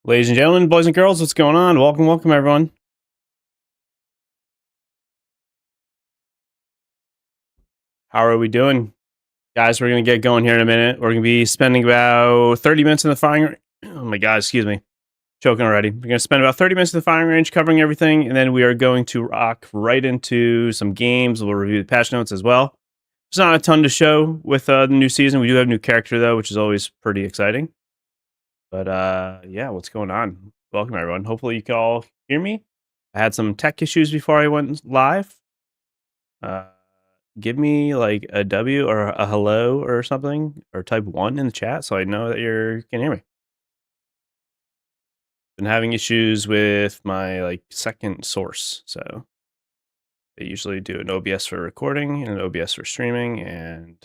Ladies and gentlemen, boys and girls, what's going on? Welcome, everyone. How are we doing? Guys, we're going to get going here in a minute. We're going to be spending about 30 minutes in the firing range. Oh my God, excuse me. Choking already. We're going to spend about 30 minutes in the firing range covering everything, and then we are going to rock right into some games. We'll review the patch notes as well. There's not a ton to show with the new season. We do have a new character, though, which is always pretty exciting. But yeah, what's going on? Welcome, everyone. Hopefully you can all hear me. I had some tech issues before I went live. Give me like a W or a hello or something, or type 1 in the chat so I know that you can hear me. Been having issues with my like second source, so they usually do an OBS for recording and an OBS for streaming, and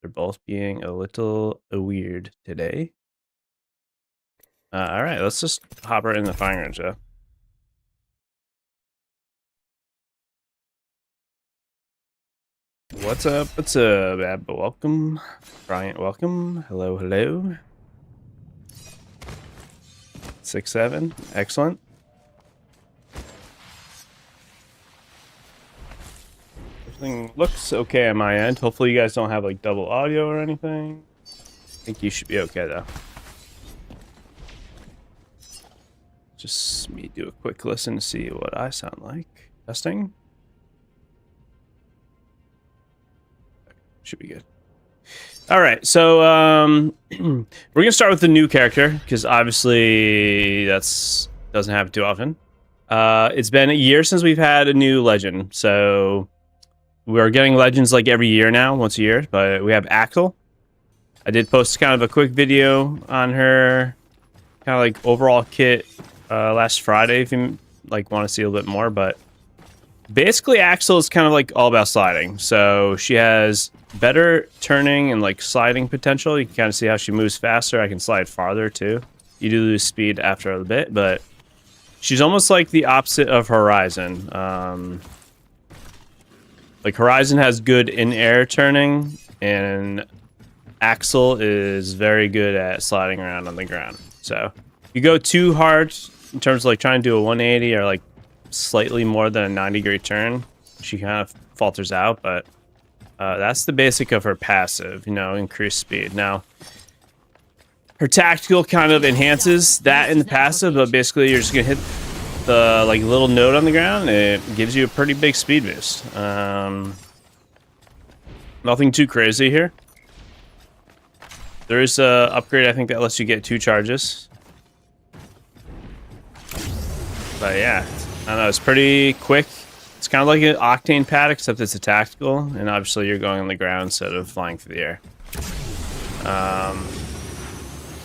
they're both being a little weird today. All right, let's just hop right in the firing range, though. What's up? What's up, Abba? Welcome. Bryant, welcome. Hello, hello. 6-7. Excellent. Everything looks okay on my end. Hopefully you guys don't have like double audio or anything. I think you should be okay, though. Just me do a quick listen to see what I sound like. Testing. Should be good. All right, so we're gonna start with the new character because obviously doesn't happen too often. It's been a year since we've had a new legend, so we're getting legends like every year now, once a year. But we have Axel. I did post kind of a quick video on her, kind of like overall kit last Friday if you like want to see a little bit more. But basically, Axel is kind of like all about sliding. So she has better turning and like sliding potential. You can kind of see how she moves faster. I can slide farther too. You do lose speed after a bit, but she's almost like the opposite of Horizon. Like Horizon has good in-air turning, and Axel is very good at sliding around on the ground. So if you go too hard in terms of like trying to do a 180 or like slightly more than a 90-degree turn, she kind of falters out. But that's the basic of her passive, increased speed. Now, her tactical kind of enhances that in the passive, but basically you're just gonna hit the like little node on the ground, and it gives you a pretty big speed boost. Nothing too crazy here. There is a upgrade, I think, that lets you get 2 charges. But yeah, I don't know, it's pretty quick. It's kind of like an Octane pad, except it's a tactical, and obviously you're going on the ground instead of flying through the air. I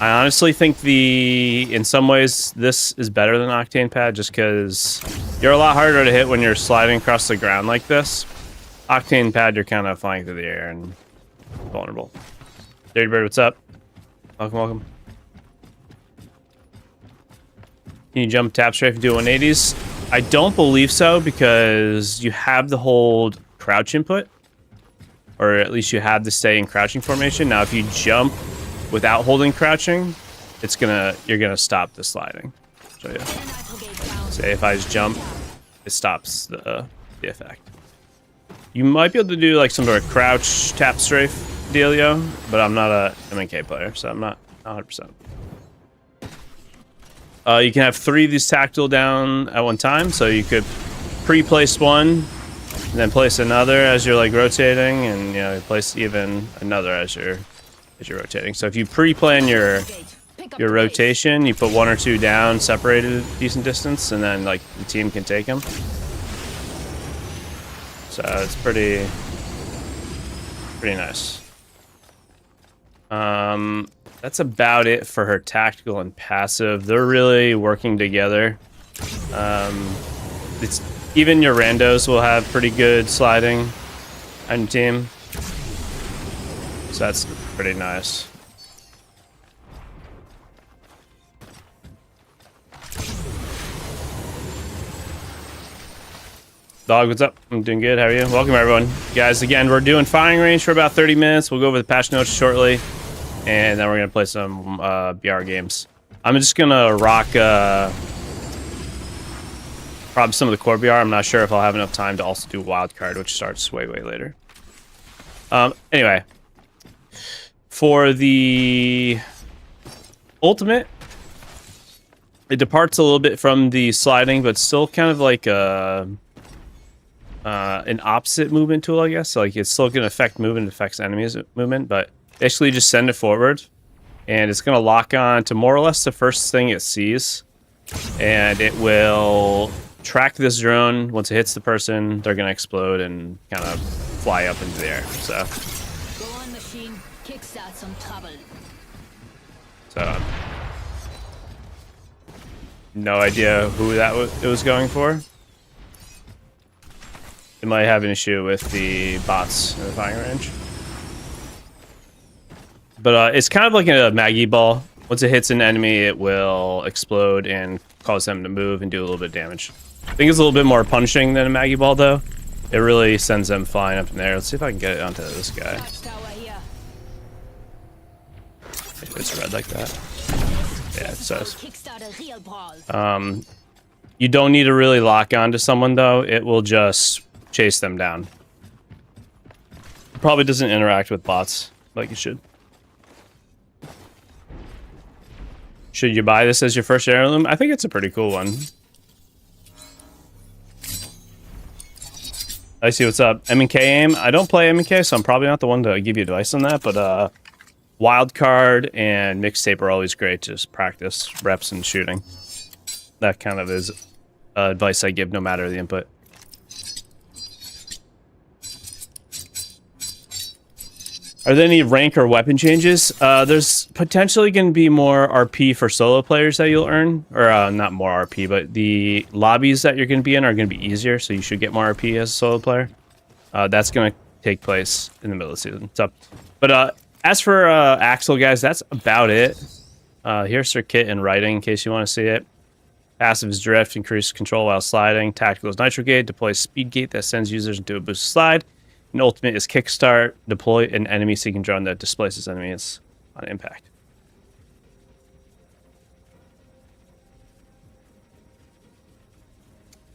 honestly think in some ways, this is better than Octane pad, just because you're a lot harder to hit when you're sliding across the ground like this. Octane pad, you're kind of flying through the air and vulnerable. Dirty Bird, what's up? Welcome. Can you jump tap strafe and do 180s? I don't believe so, because you have to hold crouch input, or at least you have to stay in crouching formation. Now, if you jump without holding crouching, you're gonna stop the sliding. Show you. Say if I just jump, it stops the effect. You might be able to do like some sort of crouch tap strafe dealio, but I'm not a MNK player, so I'm not 100%. You can have 3 of these tactile down at one time, so you could pre-place one, and then place another as you're like rotating, and place even another as you're rotating. So if you pre-plan your rotation, you put 1 or 2 down, separated a decent distance, and then like the team can take them. So it's pretty nice. That's about it for her tactical and passive. They're really working together. It's even your randos will have pretty good sliding on your team, so that's pretty nice. Dog, what's up? I'm doing good. How are you? Welcome, everyone. Guys, again, we're doing firing range for about 30 minutes. We'll go over the patch notes shortly, and then we're going to play some BR games. I'm just gonna rock probably some of the core BR. I'm not sure if I'll have enough time to also do wild card, which starts way later. Anyway, for the ultimate, it departs a little bit from the sliding, but still kind of like an opposite movement tool, I guess. So, like, it's still going to affect movement, affects enemies movement, but basically just send it forward, and it's going to lock on to more or less the first thing it sees, and it will track this drone. Once it hits the person, they're going to explode and kind of fly up into the air. So, Go on, machine. Kickstart some trouble. So, no idea who that it was going for. It might have an issue with the bots in the firing range. But it's kind of like a Maggie ball. Once it hits an enemy, it will explode and cause them to move and do a little bit of damage. I think it's a little bit more punishing than a Maggie ball, though. It really sends them flying up in the air. Let's see if I can get it onto this guy. If it's red like that. Yeah, it says. You don't need to really lock onto someone, though. It will just chase them down. Probably doesn't interact with bots like it should. Should you buy this as your first heirloom? I think it's a pretty cool one. I see what's up. M&K aim. I don't play M&K, so I'm probably not the one to give you advice on that, but wildcard and mixtape are always great to just practice reps and shooting. That kind of is advice I give no matter the input. Are there any rank or weapon changes? There's potentially going to be more RP for solo players that you'll earn. Or not more RP, but the lobbies that you're going to be in are going to be easier, so you should get more RP as a solo player. That's going to take place in the middle of the season. So, but as for Axel, guys, that's about it. Here's her kit in writing in case you want to see it. Passive is drift, increase control while sliding. Tactical is nitro gate, deploys speed gate that sends users into a boost slide. And ultimate is kickstart, deploy an enemy seeking drone that displaces enemies on impact.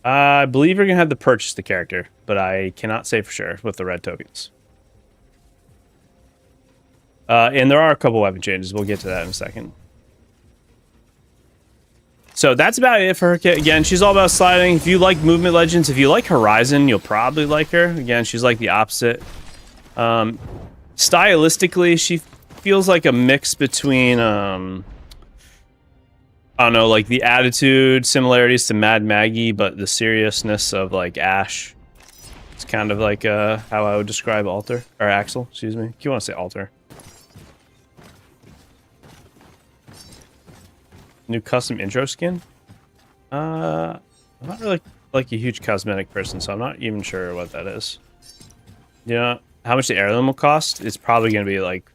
I believe you're going to have to purchase the character, but I cannot say for sure with the red tokens. And there are a couple weapon changes. We'll get to that in a second. So that's about it for her kit. Again, she's all about sliding. If you like Movement Legends, if you like Horizon, you'll probably like her. Again, she's like the opposite. Stylistically, she feels like a mix between, I don't know, like the attitude, similarities to Mad Maggie, but the seriousness of like Ash. It's kind of like how I would describe Alter, or Axel, excuse me. If you want to say Alter. New custom intro skin? I'm not really like a huge cosmetic person, so I'm not even sure what that is. You know how much the heirloom will cost? It's probably going to be like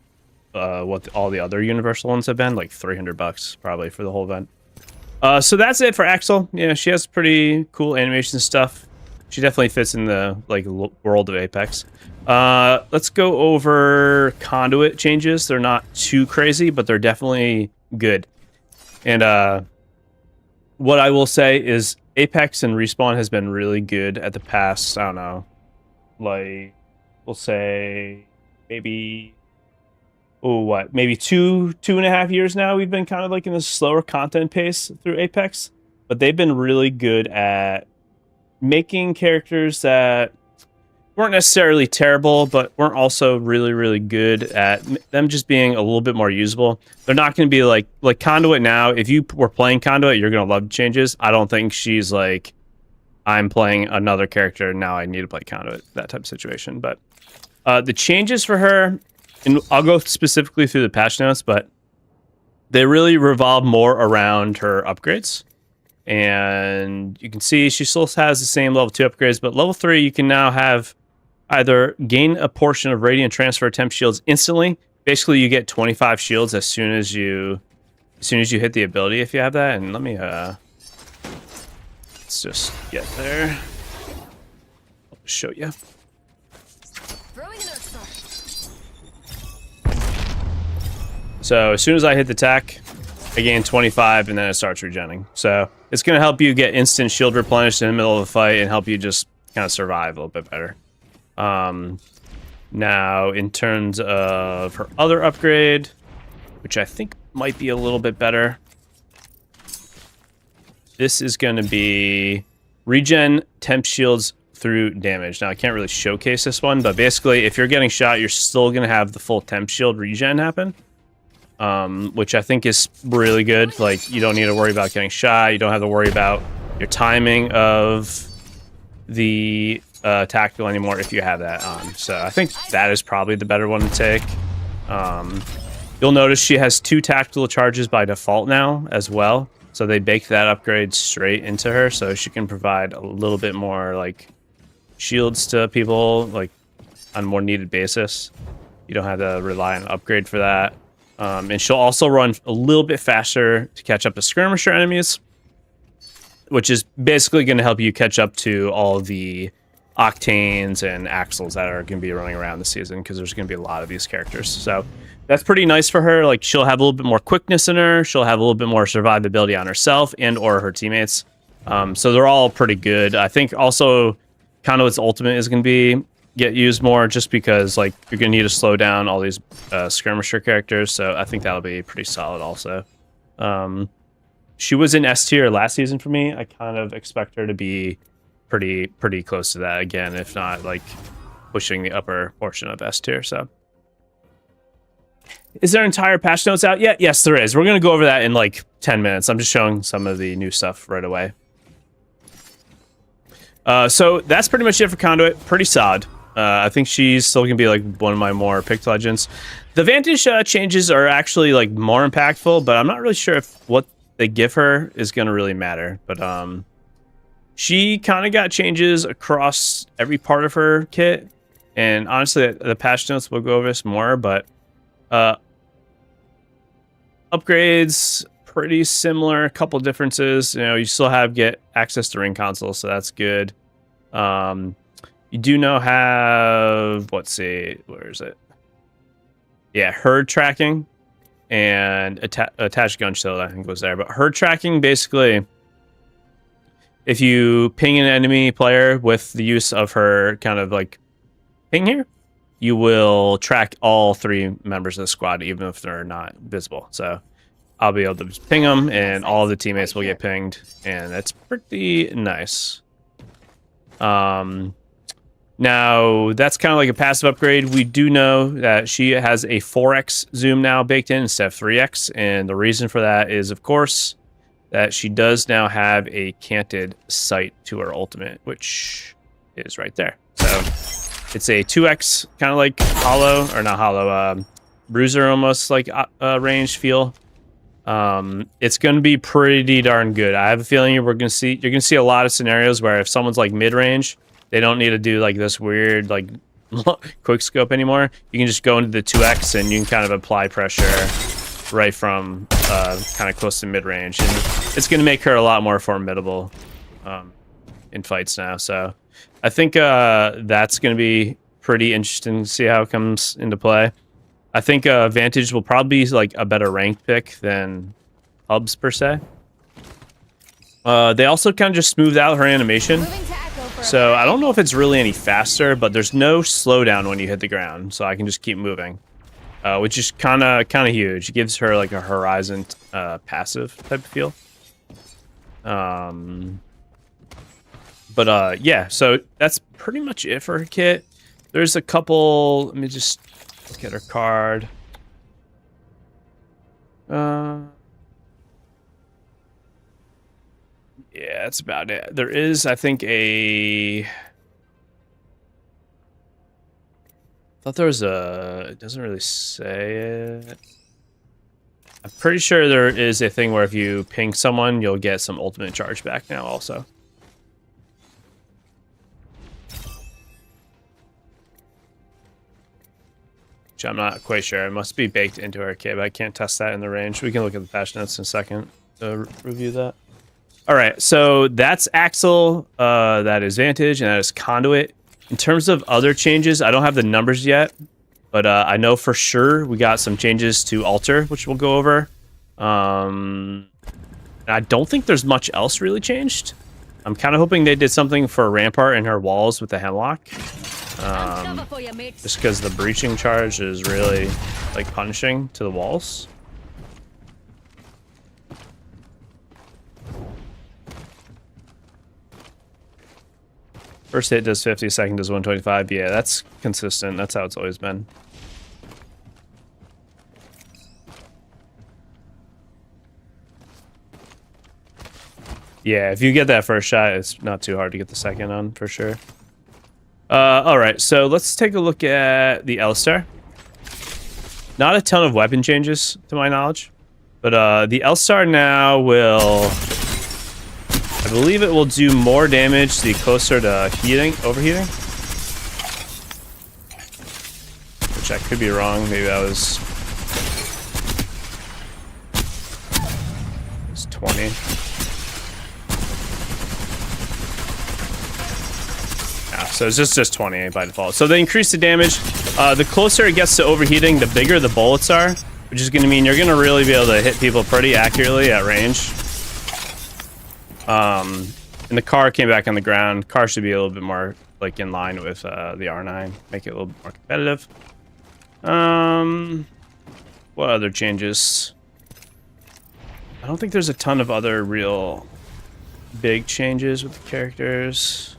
what all the other universal ones have been, like $300 probably for the whole event. So that's it for Axel. Yeah, she has pretty cool animation stuff. She definitely fits in the like world of Apex. Let's go over Conduit changes. They're not too crazy, but they're definitely good. And what I will say is Apex and Respawn has been really good at the past, I don't know, like, we'll say maybe, maybe two and a half years now. We've been kind of like in this slower content pace through Apex, but they've been really good at making characters that weren't necessarily terrible, but weren't also really, really good at them just being a little bit more usable. They're not going to be like Conduit now. If you were playing Conduit, you're going to love the changes. I don't think she's like, I'm playing another character, now I need to play Conduit, that type of situation. But the changes for her, and I'll go specifically through the patch notes, but they really revolve more around her upgrades. And you can see she still has the same level 2 upgrades, but level 3 you can now have either gain a portion of radiant transfer temp shields instantly. Basically, you get 25 shields as soon as you hit the ability if you have that. And let me let's just get there. I'll show you. So as soon as I hit the tack, again 25, and then it starts regenning. So it's going to help you get instant shield replenished in the middle of a fight and help you just kind of survive a little bit better. Now, in terms of her other upgrade, which I think might be a little bit better, this is going to be regen temp shields through damage. Now, I can't really showcase this one, but basically, if you're getting shot, you're still going to have the full temp shield regen happen, which I think is really good. Like, you don't need to worry about getting shot. You don't have to worry about your timing of the tactical anymore if you have that on. So I think that is probably the better one to take. You'll notice she has 2 tactical charges by default now as well. So they baked that upgrade straight into her, so she can provide a little bit more like shields to people like on a more needed basis. You don't have to rely on an upgrade for that. And she'll also run a little bit faster to catch up to skirmisher enemies, which is basically going to help you catch up to all the Octanes and Axels that are going to be running around this season, because there's going to be a lot of these characters. So that's pretty nice for her. Like, she'll have a little bit more quickness in her. She'll have a little bit more survivability on herself and or her teammates. So they're all pretty good. I think also Conduit's ultimate is going to be get used more, just because like you're going to need to slow down all these skirmisher characters. So I think that'll be pretty solid also. She was in S tier last season for me. I kind of expect her to be pretty close to that again, if not like pushing the upper portion of S tier. So is there entire patch notes out yet? Yes, there is. We're going to go over that in like 10 minutes. I'm just showing some of the new stuff right away. So that's pretty much it for Conduit. Pretty solid. I think she's still going to be like one of my more picked legends. The Vantage changes are actually like more impactful, but I'm not really sure if what they give her is going to really matter. But she kind of got changes across every part of her kit. And honestly, the patch notes will go over this more, but upgrades, pretty similar. A couple differences. You know, you still get access to ring console, so that's good. You do now have, let's see, where is it? Yeah, herd tracking and attached gun shield, I think was there. But herd tracking, basically, if you ping an enemy player with the use of her kind of like ping here, you will track all 3 members of the squad, even if they're not visible. So I'll be able to just ping them, and all of the teammates will get pinged, and that's pretty nice. Now, that's kind of like a passive upgrade. We do know that she has a 4x zoom now baked in instead of 3x, and the reason for that is, of course, that she does now have a canted sight to her ultimate, which is right there. So it's a 2x, kind of like hollow, or not hollow, bruiser almost like range feel. It's going to be pretty darn good. I have a feeling you're going to see a lot of scenarios where if someone's like mid-range, they don't need to do like this weird like quick scope anymore. You can just go into the 2x and you can kind of apply pressure right from kind of close to mid-range, and it's going to make her a lot more formidable in fights now. So I think that's going to be pretty interesting to see how it comes into play. I think Vantage will probably be like a better ranked pick than Hubs per se. They also kind of just smoothed out her animation. So I don't know if it's really any faster, but there's no slowdown when you hit the ground. So I can just keep moving, which is kind of huge. It gives her like a Horizon passive type of feel. But yeah, so that's pretty much it for her kit. There's a couple, let me just look at her card. Yeah, that's about it. There is, I think, I thought there was it doesn't really say it. I'm pretty sure there is a thing where if you ping someone, you'll get some ultimate charge back now also. Which I'm not quite sure. It must be baked into our kit, but I can't test that in the range. We can look at the patch notes in a second to review that. All right, so that's Axel, that is Vantage, and that is Conduit. In terms of other changes, I don't have the numbers yet, but I know for sure we got some changes to Alter, which we'll go over. I don't think there's much else really changed. I'm kind of hoping they did something for Rampart and her walls with the hemlock. Just because the breaching charge is really like punishing to the walls. First hit does 50, second does 125. Yeah, that's consistent. That's how it's always been. Yeah, if you get that first shot, it's not too hard to get the second on, for sure. Alright, so let's take a look at the L-Star. Not a ton of weapon changes, to my knowledge. But the L-Star now will... I believe it will do more damage the closer to overheating. Which I could be wrong. Maybe that was 20. Yeah, so it's just 20 by default. So they increase the damage. The closer it gets to overheating, the bigger the bullets are, which is going to mean you're going to really be able to hit people pretty accurately at range. And the car came back on the ground. Car should be a little bit more like in line with the R9, make it a little bit more competitive. What other changes? I don't think there's a ton of other real big changes with the characters.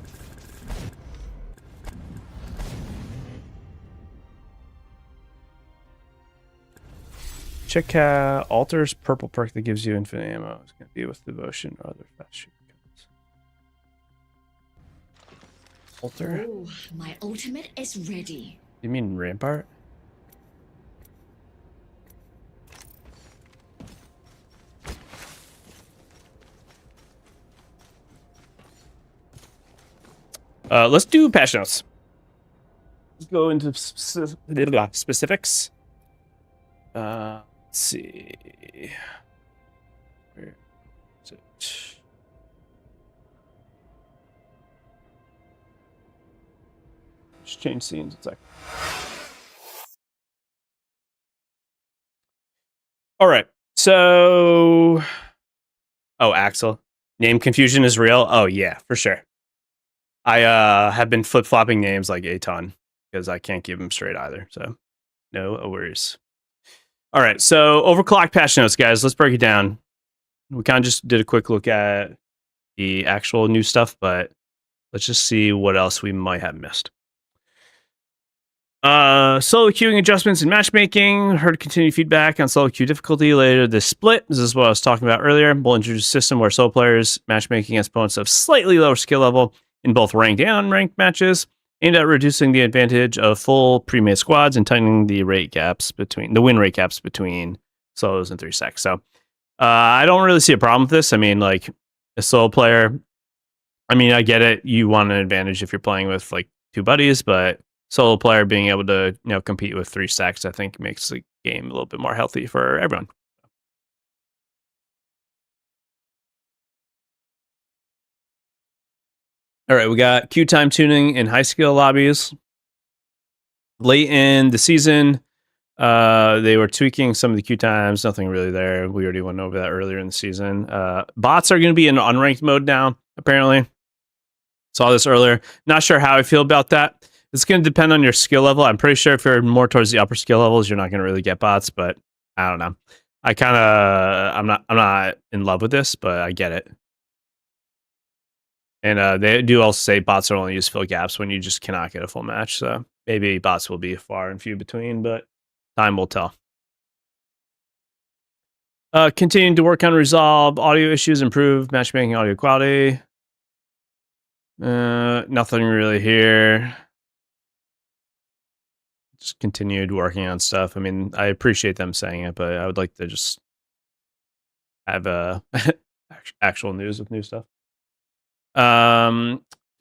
Check Alter's purple perk that gives you infinite ammo. It's going to be with devotion or other fast shooting guns. Alter? Oh, my ultimate is ready. You mean Rampart? Let's do patch notes. Let's go into specifics. Let's see. Where is it? Just change scenes. It's like. All right. So. Oh, Axel. Name confusion is real. Oh yeah, for sure. I have been flip-flopping names like a ton because I can't keep them straight either. So no worries. All right, so Overclocked patch notes, guys. Let's break it down. We kind of just did a quick look at the actual new stuff, but let's just see what else we might have missed. Solo queuing adjustments and matchmaking. Heard continued feedback on solo queue difficulty later this split. This is what I was talking about earlier. We'll introduce a system where solo players matchmaking against opponents of slightly lower skill level in both ranked and unranked matches, aimed at reducing the advantage of full pre-made squads and tightening the win rate gaps between solos and 3 sets. So I don't really see a problem with this. I mean, like a solo player, I mean, I get it. You want an advantage if you're playing with like 2 buddies, but solo player being able to, compete with 3 stacks, I think makes the game a little bit more healthy for everyone. All right, we got queue time tuning in high skill lobbies. Late in the season, they were tweaking some of the queue times. Nothing really there. We already went over that earlier in the season. Bots are going to be in unranked mode now, apparently. Saw this earlier. Not sure how I feel about that. It's going to depend on your skill level. I'm pretty sure if you're more towards the upper skill levels, you're not going to really get bots, but I don't know. I'm not in love with this, but I get it. And they do also say bots are only used to fill gaps when you just cannot get a full match. So maybe bots will be far and few between, but time will tell. Continuing to work on resolve audio issues, improve matchmaking audio quality. Nothing really here. Just continued working on stuff. I mean, I appreciate them saying it, but I would like to just have actual news with new stuff.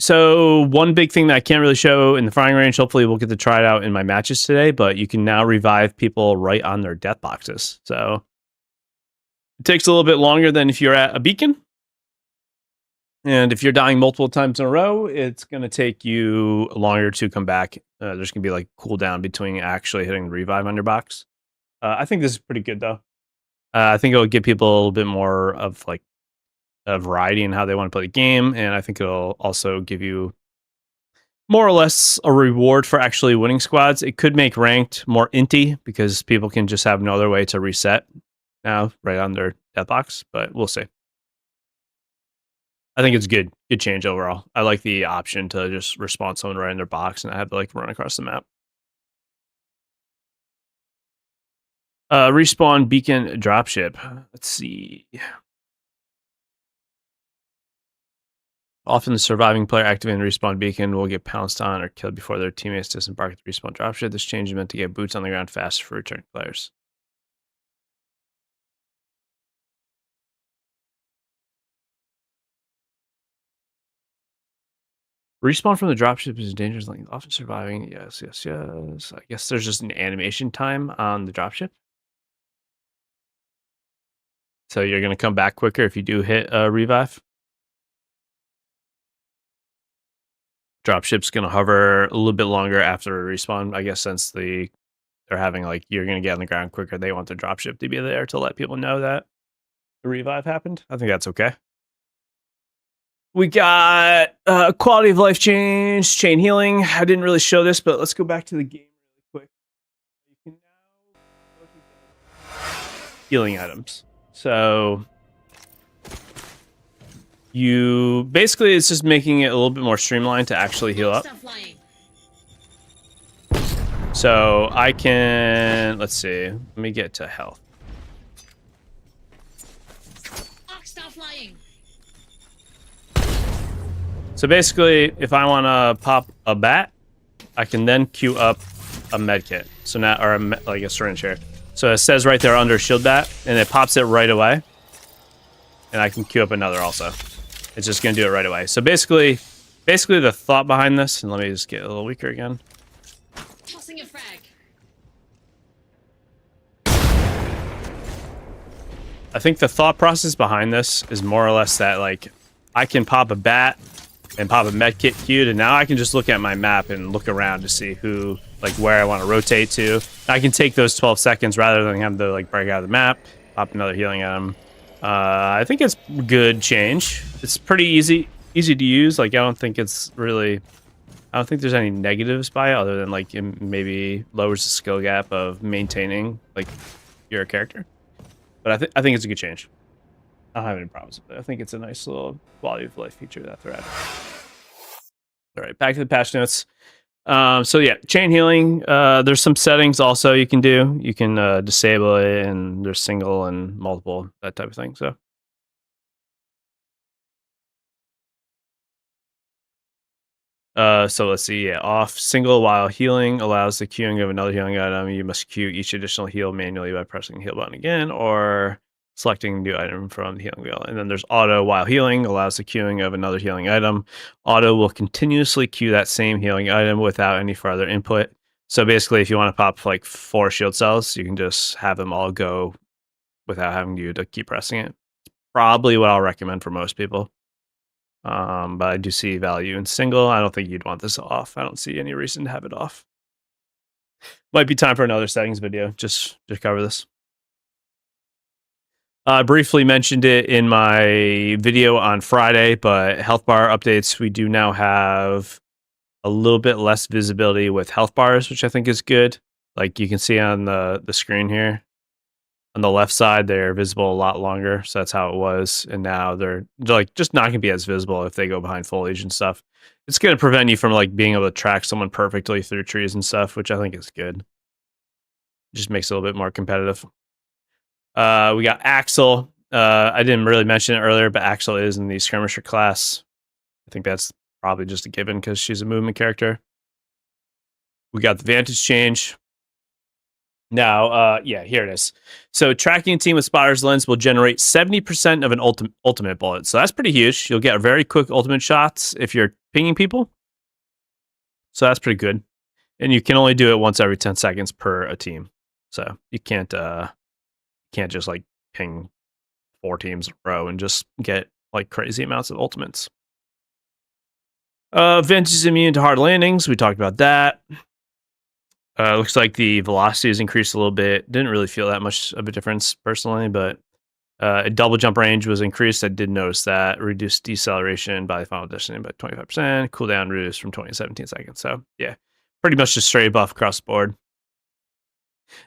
So one big thing that I can't really show in the firing range, hopefully we'll get to try it out in my matches today, but you can now revive people right on their death boxes. So it takes a little bit longer than if you're at a beacon. And if you're dying multiple times in a row, it's going to take you longer to come back. There's going to be like cooldown between actually hitting the revive on your box. I think this is pretty good though. I think it'll give people a little bit more of like a variety in how they want to play the game, and I think it'll also give you more or less a reward for actually winning squads. It could make ranked more inty because people can just have no other way to reset now right on their death box, but we'll see. I think it's good change overall. I like the option to just respawn someone right in their box and I have to like run across the map. Respawn beacon dropship. Let's see. Often the surviving player activating the respawn beacon will get pounced on or killed before their teammates disembark at the respawn dropship. This change is meant to get boots on the ground faster for returning players. Respawn from the dropship is dangerous, like often surviving. Yes. I guess there's just an animation time on the dropship. So you're going to come back quicker if you do hit a revive. Dropship's going to hover a little bit longer after a respawn, I guess, since they're having like you're going to get on the ground quicker. They want the dropship to be there to let people know that the revive happened. I think that's okay. We got quality of life change, chain healing. I didn't really show this, but let's go back to the game really quick. You can now go to healing items. So you basically it's just making it a little bit more streamlined to actually heal up. So I can, let's see, let me get to health. So basically, if I want to pop a bat, I can then queue up a med kit. So now, or like a syringe here. So it says right there under shield bat, and it pops it right away. And I can queue up another also. It's just going to do it right away. So basically the thought behind this, and let me just get a little weaker again. Tossing a frag. I think the thought process behind this is more or less that like I can pop a bat and pop a med kit queued, and now I can just look at my map and look around to see who, like where I want to rotate to. I can take those 12 seconds rather than having to like break out of the map, pop another healing item. I think it's good change. It's pretty easy to use. Like I don't think there's any negatives by it other than like it maybe lowers the skill gap of maintaining like your character. But I think it's a good change. I don't have any problems with it. I think it's a nice little quality of life feature that they're adding. All right, back to the patch notes. So yeah, chain healing. There's some settings also you can do. You can disable it, and there's single and multiple, that type of thing. So let's see. Yeah, off single while healing allows the queuing of another healing item. You must queue each additional heal manually by pressing the heal button again, or selecting a new item from the healing wheel. And then there's auto while healing, allows the queuing of another healing item. Auto will continuously queue that same healing item without any further input. So basically, if you want to pop like 4 shield cells, you can just have them all go without having you to keep pressing it. It's probably what I'll recommend for most people. But I do see value in single. I don't think you'd want this off. I don't see any reason to have it off. Might be time for another settings video just to cover this. I briefly mentioned it in my video on Friday, but health bar updates, we do now have a little bit less visibility with health bars, which I think is good. Like you can see on the screen here, on the left side, they're visible a lot longer. So that's how it was. And now they're like just not going to be as visible if they go behind foliage and stuff. It's going to prevent you from like being able to track someone perfectly through trees and stuff, which I think is good. Just makes it a little bit more competitive. We got Axel. I didn't really mention it earlier, but Axel is in the skirmisher class. I think that's probably just a given because she's a movement character. We got the Vantage change. Now, yeah, here it is. So tracking a team with Spotter's Lens will generate 70% of an ultimate bullet. So that's pretty huge. You'll get very quick ultimate shots if you're pinging people. So that's pretty good. And you can only do it once every 10 seconds per a team. So you can't just like ping 4 teams in a row and just get like crazy amounts of ultimates. Vantage is immune to hard landings. We talked about that. Looks like the velocity has increased a little bit. Didn't really feel that much of a difference personally, but a double jump range was increased. I did notice that. Reduced deceleration by the final destination by 25%. Cooldown reduced from 20 to 17 seconds. So yeah, pretty much just straight buff across the board.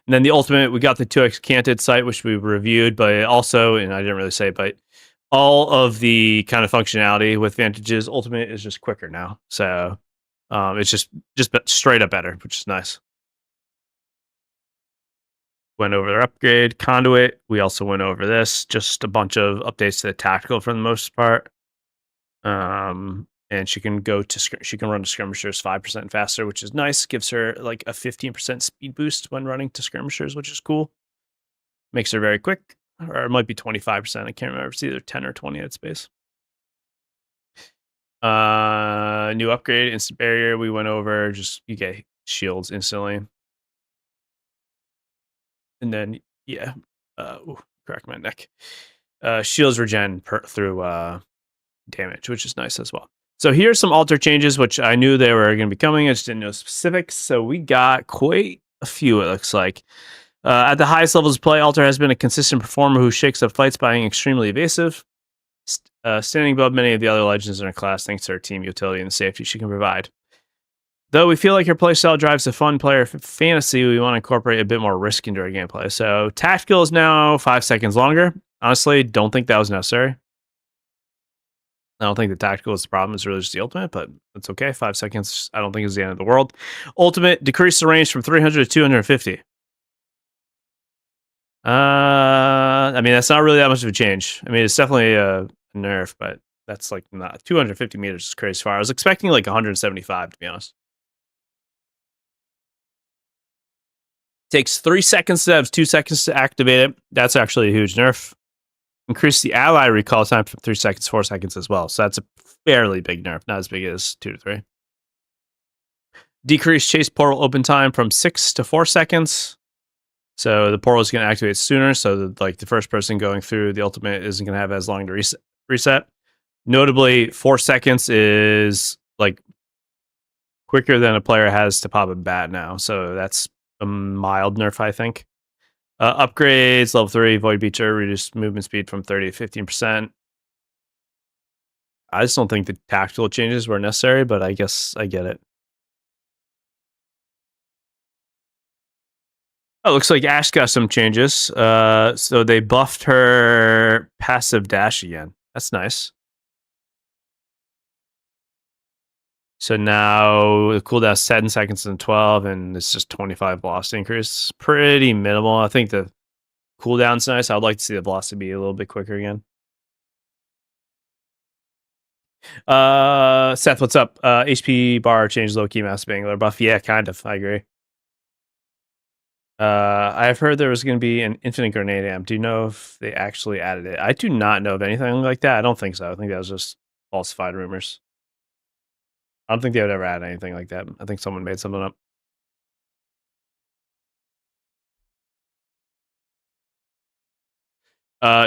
And then the ultimate, we got the 2x canted sight, which we reviewed, but also, and I didn't really say, but all of the kind of functionality with Vantage's ultimate is just quicker now. So it's just straight up better, which is nice. Went over their upgrade. Conduit, we also went over this. Just a bunch of updates to the tactical for the most part. And she can run to skirmishers 5% faster, which is nice. Gives her like a 15% speed boost when running to skirmishers, which is cool. Makes her very quick, or it might be 25%. I can't remember. It's either 10 or 20 at space. New upgrade, instant barrier. We went over. Just you get shields instantly, and then yeah, crack my neck. Shields regen through damage, which is nice as well. So here's some alter changes, which I knew they were going to be coming. I just didn't know specifics. So we got quite a few, it looks like. At the highest levels of play, Alter has been a consistent performer who shakes up fights by being extremely evasive, standing above many of the other legends in her class thanks to her team utility and the safety she can provide. Though we feel like her playstyle drives a fun player fantasy, we want to incorporate a bit more risk into our gameplay. So tactical is now 5 seconds longer. Honestly, don't think that was necessary. I don't think the tactical is the problem. It's really just the ultimate, but it's okay. 5 seconds, I don't think is the end of the world. Ultimate, decrease the range from 300 to 250. I mean, that's not really that much of a change. I mean, it's definitely a nerf, but that's like not 250 meters is crazy far. I was expecting like 175, to be honest. Takes 3 seconds to have 2 seconds to activate it. That's actually a huge nerf. Increase the ally recall time from 3 seconds to 4 seconds as well. So that's a fairly big nerf, not as big as 2 to 3. Decrease chase portal open time from 6 to 4 seconds. So the portal is going to activate sooner. So that, like, the first person going through the ultimate isn't going to have as long to reset. Notably, 4 seconds is like quicker than a player has to pop a bat now. So that's a mild nerf, I think. Upgrades, level 3, Void Beacher, reduced movement speed from 30 to 15%. I just don't think the tactical changes were necessary, but I guess I get it. Oh, looks like Ash got some changes. So they buffed her passive dash again. That's nice. So now the cooldown is 10 seconds and 12, and it's just 25 velocity increase. Pretty minimal. I think the cooldown's nice. I'd like to see the velocity be a little bit quicker again. Seth, what's up? HP bar change low key mouse bangler buff. Yeah, kind of. I agree. I've heard there was going to be an infinite grenade amp. Do you know if they actually added it? I do not know of anything like that. I don't think so. I think that was just falsified rumors. I don't think they would ever add anything like that. I think someone made something up.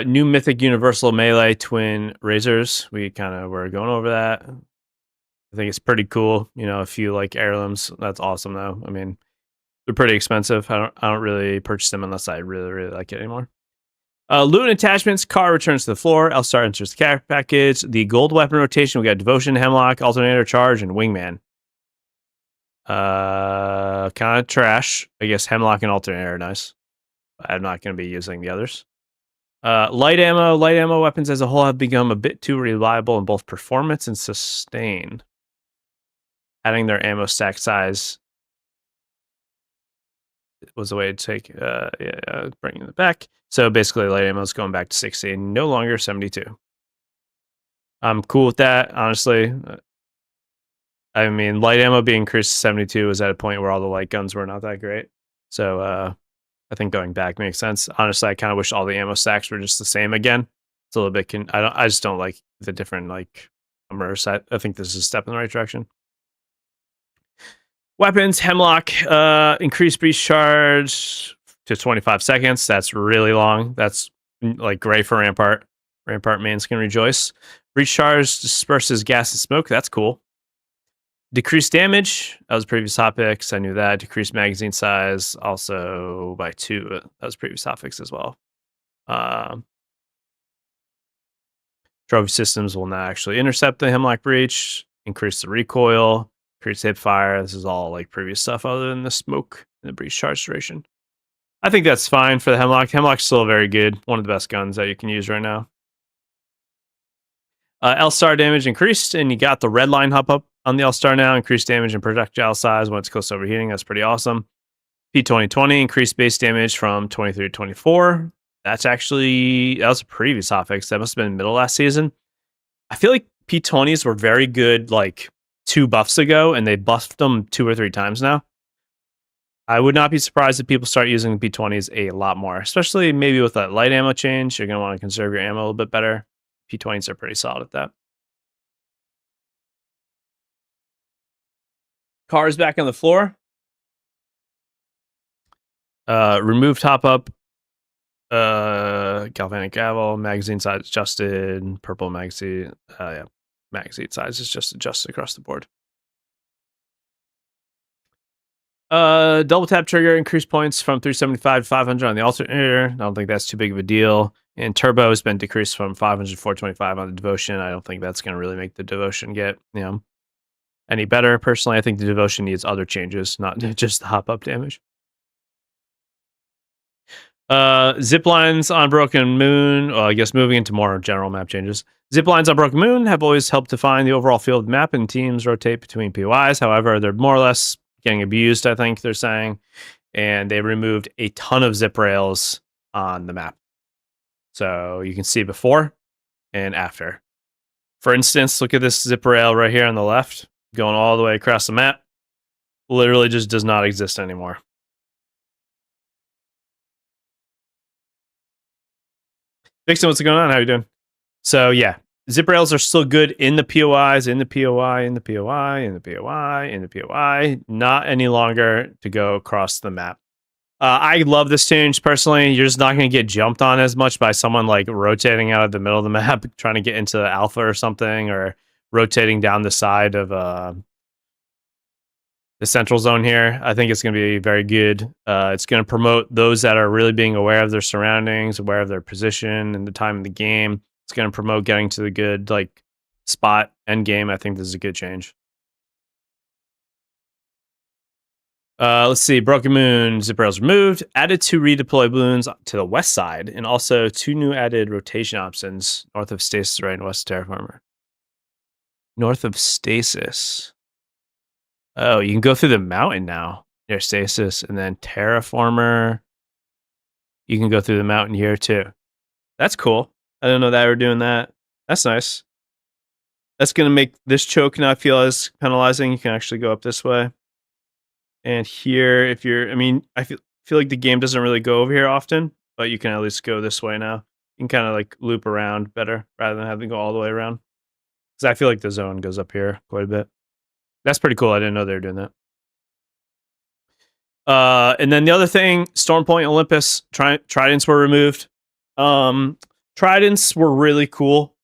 New Mythic Universal Melee Twin Razors. We kind of were going over that. I think it's pretty cool. You know, if you like heirlooms, that's awesome though. I mean, they're pretty expensive. I don't really purchase them unless I really like it anymore. Loot and attachments. Car returns to the floor. Elstar enters the care package. The gold weapon rotation. We got Devotion, Hemlock, Alternator, Charge, and Wingman. Kind of trash. I guess Hemlock and Alternator are nice. I'm not going to be using the others. Light ammo. Light ammo weapons as a whole have become a bit too reliable in both performance and sustain. Adding their ammo stack size was a way to take bringing it back. So basically, light ammo is going back to 60, no longer 72. I'm cool with that, honestly. I mean, light ammo being increased to 72 was at a point where all the light guns were not that great. So I think going back makes sense. Honestly, I kind of wish all the ammo stacks were just the same again. It's a little bit. I just don't like the different like numbers. I think this is a step in the right direction. Weapons, Hemlock, increased breach charge to 25 seconds. That's really long. That's like great for Rampart. Rampart mains can rejoice. Breach charge disperses gas and smoke. That's cool. Decreased damage. That was previous topics. I knew that. Decreased magazine size, also by 2. That was previous topics as well. Trophy systems will now actually intercept the Hemlock Breach, increase the recoil, increase hip fire. This is all like previous stuff other than the smoke and the breach charge duration. I think that's fine for the Hemlock. Hemlock's still very good. One of the best guns that you can use right now. L-Star damage increased, and you got the red line hop up on the L-Star now. Increased damage and projectile size when it's close to overheating. That's pretty awesome. P2020 increased base damage from 23 to 24. That was a previous hotfix. That must have been middle last season. I feel like P20s were very good like 2 buffs ago, and they buffed them 2 or 3 times now. I would not be surprised if people start using P20s a lot more, especially maybe with that light ammo change. You're going to want to conserve your ammo a little bit better. P20s are pretty solid at that. Cars back on the floor. Remove top up. Galvanic gavel. Magazine size adjusted. Purple magazine. Magazine size is just adjusted across the board. Double tap trigger, increased points from 375 to 500 on the alternator. I don't think that's too big of a deal. And turbo has been decreased from 500 to 425 on the devotion. I don't think that's going to really make the devotion get any better. Personally, I think the devotion needs other changes, not just the hop up damage. Zip lines on Broken Moon. Well, I guess moving into more general map changes. Zip lines on Broken Moon have always helped define the overall field of the map, and teams rotate between POIs. However, they're more or less getting abused, I think they're saying. And they removed a ton of zip rails on the map. So you can see before and after. For instance, look at this zip rail right here on the left, going all the way across the map. Literally just does not exist anymore. Vixen, what's going on? How you doing? So yeah, zip rails are still good in the POIs, in the POI, in the POI, in the POI, in the POI. Not any longer to go across the map. I love this change personally. You're just not going to get jumped on as much by someone like rotating out of the middle of the map, trying to get into the alpha or something, or rotating down the side of the central zone here. I think it's going to be very good. It's going to promote those that are really being aware of their surroundings, aware of their position and the time of the game. It's going to promote getting to the good like spot end game. I think this is a good change. Let's see. Broken Moon zip rails removed. Added 2 redeploy balloons to the west side, and also 2 new added rotation options north of Stasis, right, and west of Terraformer. North of Stasis. Oh, you can go through the mountain now near Stasis, and then Terraformer. You can go through the mountain here too. That's cool. I didn't know that we were doing that. That's nice. That's going to make this choke not feel as penalizing. You can actually go up this way. And here, if you're, I feel like the game doesn't really go over here often, but you can at least go this way now. You can kind of like loop around better rather than having to go all the way around. Because I feel like the zone goes up here quite a bit. That's pretty cool. I didn't know they were doing that. And then the other thing, Stormpoint Olympus, tridents were removed. Tridents were really cool.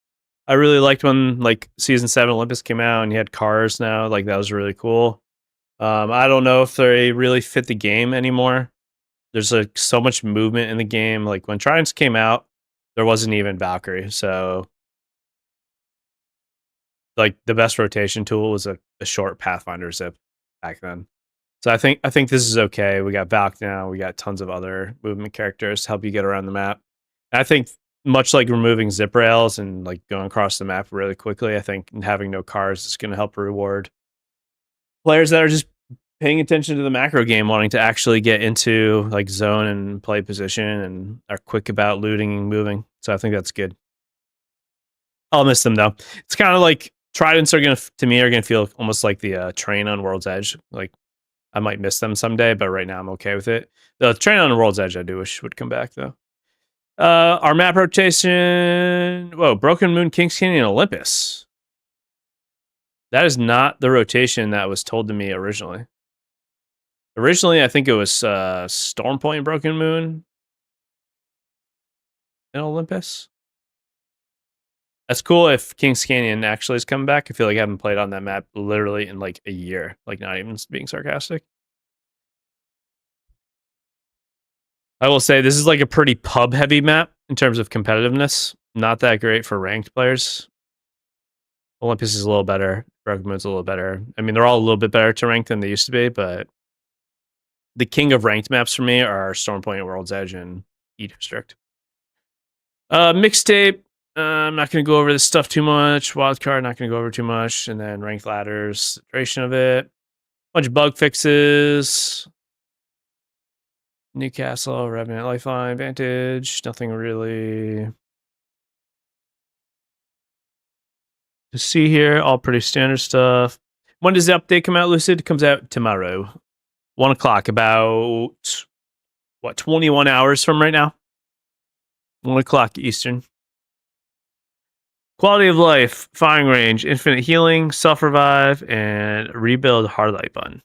I really liked when like Season 7 Olympus came out and you had cars now. Like that was really cool. I don't know if they really fit the game anymore. There's like so much movement in the game. Like when Tridents came out, there wasn't even Valkyrie. So like the best rotation tool was a short Pathfinder zip back then. So I think this is okay. We got Valk now. We got tons of other movement characters to help you get around the map. And I think much like removing zip rails and like going across the map really quickly, I think having no cars is going to help reward players that are just paying attention to the macro game, wanting to actually get into like zone and play position and are quick about looting and moving. So I think that's good. I'll miss them though. It's kind of like Tridents are going to feel almost like the train on World's Edge. Like I might miss them someday, but right now I'm okay with it. The train on World's Edge I do wish would come back though. Our map rotation. Whoa, Broken Moon, Kings Canyon, Olympus. That is not the rotation that was told to me originally. Originally, I think it was Stormpoint, Broken Moon, and Olympus. That's cool if King's Canyon actually is coming back. I feel like I haven't played on that map literally in like a year. Like, not even being sarcastic. I will say this is like a pretty pub heavy map in terms of competitiveness. Not that great for ranked players. Olympus is a little better. Broken Moon's a little better. I mean, they're all a little bit better to rank than they used to be, but the king of ranked maps for me are Stormpoint, World's Edge, and E District. Mixtape. I'm not going to go over this stuff too much. Wildcard, not going to go over too much. And then ranked ladders, duration of it. Bunch of bug fixes. Newcastle, Revenant, Lifeline, Vantage. Nothing really to see here. All pretty standard stuff. When does the update come out, Lucid? It comes out tomorrow. 1 o'clock, about, what, 21 hours from right now? 1 o'clock Eastern. Quality of life, firing range, infinite healing, self-revive, and rebuild hard light button.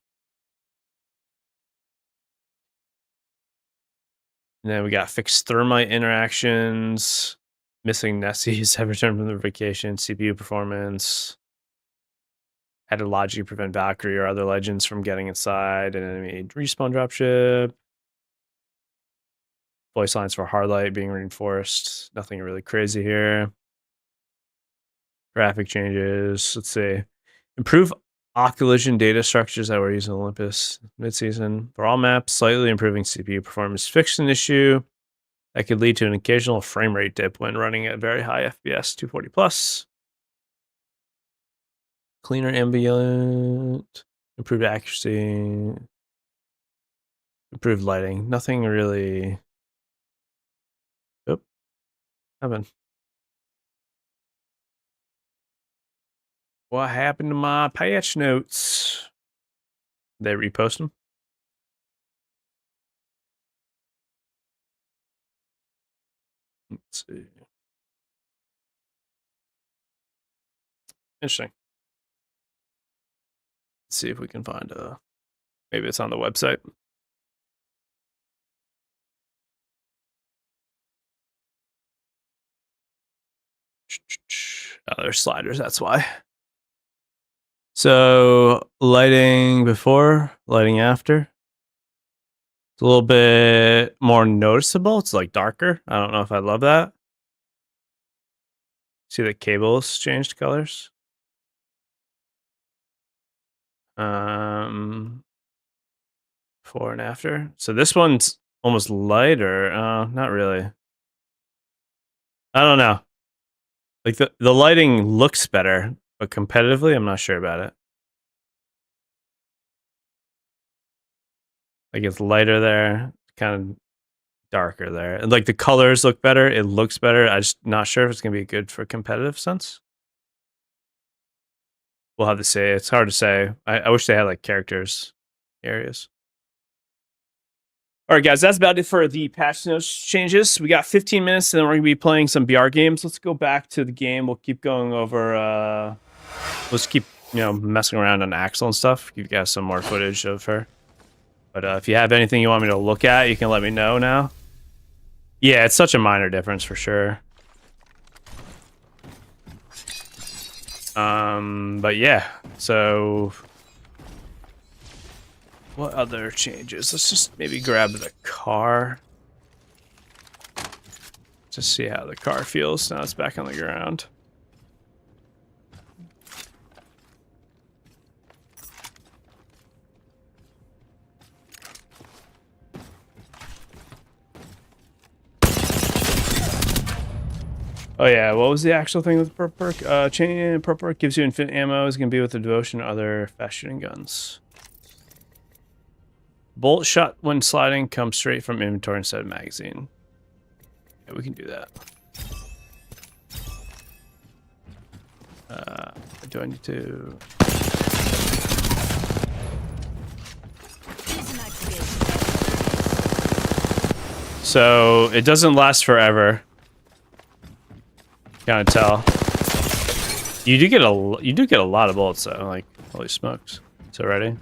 And then we got fixed thermite interactions, missing Nessies, have returned from their vacation, CPU performance, had to logically prevent Valkyrie or other legends from getting inside, and enemy respawn dropship. Voice lines for hard light being reinforced. Nothing really crazy here. Graphic changes. Let's see. Improve Occlusion data structures that were used in Olympus mid-season. For all maps, slightly improving CPU performance. Fixed an issue that could lead to an occasional frame rate dip when running at very high FPS, 240 plus. Cleaner ambient. Improved accuracy. Improved lighting. Nothing really. Oh, happened. What happened to my patch notes? They repost them? Let's see. Interesting. Let's see if we can find a. Maybe it's on the website. Oh, there's sliders, that's why. So, lighting before, lighting after. It's a little bit more noticeable. It's like darker. I don't know if I love that. See the cables changed colors? Before and after. So this one's almost lighter. Not really. I don't know. Like the lighting looks better, but competitively, I'm not sure about it. Like it's lighter there, kind of darker there. And like the colors look better, it looks better. I'm just not sure if it's gonna be good for competitive sense. We'll have to see. It's hard to say. I wish they had like characters areas. All right, guys, that's about it for the patch notes changes. We got 15 minutes, and then we're going to be playing some BR games. Let's go back to the game. We'll keep going over... let's keep, messing around on Axel and stuff. Give you guys some more footage of her. But if you have anything you want me to look at, you can let me know now. Yeah, it's such a minor difference for sure. But yeah, so... What other changes? Let's just maybe grab the car. Just see how the car feels now it's back on the ground. Oh yeah, what was the actual thing with the perk? Perk perk gives you infinite ammo. Is going to be with the devotion to other fast shooting guns. Bolt shot when sliding comes straight from inventory instead of magazine. Yeah, we can do that. Do I need to... So it doesn't last forever. Can't tell. You do get a lot of bullets though. Like holy smokes! So ready?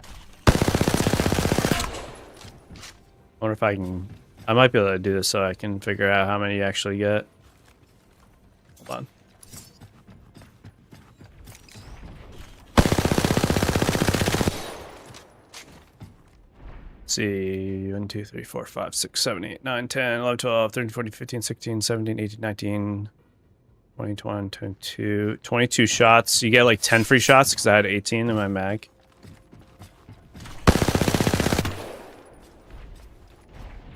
I wonder if I can... I might be able to do this so I can figure out how many you actually get. Hold on. see, 1, 2, 3, 4, 5, 6, 7, 8, 9, 10, 11, 12, 13, 14, 15, 16, 17, 18, 19, 20, 21, 22, 22 shots. You get like 10 free shots because I had 18 in my mag.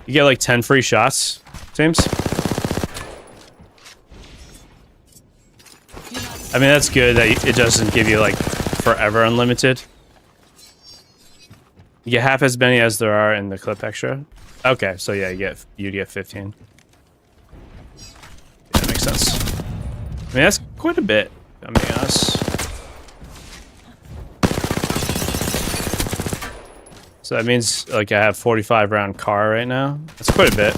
You get like 10 free shots, seems. I mean, that's good that it doesn't give you like forever unlimited. You get half as many as there are in the clip extra. Okay, so yeah, you get 15. Yeah, that makes sense. I mean, that's quite a bit, if I'm being honest. So that means like I have 45 round car right now. That's quite a bit.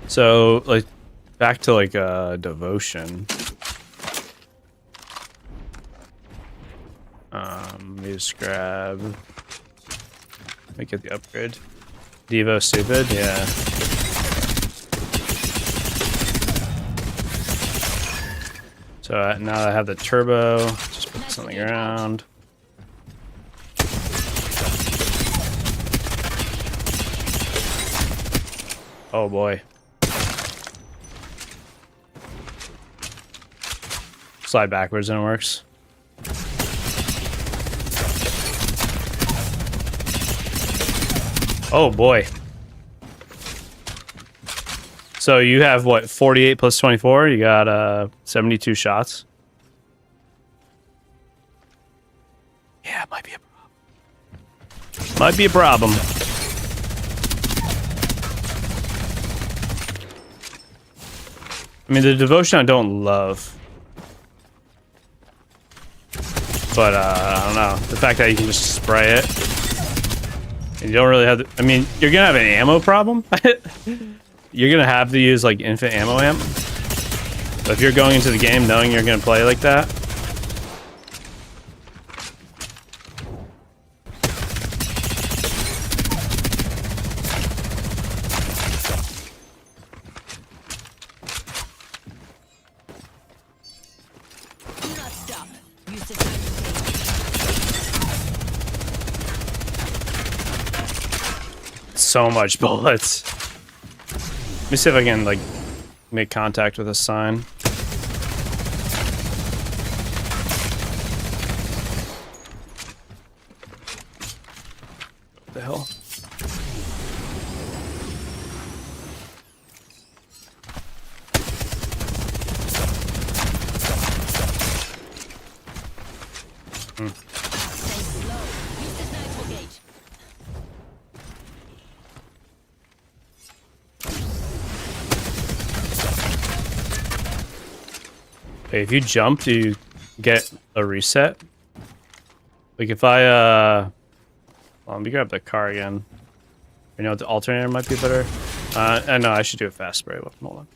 So like back to like devotion. Let me just grab. Let me get the upgrade. Devo stupid, yeah. So now that I have the turbo, just put something around. Oh boy. Slide backwards and it works. Oh boy. So you have what, 48 plus 24? You got 72 shots. Yeah, it might be a problem. Might be a problem. I mean, the devotion I don't love. But I don't know. The fact that you can just spray it. And you don't really have I mean, you're gonna have an ammo problem. You're gonna have to use like infinite ammo amp. But if you're going into the game knowing you're gonna play like that. Do not stop. Use this time to So much bullets. Let me see if I can like make contact with a sign. What the hell? stay slow. Use this nitro gauge. Hey, if you jump, do you get a reset? Like if I let me grab the car again. You know, the alternator might be better. No, I should do a fast spray weapon. Hold on.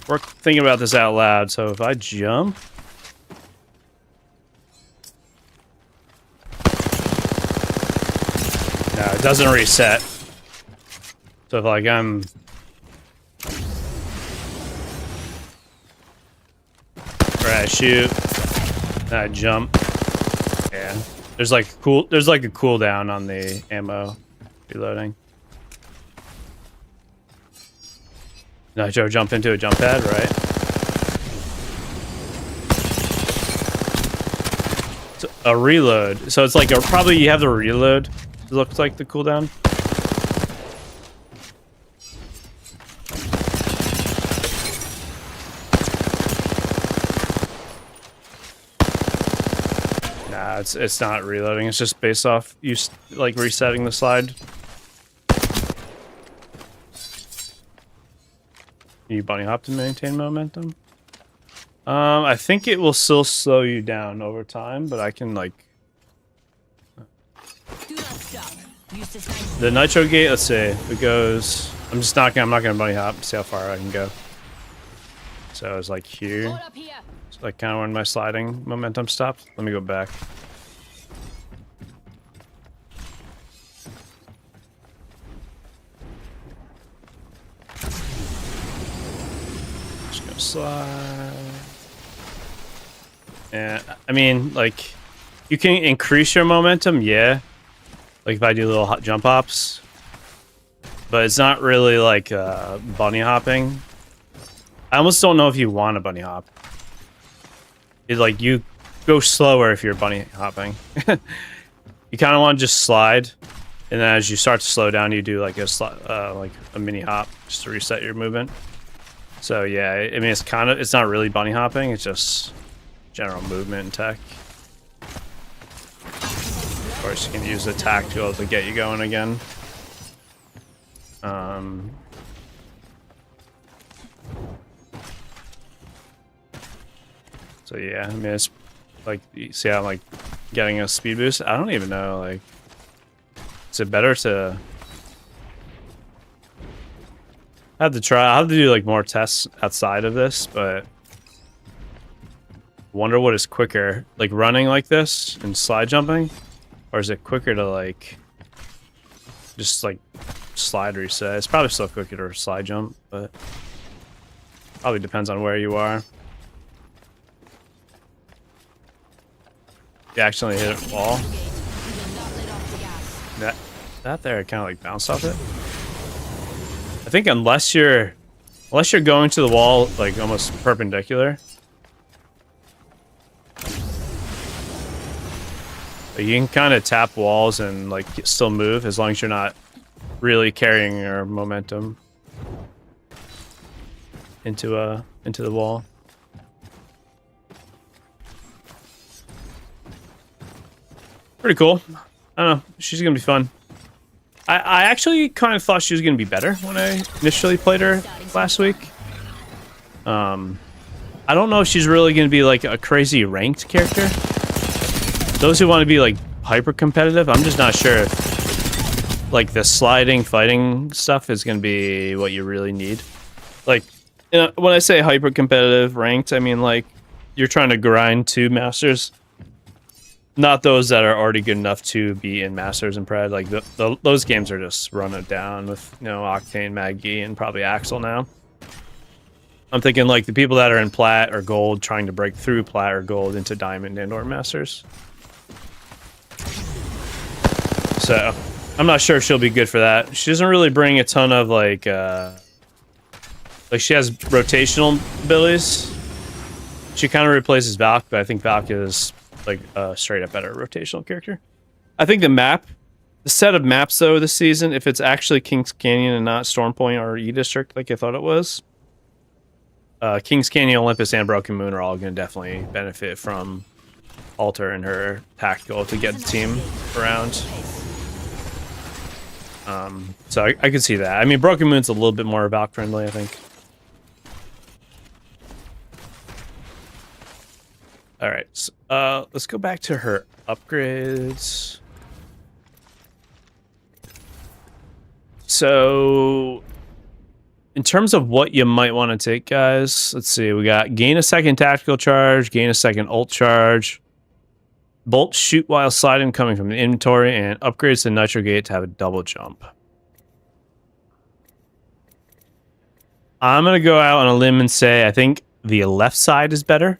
We're thinking about this out loud. So if I jump, no, it doesn't reset. So if like I'm I shoot, then I jump. Yeah, there's like a cooldown on the ammo reloading. Nitro jump into a jump pad, right? So a reload. So it's like probably you have the reload. It looks like the cooldown. It's not reloading. It's just based off you like resetting the slide. You bunny hop to maintain momentum. I think it will still slow you down over time, but I can like Do not stop. Use this nitro. the nitro gate. Let's see. It goes. I'm not gonna bunny hop. See how far I can go. So it's like here. Hold up here. It's like kind of when my sliding momentum stopped. Let me go back. Just gonna slide. And I mean, like, you can increase your momentum, yeah. Like if I do little jump hops, but it's not really like bunny hopping. I almost don't know if you want a bunny hop. It's like you go slower if you're bunny hopping. You kind of want to just slide, and then as you start to slow down, you do like a mini hop just to reset your movement. So yeah, I mean it's not really bunny hopping. It's just general movement and tech. Of course, you can use the tactical to get you going again. So yeah, I mean it's like you see how I'm like getting a speed boost. I don't even know, like, is it better to I have to try. I'll have to do like more tests outside of this, but wonder what is quicker, like running like this and slide jumping, or is it quicker to like just like slide reset? It's probably still quicker to slide jump, but probably depends on where you are. You accidentally hit a wall. That there kind of like bounced off it. I think unless you're going to the wall like almost perpendicular, but you can kind of tap walls and like still move as long as you're not really carrying your momentum into the wall. Pretty cool. I don't know. She's gonna be fun. I actually kind of thought she was gonna be better when I initially played her last week. I don't know if she's really gonna be like a crazy ranked character. Those who want to be like hyper competitive, I'm just not sure if, like, the sliding fighting stuff is gonna be what you really need. Like, you know, when I say hyper competitive ranked, I mean like you're trying to grind to masters. Not those that are already good enough to be in Masters and Pred. Like those games are just running down with, you know, Octane, Maggie, and probably Axel now. I'm thinking like the people that are in Plat or Gold trying to break through Plat or Gold into Diamond and or Masters. So I'm not sure if she'll be good for that. She doesn't really bring a ton of like she has rotational abilities. She kind of replaces Valk, but I think Valk is like a straight up better rotational character. I think the set of maps though this season, if it's actually Kings Canyon and not Storm Point or E District like I thought it was, Kings Canyon, Olympus, and Broken Moon are all going to definitely benefit from Alter and her tactical to get the team around. So I could see that. I mean, Broken Moon's a little bit more Valk friendly, I think. All right, so, let's go back to her upgrades. So, in terms of what you might want to take, guys, let's see. We got gain a second tactical charge, gain a second ult charge, bolt shoot while sliding coming from the inventory, and upgrades to Nitro Gate to have a double jump. I'm going to go out on a limb and say I think the left side is better.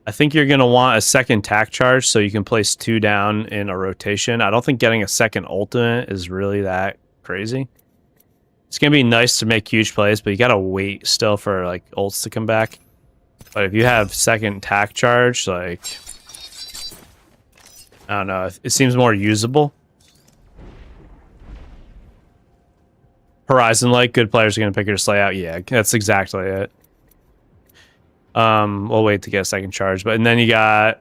I think you're going to want a second tack charge so you can place 2 down in a rotation. I don't think getting a second ultimate is really that crazy. It's going to be nice to make huge plays, but you got to wait still for like ults to come back. But if you have second tack charge, like, I don't know, it seems more usable. Horizon, like, good players are going to pick her to slay out. Yeah, that's exactly it. We'll wait to get a second charge, and then you got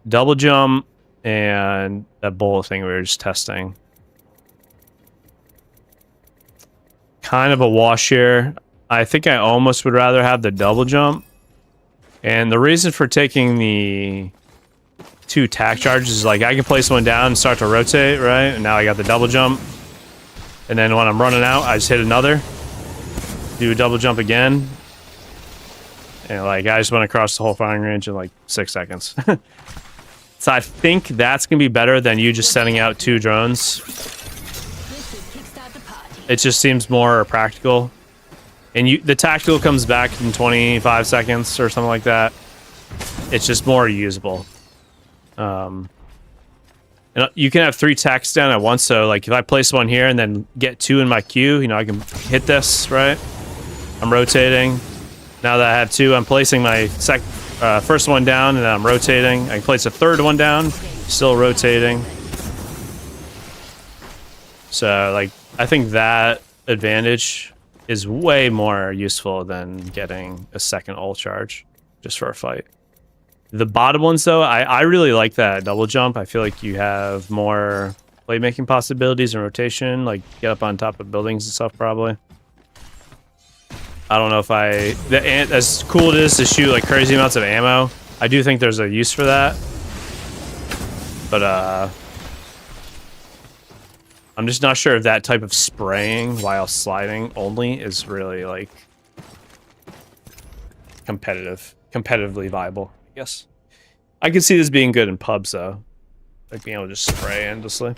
double jump and that bullet thing we were just testing. Kind of a wash here. I think I almost would rather have the double jump, and the reason for taking the 2 tack charges is like I can place one down and start to rotate, right? And now I got the double jump, and then when I'm running out, I just hit another, do a double jump again. And like I just went across the whole firing range in like 6 seconds. So I think that's gonna be better than you just sending out 2 drones. It just seems more practical. And the tactical comes back in 25 seconds or something like that. it's just more usable. And you can have 3 attacks down at once, so like if I place one here and then get 2 in my queue, you know, I can hit this, right? I'm rotating. Now that I have 2, I'm placing my first one down, and then I'm rotating. I can place a third one down, still rotating. So, like, I think that advantage is way more useful than getting a second ult charge just for a fight. The bottom ones, though, I really like that double jump. I feel like you have more playmaking possibilities and rotation, like get up on top of buildings and stuff, probably. I don't know if as cool it is to shoot like crazy amounts of ammo, I do think there's a use for that. But, I'm just not sure if that type of spraying while sliding only is really, like, competitively viable, I guess. I could see this being good in pubs, though. Like, being able to just spray endlessly.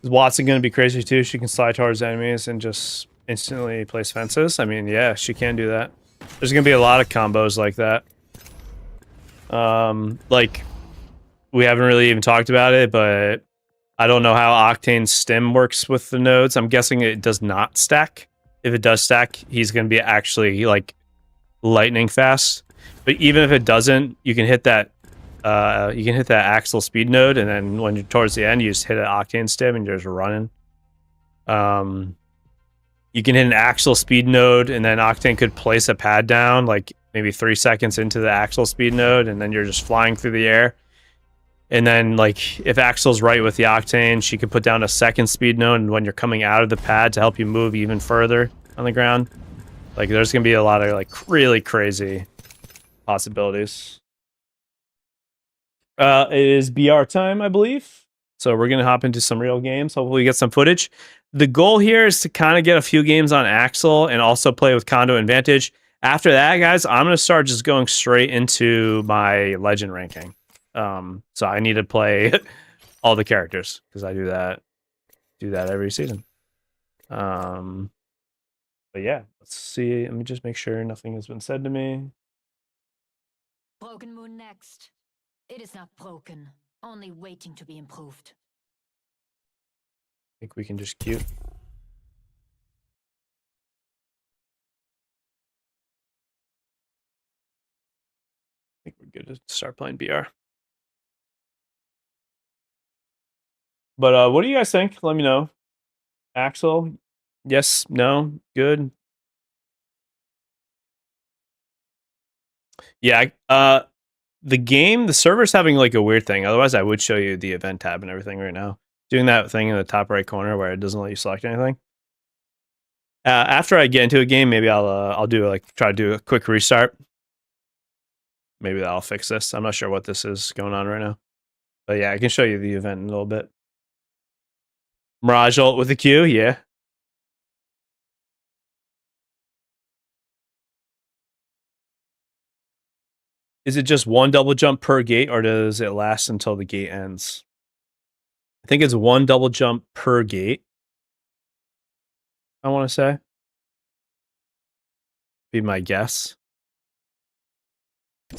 Is Watson going to be crazy, too? She can slide towards enemies and just instantly place fences? I mean, yeah, she can do that. There's going to be a lot of combos like that. Like, we haven't really even talked about it, but I don't know how Octane's stim works with the nodes. I'm guessing it does not stack. If it does stack, he's going to be actually, like, lightning fast. But even if it doesn't, you can hit that Axel speed node, and then when you're towards the end, you just hit an Octane stim and you're just running. You can hit an Axel speed node, and then Octane could place a pad down, like maybe 3 seconds into the Axel speed node, and then you're just flying through the air. And then, like, if Axel's right with the Octane, she could put down a second speed node, and when you're coming out of the pad to help you move even further on the ground. Like, there's going to be a lot of, like, really crazy possibilities. It is BR time, I believe. So we're going to hop into some real games. Hopefully we get some footage. The goal here is to kind of get a few games on Axel and also play with Conduit and Vantage. After that, guys, I'm going to start just going straight into my legend ranking. So I need to play all the characters because I do that every season. But yeah, let's see. Let me just make sure nothing has been said to me. Broken Moon next. It is not broken, only waiting to be improved. I think we can just queue. I think we're good to start playing BR. But what do you guys think? Let me know. Axel? Yes, no, good. Yeah, the server's having like a weird thing. Otherwise, I would show you the event tab and everything right now. Doing that thing in the top right corner where it doesn't let you select anything. After I get into a game, maybe I'll try to do a quick restart. Maybe that'll fix this. I'm not sure what this is going on right now. But yeah, I can show you the event in a little bit. Mirage ult with the Q, yeah. Is it just one double jump per gate, or does it last until the gate ends? I think it's one double jump per gate. I want to say. Be my guess.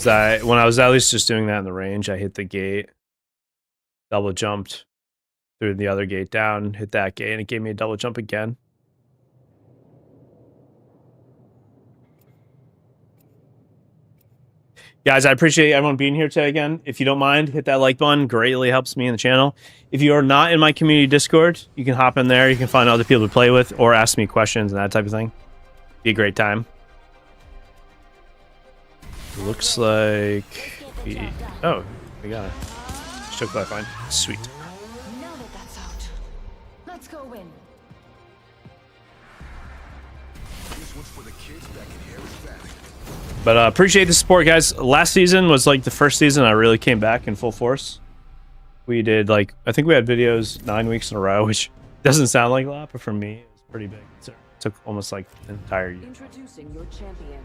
When I was at least just doing that in the range, I hit the gate, double jumped through the other gate down, hit that gate, and it gave me a double jump again. Guys, I appreciate everyone being here today again. If you don't mind, hit that like button. Greatly helps me in the channel. If you are not in my community Discord, you can hop in there. You can find other people to play with or ask me questions and that type of thing. Be a great time. Looks like we got it. Shook lifeline. Sweet. Now that that's out, let's go win. This one's for the kids back in here is back. But appreciate the support, guys. Last season was like the first season I really came back in full force. We did like, I think we had videos 9 weeks in a row, which doesn't sound like a lot, but for me, it was pretty big. It took almost like an entire year. Introducing your champion.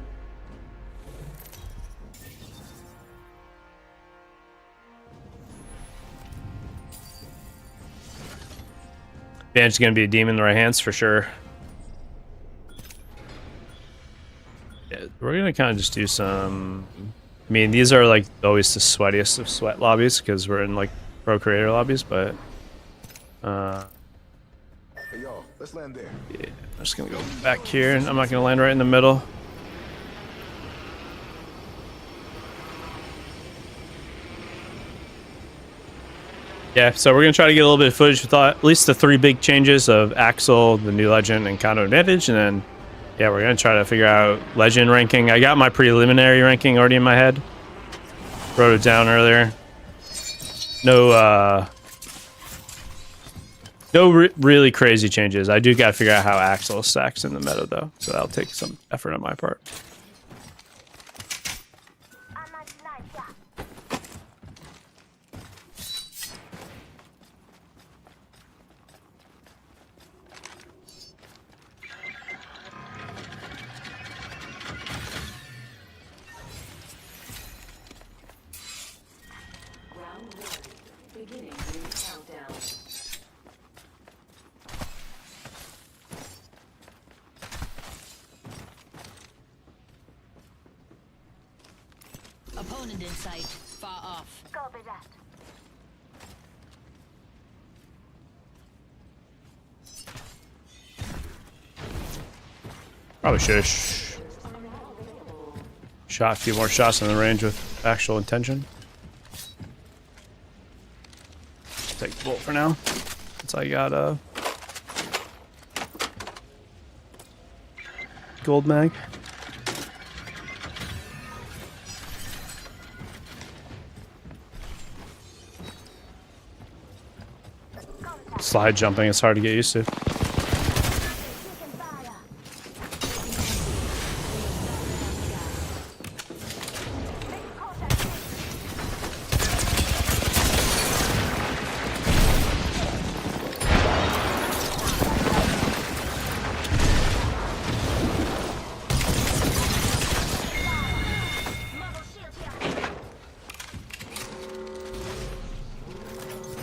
Vantage is going to be a demon in the right hands for sure. Yeah, we're going to kind of just do some... I mean, these are like always the sweatiest of sweat lobbies because we're in like pro creator lobbies, but... Hey, y'all, let's land there. yeah, I'm just going to go back here, and I'm not going to land right in the middle. Yeah, so we're going to try to get a little bit of footage with at least the 3 big changes of Axel, the new legend, and Conduit and Vantage, and then, yeah, we're going to try to figure out legend ranking. I got my preliminary ranking already in my head. Wrote it down earlier. No really crazy changes. I do got to figure out how Axel stacks in the meta, though, so that'll take some effort on my part. Opponent in sight, far off. Copy that. Probably should have shot a few more shots in the range with actual intention. Take the bolt for now, since I got gold mag. Slide jumping is hard to get used to.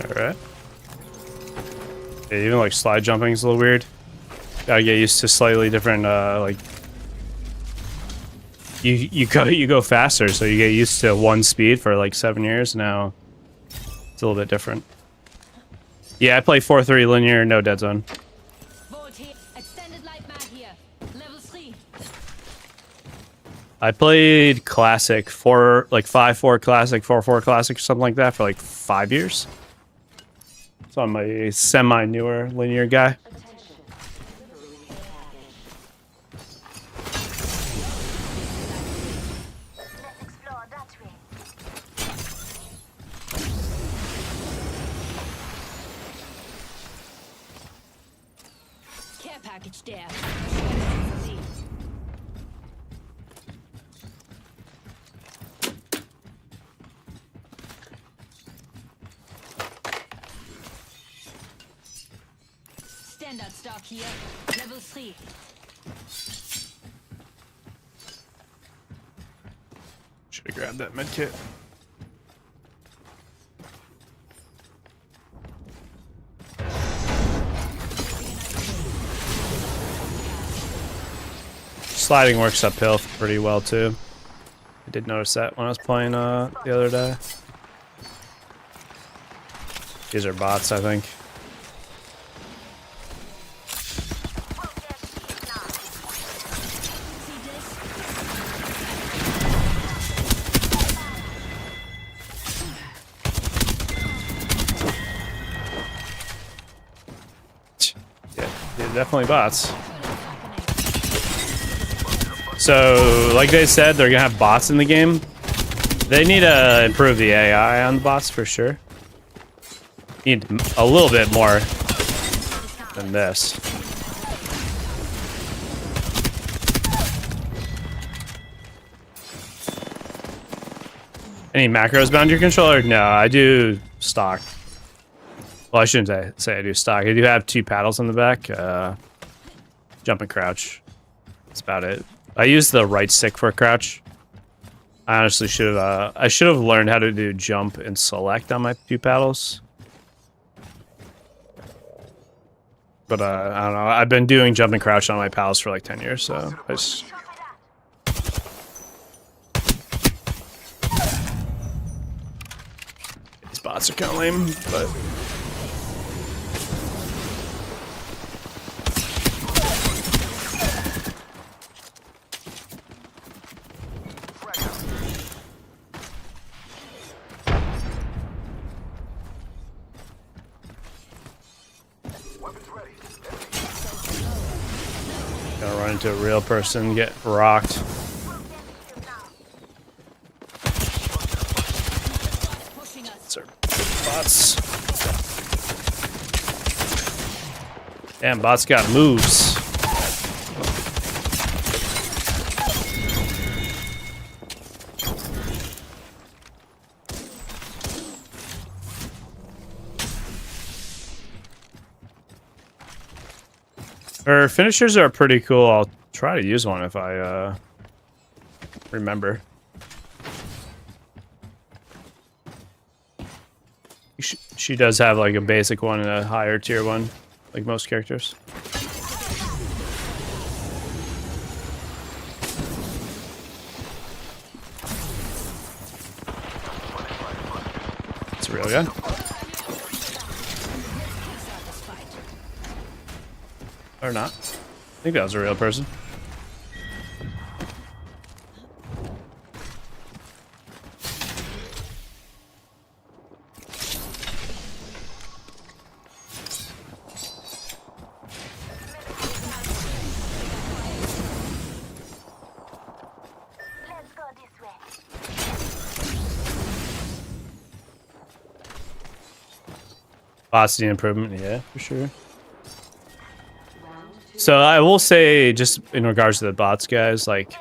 Alright. Yeah, even like slide jumping is a little weird. Gotta get used to slightly different like you go faster, so you get used to 1 speed for like 7 years. Now it's a little bit different. Yeah, I play 4-3 linear, no dead zone. Extended light mag here. Level 3. I played classic 5-4 classic, 4-4 classic, or something like that for like 5 years. So I'm a semi-newer linear guy. Let's explore that way. Care package there. Standard stock here. Level 3. Should have grabbed that med kit. Sliding works uphill pretty well too. I did notice that when I was playing the other day. These are bots, I think. Yeah, they're definitely bots. So, like they said, they're gonna have bots in the game. They need to improve the AI on the bots for sure. Need a little bit more than this. Any macros bound your controller? No, I do stock. Well, I shouldn't say I do stock. I do have 2 paddles in the back. Jump and crouch. That's about it. I use the right stick for crouch. I honestly should have. I should have learned how to do jump and select on my 2 paddles. But I don't know. I've been doing jump and crouch on my pals for like 10 years, so I just... These bots are kind of lame, but... Gonna run into a real person, get rocked. Sir, bots. Damn, bots got moves. Her finishers are pretty cool. I'll try to use one if I remember. She does have like a basic one and a higher tier one, like most characters. It's a real guy. Or not. I think that was a real person. Let's go this way. Velocity improvement, yeah, for sure. So I will say, just in regards to the bots, guys, like,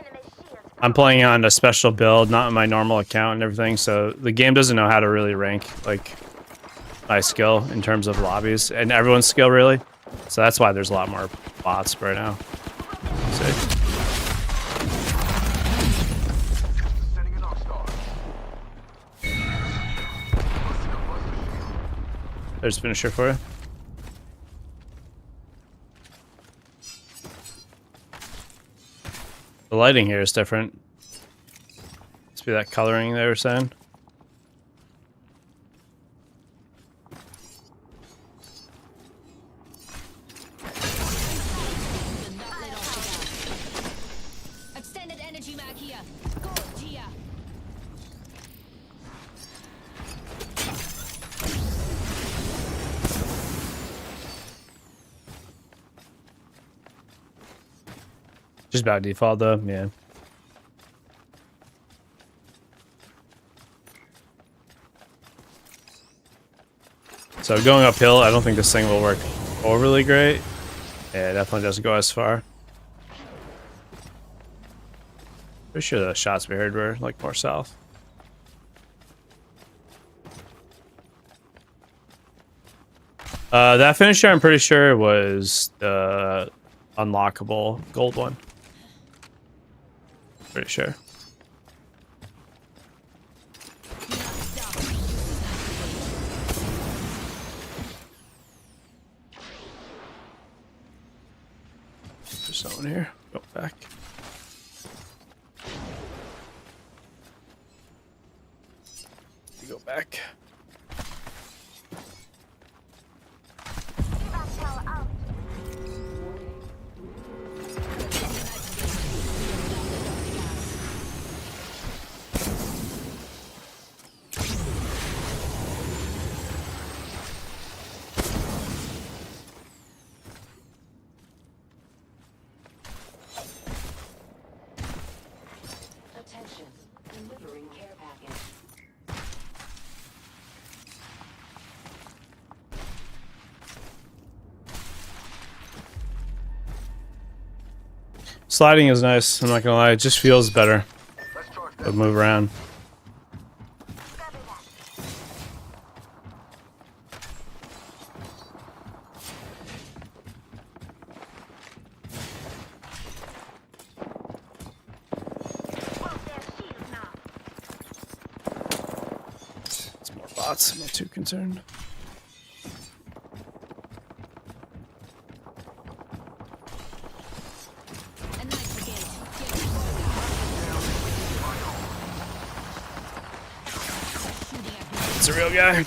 I'm playing on a special build, not on my normal account and everything, so the game doesn't know how to really rank, like, my skill in terms of lobbies, and everyone's skill, really. So that's why there's a lot more bots right now. See? There's a finisher for you. The lighting here is different. Must be that coloring they were saying. Extended energy mag here. Go, Gia. Just by default, though, yeah. So going uphill, I don't think this thing will work overly great. Yeah, it definitely doesn't go as far. Pretty sure the shots we heard were like more south. That finisher, I'm pretty sure, was the unlockable gold one. Pretty sure. There's someone here. Go back. You go back. Attention, delivering care package. Sliding is nice, I'm not gonna lie, it just feels better. But move around. It's more bots, I'm not too concerned. It's a real guy.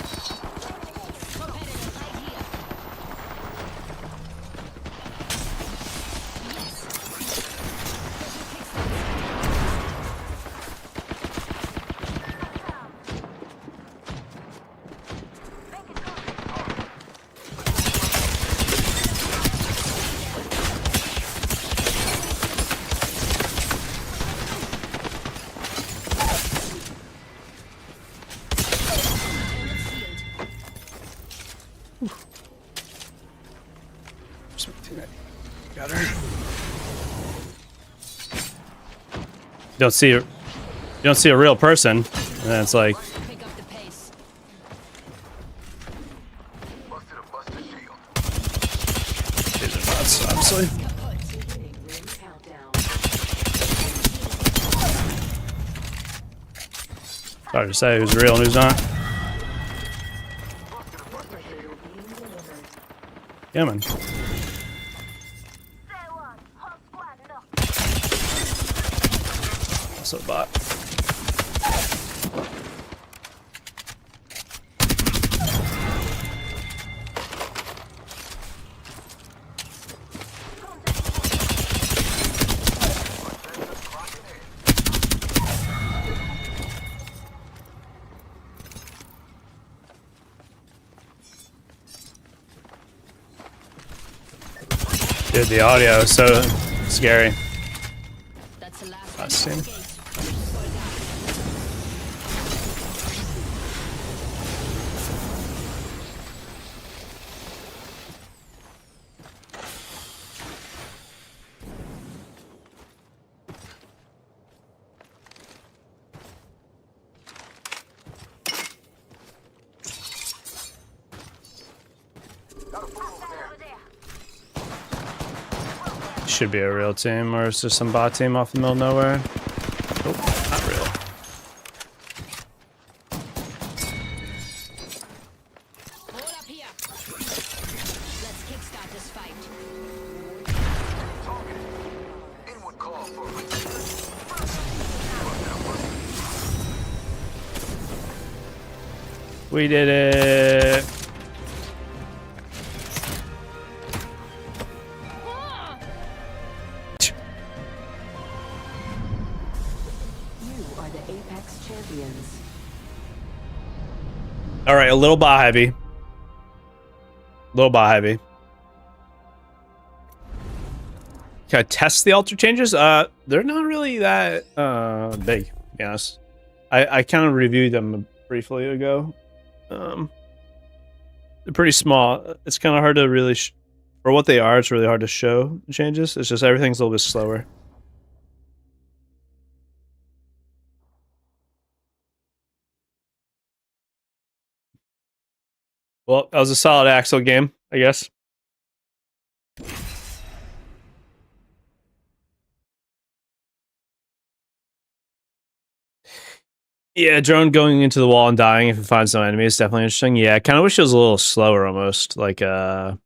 Got her. You don't see a real person, and then it's like Pick up the pace. Busted a buster shield. these are bots, obviously. Beginning ring countdown. Hard to say who's real and who's not. Replicator being delivered. Yeah, man. Say one. Whole squad knocked. Also a bot. Dude, the audio is so scary. That's the last Last scene. gate. Over there. Should be a real team, or it's just some bot team off the middle of nowhere. Oh, not real. Hold up here. Let's kickstart this fight. Inward call for We did it. You are the Apex champions. All right, a little bot heavy. Little bot heavy. Can I test the alter changes? They're not really that big, to be honest. I kind of reviewed them briefly ago. They're pretty small. It's kind of hard to really, for what they are, it's really hard to show the changes. It's just everything's a little bit slower. Well, that was a solid Axel game, I guess. Yeah, drone going into the wall and dying if it finds no enemy is definitely interesting. Yeah, I kind of wish it was a little slower almost. Like, I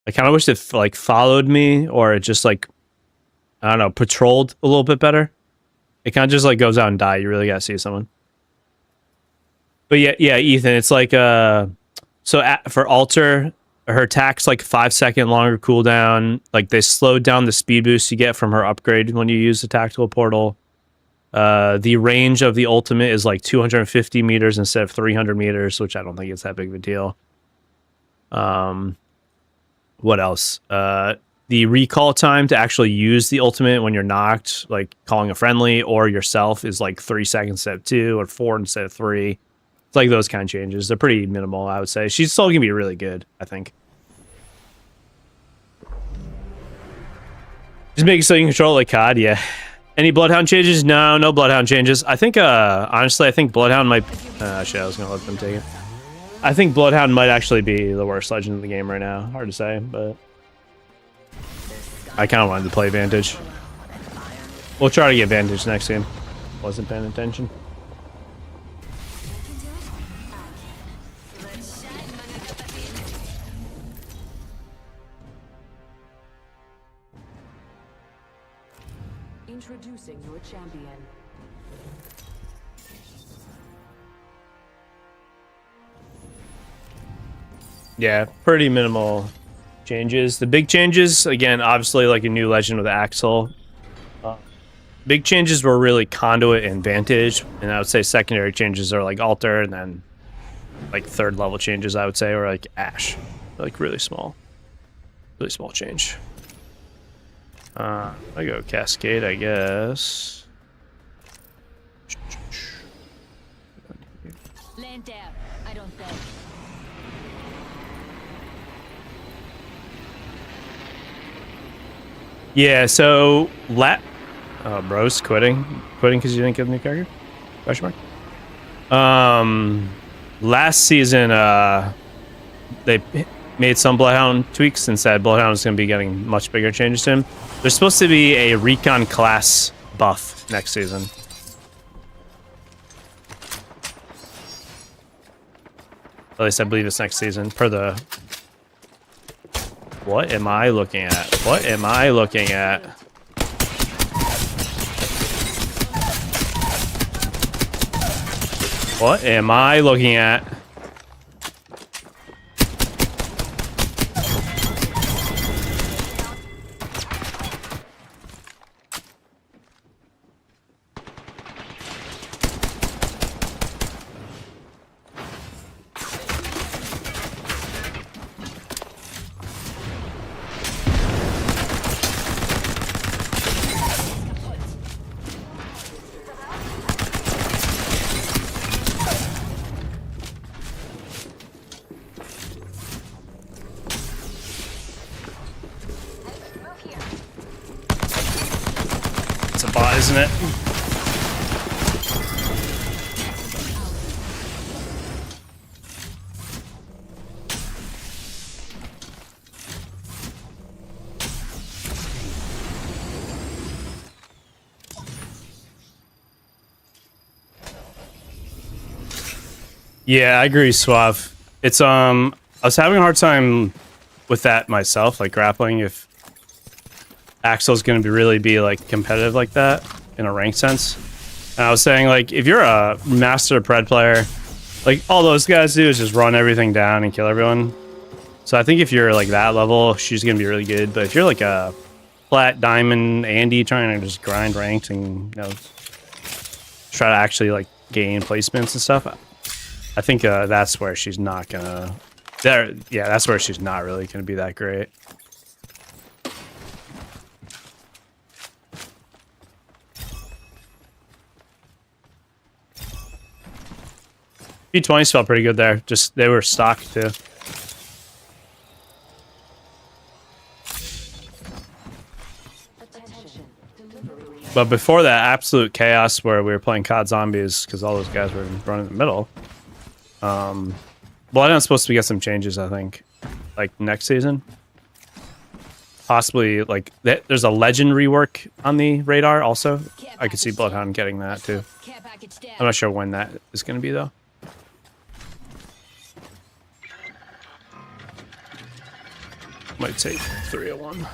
kind of wish it like followed me, or it just like, I don't know, patrolled a little bit better. It kind of just like goes out and die. You really gotta see someone. But yeah, Ethan, it's like for alter, her attack's like 5-second longer cooldown. Like they slowed down the speed boost you get from her upgrade when you use the tactical portal. The range of the ultimate is like 250 meters instead of 300 meters, which I don't think it's that big of a deal. What else? The recall time to actually use the ultimate when you're knocked, like calling a friendly or yourself, is like 3 seconds instead of 2, or 4 instead of 3. It's like those kind of changes. They're pretty minimal, I would say. She's still gonna be really good, I think. Just make it so you can control it like COD, yeah. Any Bloodhound changes? No Bloodhound changes. I think, honestly, I think Bloodhound might... actually, I was going to let them take it. I think Bloodhound might actually be the worst legend in the game right now. Hard to say, but... I kind of wanted to play Vantage. We'll try to get Vantage next game. Wasn't paying attention. Introducing your champion. Yeah, pretty minimal changes. The big changes, again, obviously like a new legend with Axel. Big changes were really Conduit and Vantage, and I would say secondary changes are like Alter, and then like third level changes I would say are like Ash, like really small change. I go Cascade, I guess. Land down. I don't beg. Yeah, so bro's quitting because you didn't get a new character? Question mark. Last season, they made some Bloodhound tweaks and said Bloodhound is going to be getting much bigger changes to him. There's supposed to be a recon class buff next season. At least I believe it's next season per the... What am I looking at? What am I looking at? What am I looking at? It's a bot, isn't it? Yeah, I agree, Suave. It's I was having a hard time with that myself, like grappling if Axel's gonna really be like competitive like that in a ranked sense. And I was saying like if you're a master pred player, like all those guys do is just run everything down and kill everyone. So I think if you're like that level, she's gonna be really good. But if you're like a plat diamond Andy trying to just grind ranked and try to actually like gain placements and stuff, I think that's where she's not gonna. That's where she's not really gonna be that great. P20s felt pretty good there. Just they were stocked too. But before that, absolute chaos where we were playing COD Zombies because all those guys were running in the middle. Bloodhound's supposed to get some changes, I think, like next season. Possibly, like there's a legend rework on the radar. Also, I could see Bloodhound getting that too. I'm not sure when that is going to be though. Might take 301.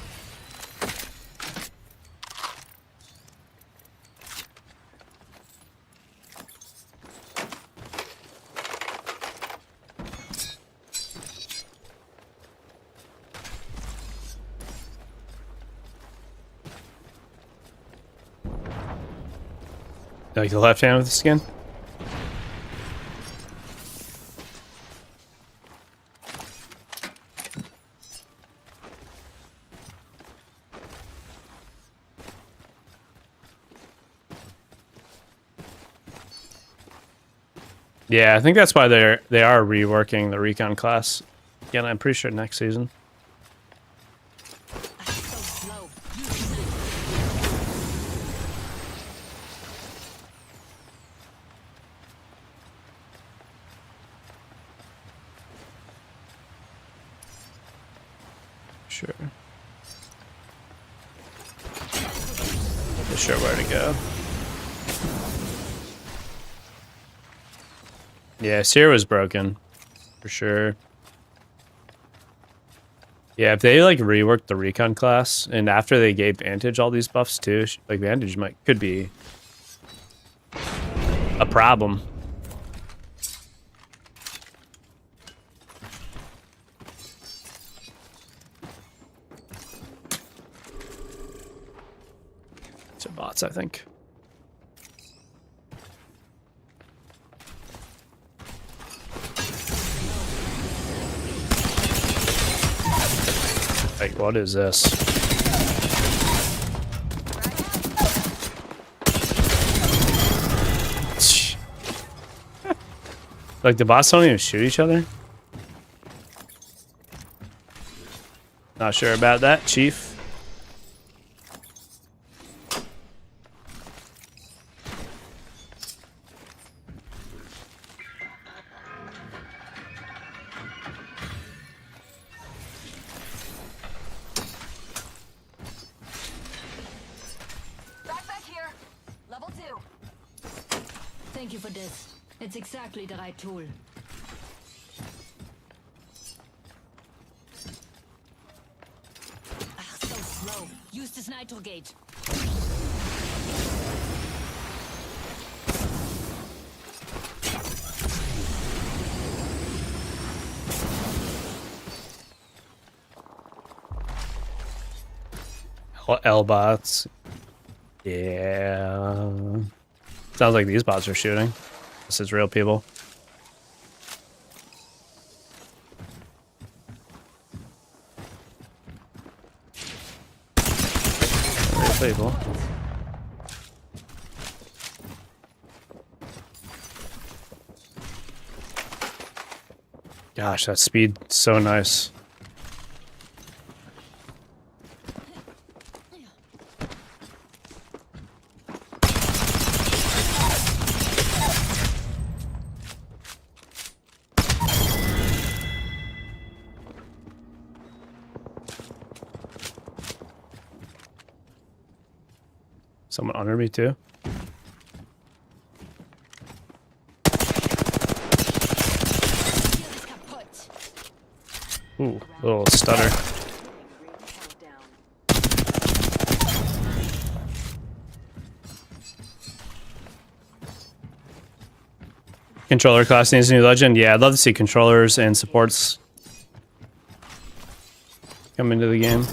Like the left hand with the skin? Yeah, I think that's why they are reworking the recon class. Again, I'm pretty sure next season. Sure. Not sure where to go. Yeah, Seer was broken. For sure. Yeah, if they like reworked the recon class and after they gave Vantage all these buffs too, like Vantage could be a problem. I think. Like, what is this? Like, the bots don't even shoot each other? Not sure about that, Chief. Backpack here. Level 2. Thank you for this. It's exactly the right tool. Ah, so slow. Use this nitro gauge. L bots. Yeah. Sounds like these bots are shooting. This is real people. Real people. Gosh, that speed so nice. Someone under me too. Ooh, little stutter. Ring countdown. Controller class needs a new legend. Yeah, I'd love to see controllers and supports come into the game.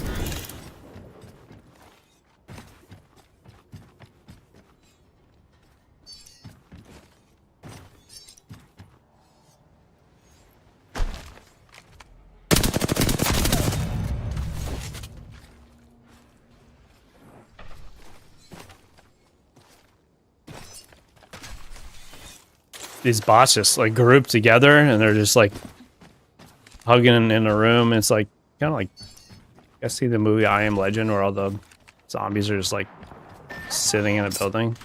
These bots just like group together and they're just like hugging in a room. It's like kind of like, I see the movie I Am Legend where all the zombies are just like sitting in a building.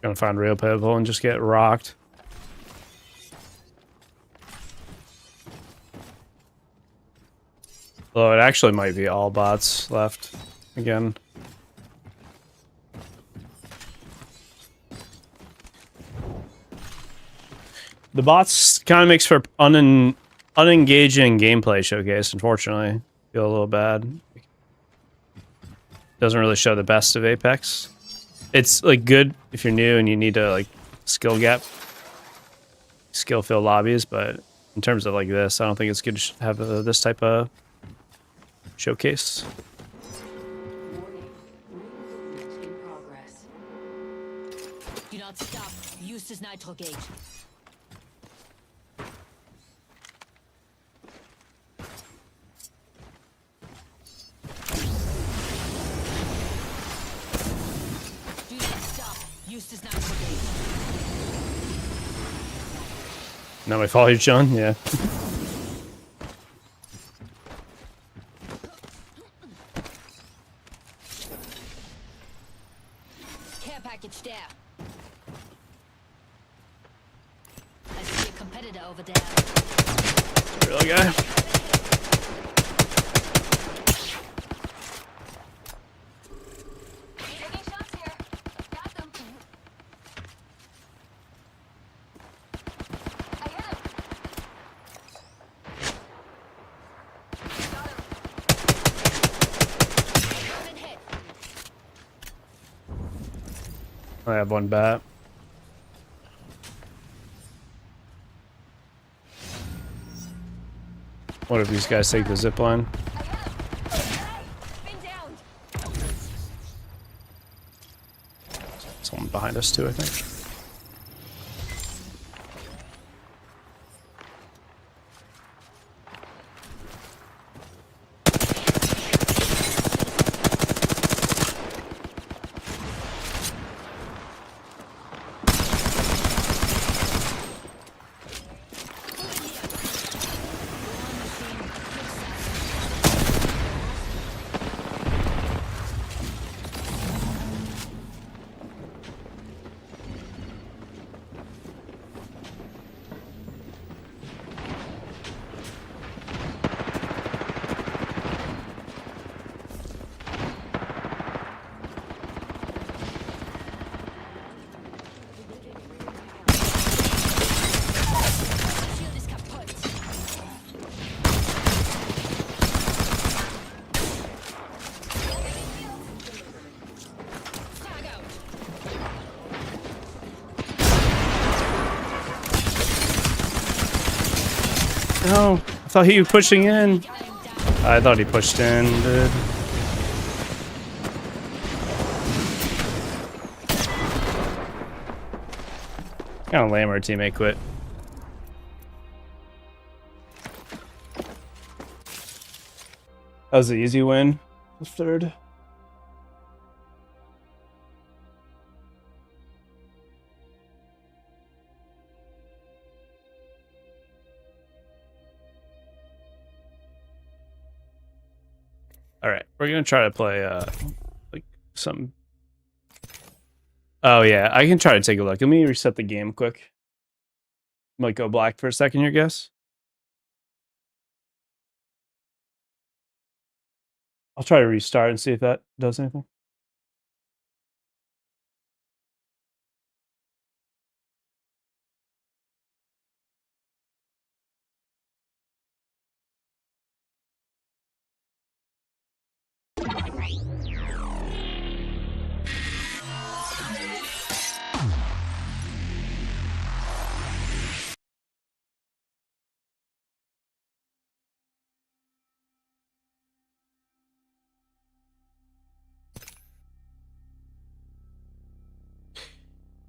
Gonna find real people and just get rocked. Although it actually might be all bots left again. The bots kind of makes for unengaging gameplay showcase, unfortunately. Feel a little bad. Doesn't really show the best of Apex. It's like good if you're new and you need to like skill fill lobbies, but in terms of like this, I don't think it's good to have this type of showcase. Warning. Ring movement in progress. Do not stop. Use this nitro gauge. Do not stop. Use this nitro gauge. Now I follow you, John? Yeah. Care package there. I see a competitor over there. Real guy. Taking shots here. Got them. I have one bat. What if these guys take the zip line? Been downed. Someone behind us too, I think. Shield is kaput. Frag out. No, I thought he was pushing in. I am down. I thought he pushed in, dude. Kind of lame our teammate quit. That was an easy win. The third. All right, we're gonna try to play like some. Oh yeah, I can try to take a look. Let me reset the game quick. Might go black for a second here, guess. I'll try to restart and see if that does anything.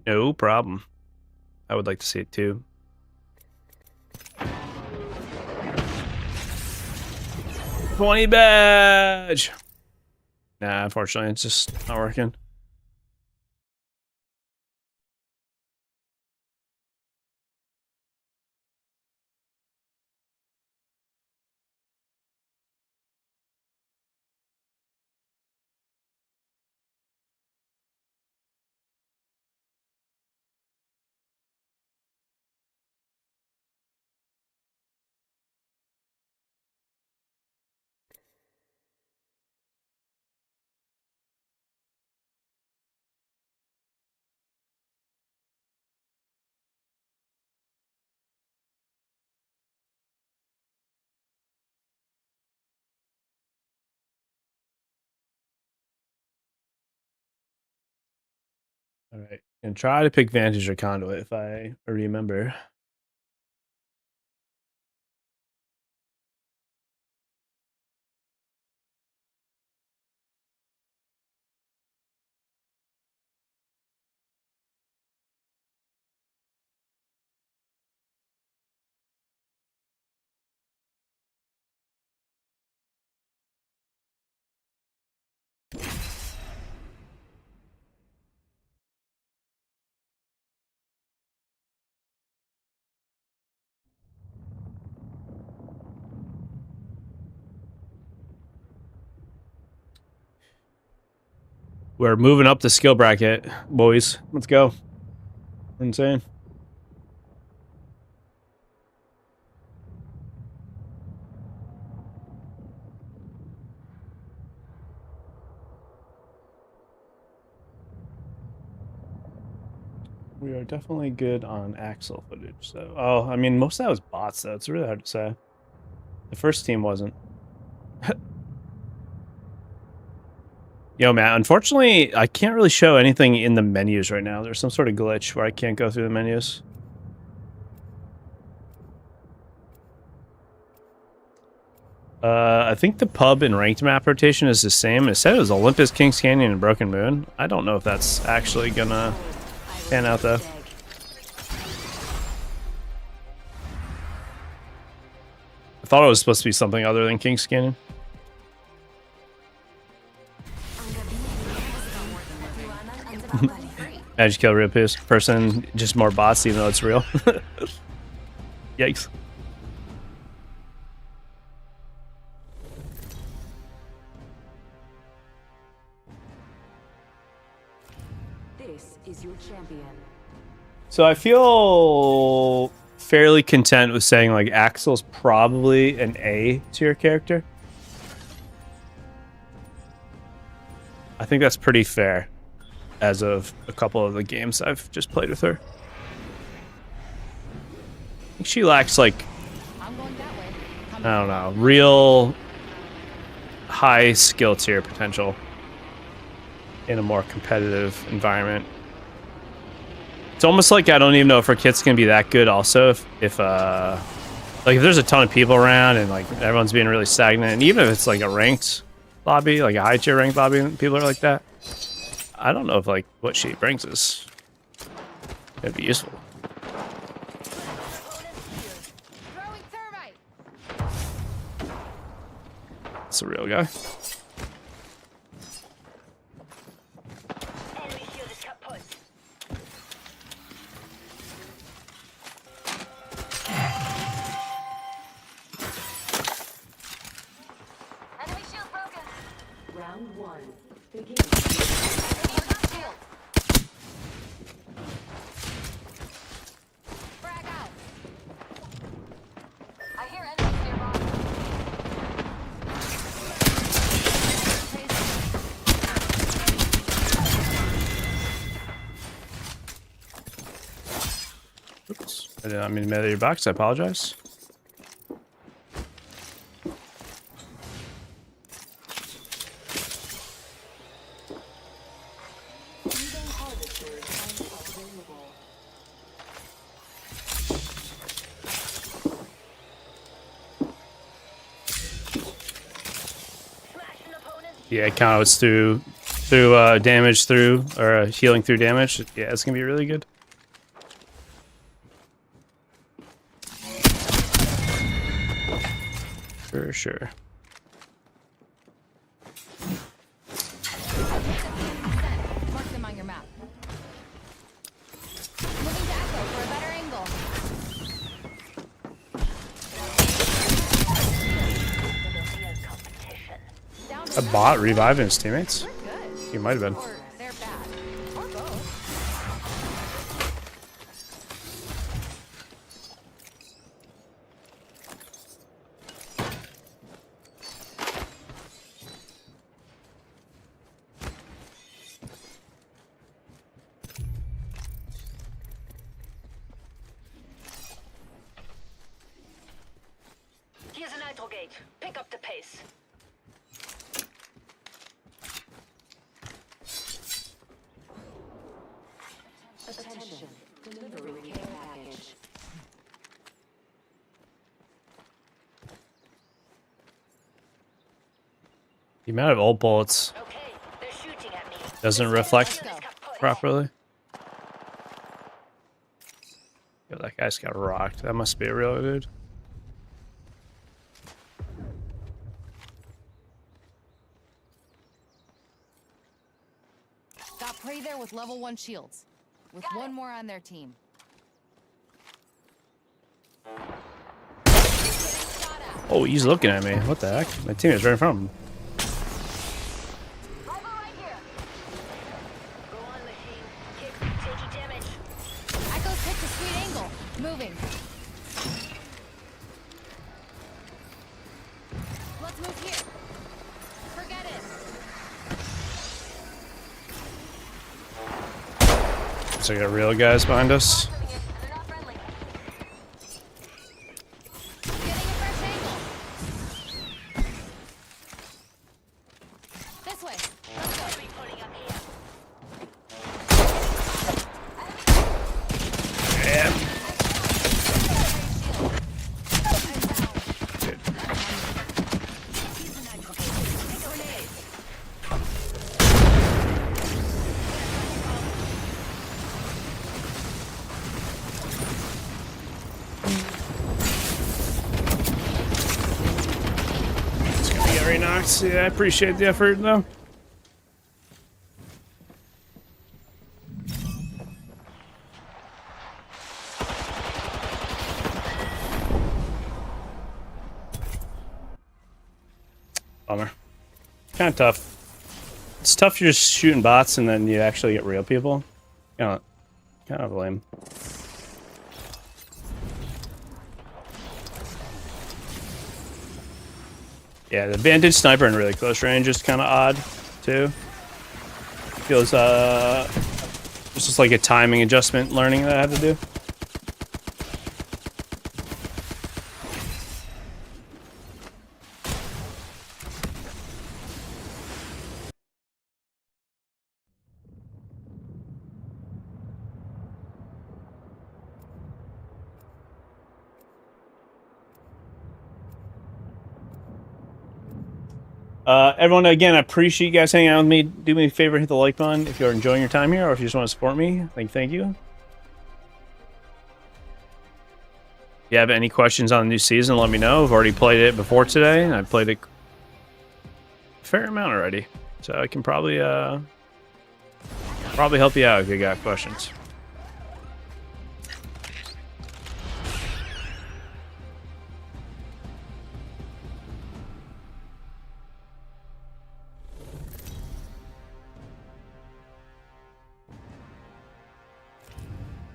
No problem. I would like to see it too. $20 badge. Nah, unfortunately, it's just not working. All right, and try to pick Vantage or Conduit if I remember. We're moving up the skill bracket, boys. Let's go. Insane. We are definitely good on Axel footage. So, oh, I mean, most of that was bots, though. It's really hard to say. The first team wasn't. Yo, Matt, unfortunately, I can't really show anything in the menus right now. There's some sort of glitch where I can't go through the menus. I think the pub and ranked map rotation is the same. It said it was Olympus, Kings Canyon, and Broken Moon. I don't know if that's actually gonna pan out, though. I thought it was supposed to be something other than Kings Canyon. I just kill a real person, just more bots, even though it's real. Yikes. This is your champion. So I feel fairly content with saying like Axel's probably an A tier character. I think that's pretty fair as of a couple of the games I've just played with her. I think she lacks like, I don't know, real high skill tier potential in a more competitive environment. It's almost like I don't even know if her kit's gonna be that good also if like if there's a ton of people around and like everyone's being really stagnant, and even if it's like a ranked lobby, like a high tier ranked lobby and people are like that, I don't know if like what she brings is gonna be useful. Throwing thermite. It's a real guy. Enemy shield broken. Round one. Begin. Shield. Frag out. I hear enemies nearby. Oops. I did not mean to melee your box, I apologize. Even harvesters unavailable. Yeah, it counts through damage through or healing through damage. Yeah, it's gonna be really good. For sure. Mark them on your map. Moving to Echo for a better angle. Down to A bot reviving his teammates? good. He might have been. Or they're bad. Or both. Here's a nitro gauge. Pick up the pace. Attention. Delivering care package. The amount of old bullets Okay, they're shooting at me. doesn't reflect properly. Yo, that guy's got rocked. That must be a real dude. Got Prey there with level 1 shields. With one more on their team. Oh, he's looking at me. What the heck? My team is right in front of him. Rifle right here. Go on, machine. Taking damage. Echo's picked a sweet angle. Moving. Let's move here. Forget it. So we got real guys behind us. Coming in, and they're not friendly. Getting a fresh angle. This way. Let's go. Sorry, Nox. Yeah, I appreciate the effort, though. Bummer. Kind of tough. It's tough you're just shooting bots and then you actually get real people. Kind of lame. Yeah, the Vantage Sniper in really close range is kind of odd, too. Feels, it's just like a timing adjustment learning that I have to do. Everyone, again, I appreciate you guys hanging out with me. Do me a favor, hit the like button if you're enjoying your time here, or if you just want to support me. Thank you. If you have any questions on the new season, let me know. I've already played it before today, and I've played it a fair amount already. So I can probably help you out if you got questions.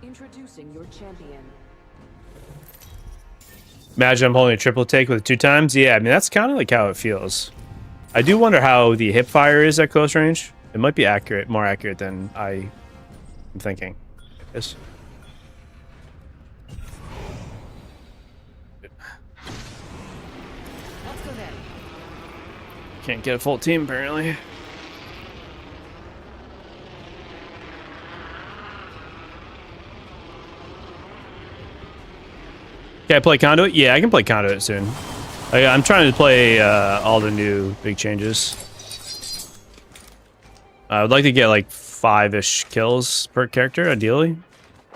Introducing your champion. Imagine I'm holding a triple take with 2 times. Yeah, I mean, that's kind of like how it feels. I do wonder how the hip fire is at close range. It might be accurate, more accurate than I am thinking. Yes. Let's go there. Can't get a full team, apparently. Can I play Conduit? Yeah, I can play Conduit soon. I'm trying to play all the new big changes. I would like to get like 5-ish kills per character, ideally.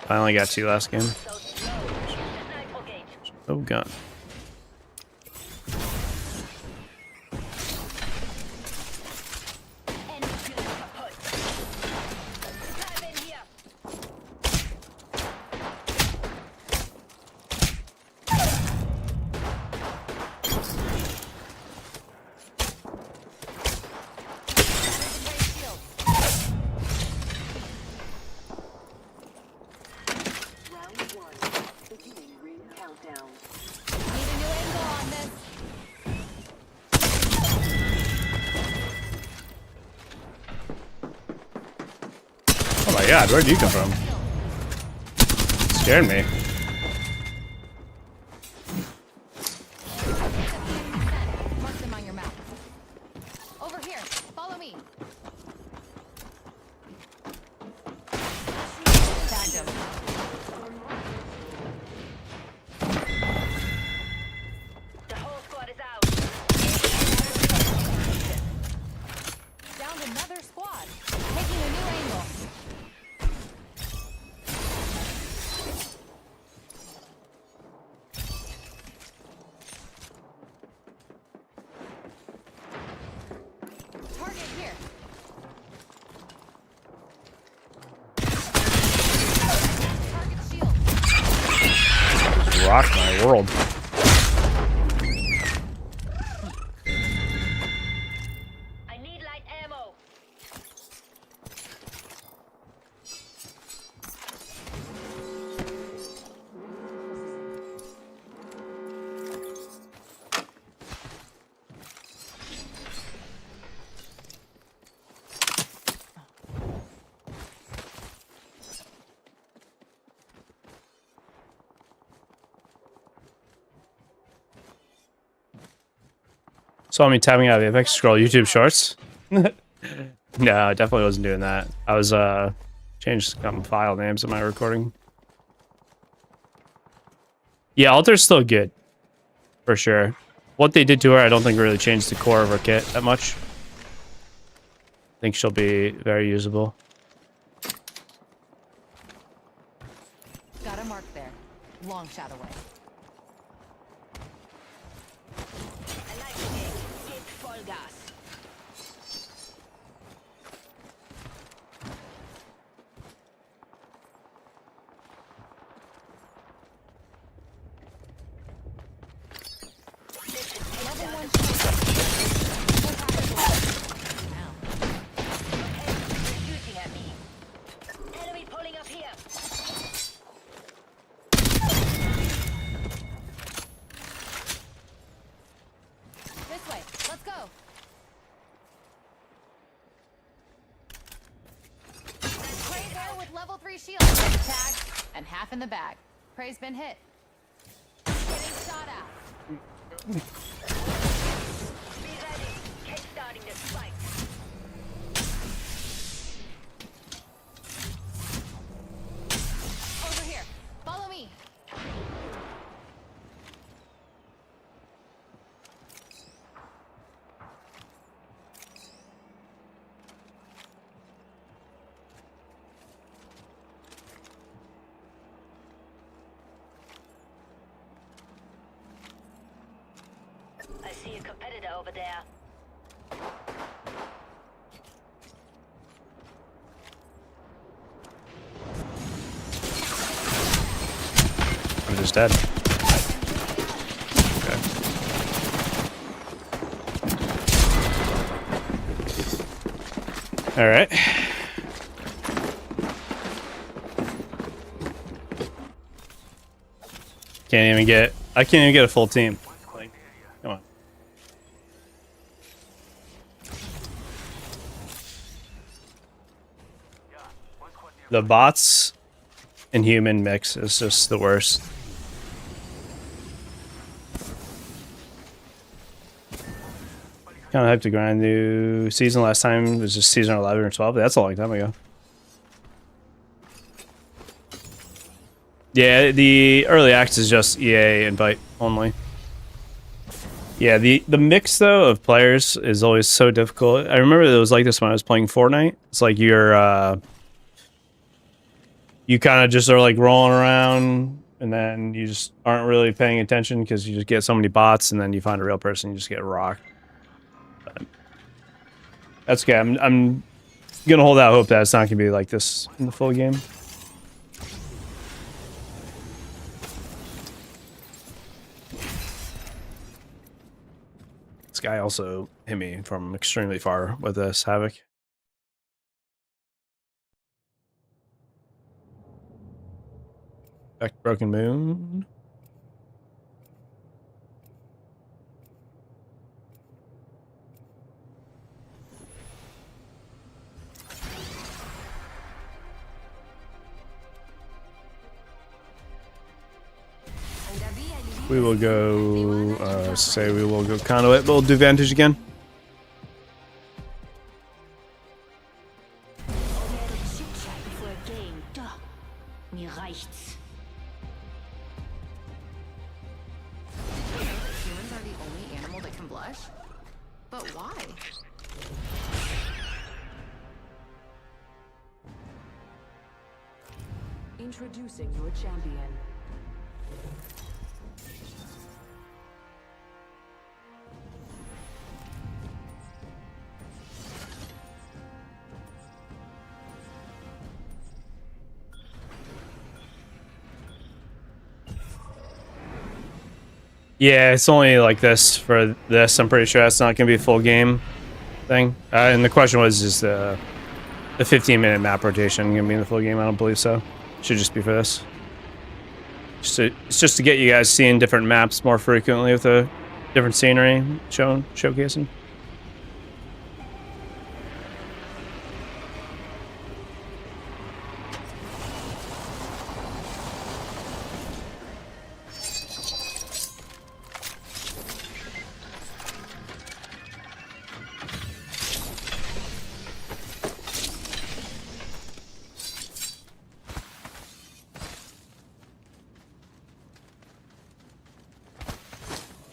I only got 2 last game. Oh god. Oh my god, where did you come from? Scared me. Mark them on your map. Over here. Follow me. Tagged him. The whole squad is out. Downed another squad. Taking a new angle. Target here. Target shield. Just rocked my world. I need light ammo. Saw me tapping out of the Apex scroll YouTube shorts. No, I definitely wasn't doing that. I was changed some file names in my recording. Yeah, Alter's still good. For sure. What they did to her, I don't think really changed the core of her kit that much. I think she'll be very usable. Got a mark there. Long shot away. I like the game. Get fall Vollgas. Shooting at me. Enemy pulling up here. This way. Let's go. Prey there with level 3 shield. Tag and half in the bag. Prey's been hit. Getting shot at. Be ready. Kickstarting the spike. Over here. Follow me. I see a competitor over there. I'm just dead. Okay. All right. I can't even get a full team. Like, come on. The bots and human mix is just the worst. Kind of hyped to grind new season. Last time was just season 11 or 12. That's a long time ago. Yeah, the early access is just EA invite only. Yeah, the mix though of players is always so difficult. I remember it was like this when I was playing Fortnite. It's like you're you kind of just are like rolling around and then you just aren't really paying attention because you just get so many bots and then you find a real person, you just get rocked. But that's okay. I'm gonna hold out hope that it's not gonna be like this in the full game. This guy also hit me from extremely far with this Havoc. Back to Broken Moon. We will go, say we will go Conduit, but we'll do Vantage again. Mir reicht's. Humans are the only animal that can blush? But why? Introducing your champion. Yeah, it's only like this for this. I'm pretty sure that's not going to be a full game thing. And the question was, is the 15-minute map rotation going to be in the full game? I don't believe so. Should just be for this. It's just to get you guys seeing different maps more frequently with a different scenery showcasing.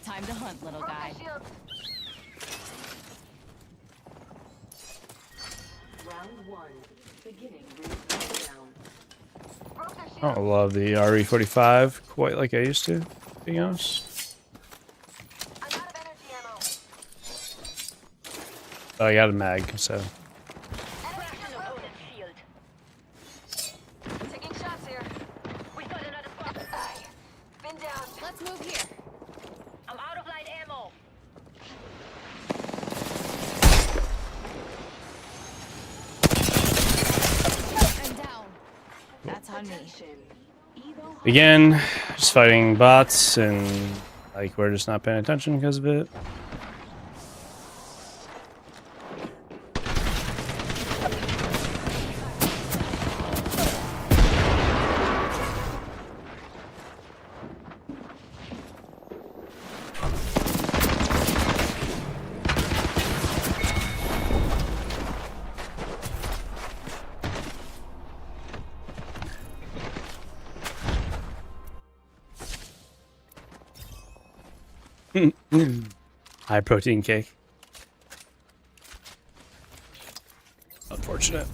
Time to hunt, little guy. Round one. Beginning ring countdown. I don't love the RE45 quite like I used to, to be honest. I'm out of energy ammo. Oh, I got a mag, so. Crash an opponent's shield. Taking shots here. We got another spot. Aye. Been down. Let's move here. I'm out of light ammo. I'm down. That's on me. Attention. Evo Again, just fighting bots, and like we're just not paying attention because of it. High protein cake. Unfortunate.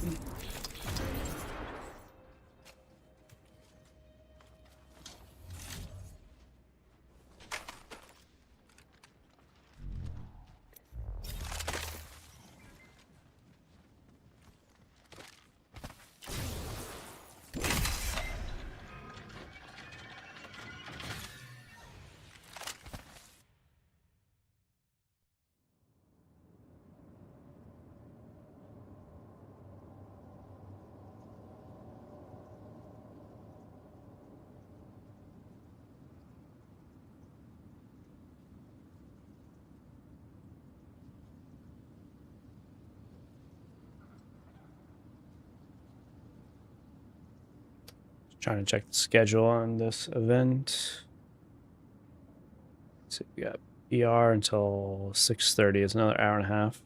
Trying to check the schedule on this event. So we got ER until 6:30. It's another hour and a half.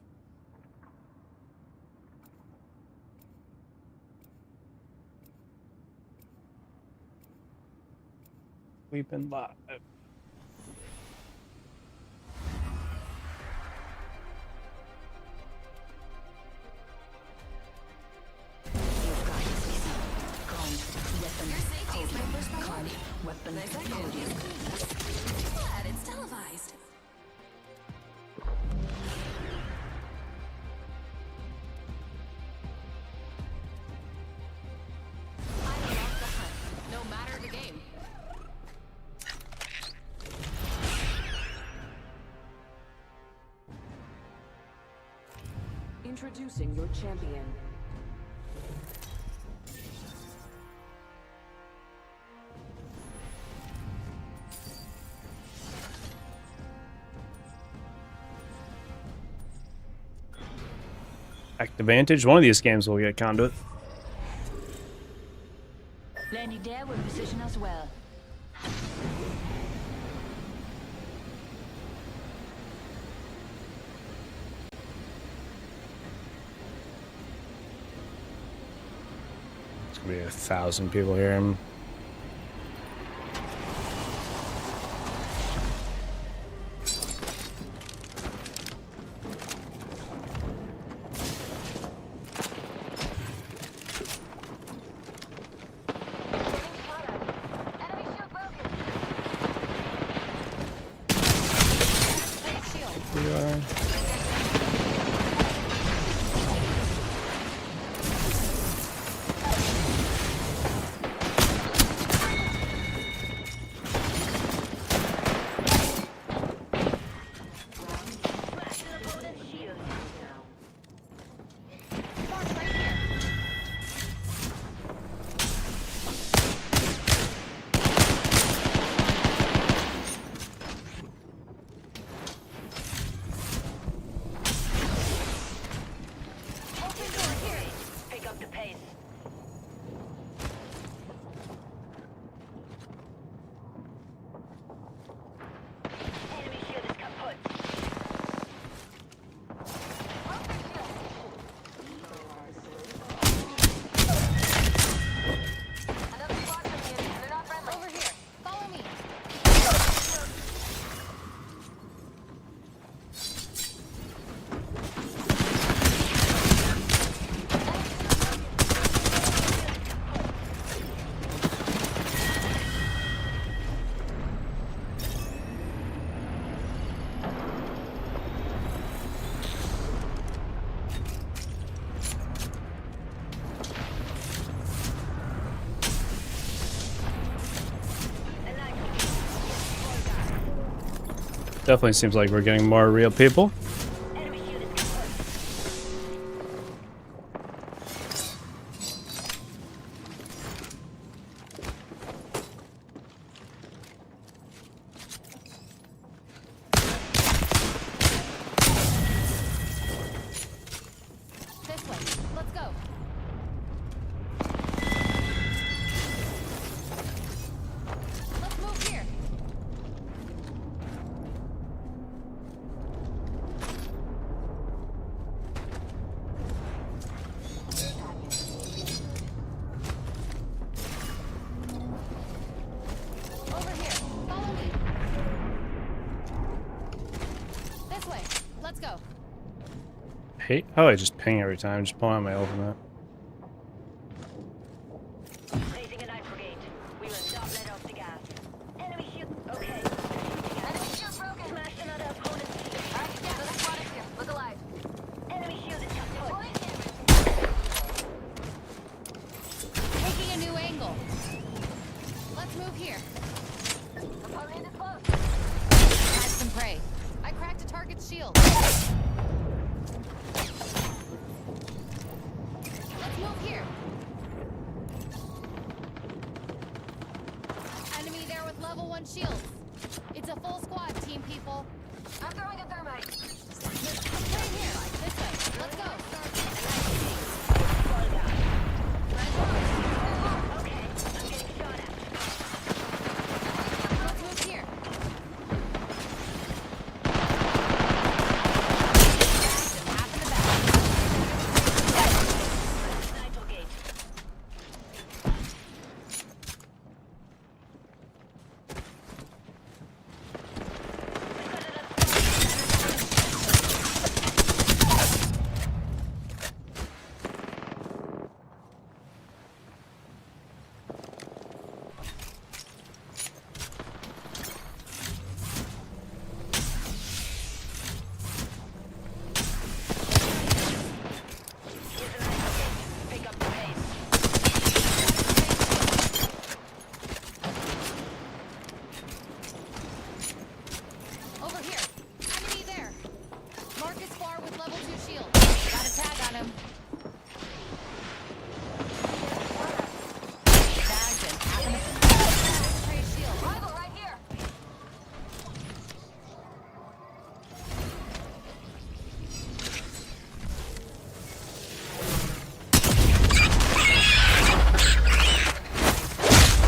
We've been live. Glad it's televised. No matter the game. Introducing your champion. Active Vantage. One of these games will get Conduit. Landing there will position us well. It's gonna be 1,000 people here. Enemy shield broken. Take shield. We are. Definitely seems like we're getting more real people. Enemy shield is kaput. This way. Let's go. Let's move here. Over here. Follow me. This way. Let's go. Hate how I just ping every time. Just pulling out my ultimate. Raising a knife brigade. We will not let off the gas. Enemy shield. Okay. Enemy shield broken. Smash another opponent's shield. Alright, yeah, let's spot it here. Look alive. Enemy shield is kaput. Taking a new angle. Let's move here. Opponent is close. Had some prey. I cracked a target's shield. Let's move here. Enemy there with level 1 shields. It's a full squad, team people. I'm throwing a thermite. Right here. This way. Let's go. Okay, I'm getting shot at. Let's move here. Half in the back. Knife brigade. Pick up the pace. Over here. Enemy there. Marcus Bar with level 2 shield. Got a tag on him. Tagged him. Half in the Trey shield. Rival right here.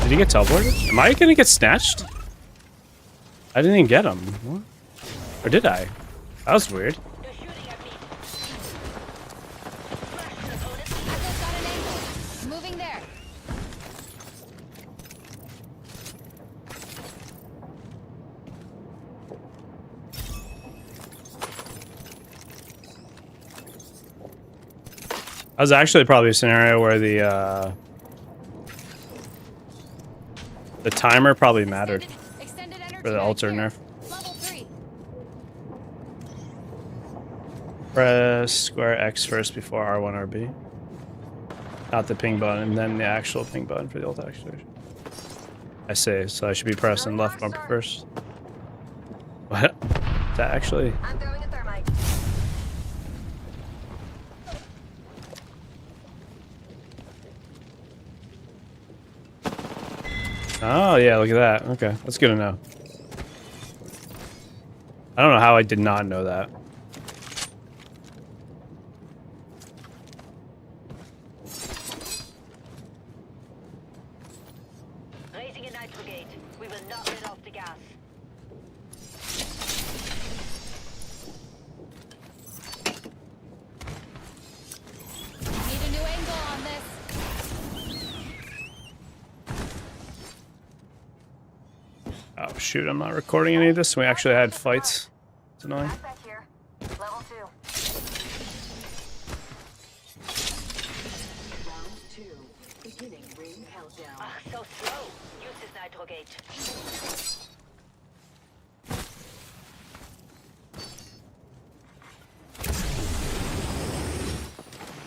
Did he get teleported? Am I gonna get snatched? I didn't even get him. What? Or did I? That was weird. They're shooting at me. Smash an opponent. Axel's got an angle. Moving there. That was actually probably a scenario where the timer probably mattered Extended energy for the mag alter here. nerf. Level 3. Press square X first before R1 RB. Not the ping button, and then the actual ping button for the ult activation. I see, so I should be pressing left bumper first. What? Is that actually? I'm throwing a thermite. Oh yeah, look at that. Okay, that's good to know. I don't know how I did not know that. Raising a knife brigade. We will not let off the gas. Need a new angle on this. Oh shoot, I'm not recording any of this. We actually had fights. It's annoying. Back here. Level 2. Round 2. Beginning ring countdown. Ah, so slow. Use this nitro gauge.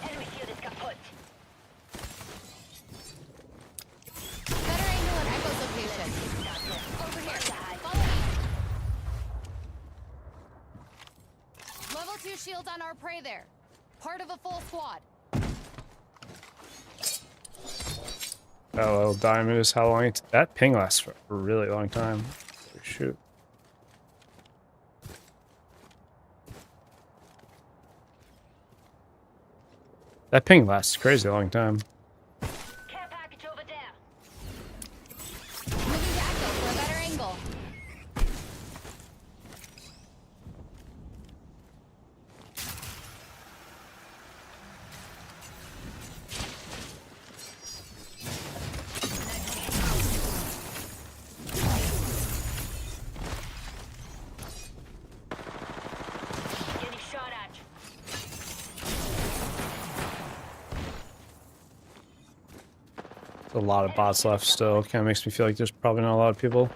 Enemy shield is kaput. Better angle at Echo's location. Over here. Follow me. 2 shields on our prey there. Part of a full squad. Oh, little diamond is how long that ping lasts for a really long time. Holy shoot. That ping lasts a crazy long time. Care package over there. Moving to Axel for a better angle. Getting shot at. There's a lot of bots left still. Kind of makes me feel like there's probably not a lot of people.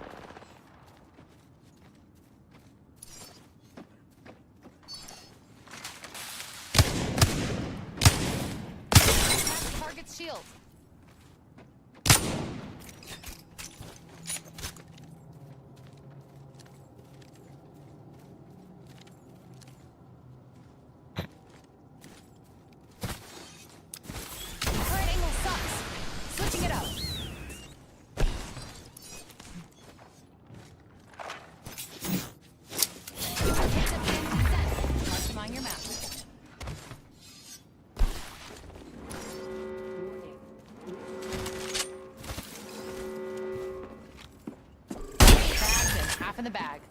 Attack target's shield. Current angle sucks. Switching it up. Mark them on your map. Bags in, half in the bag.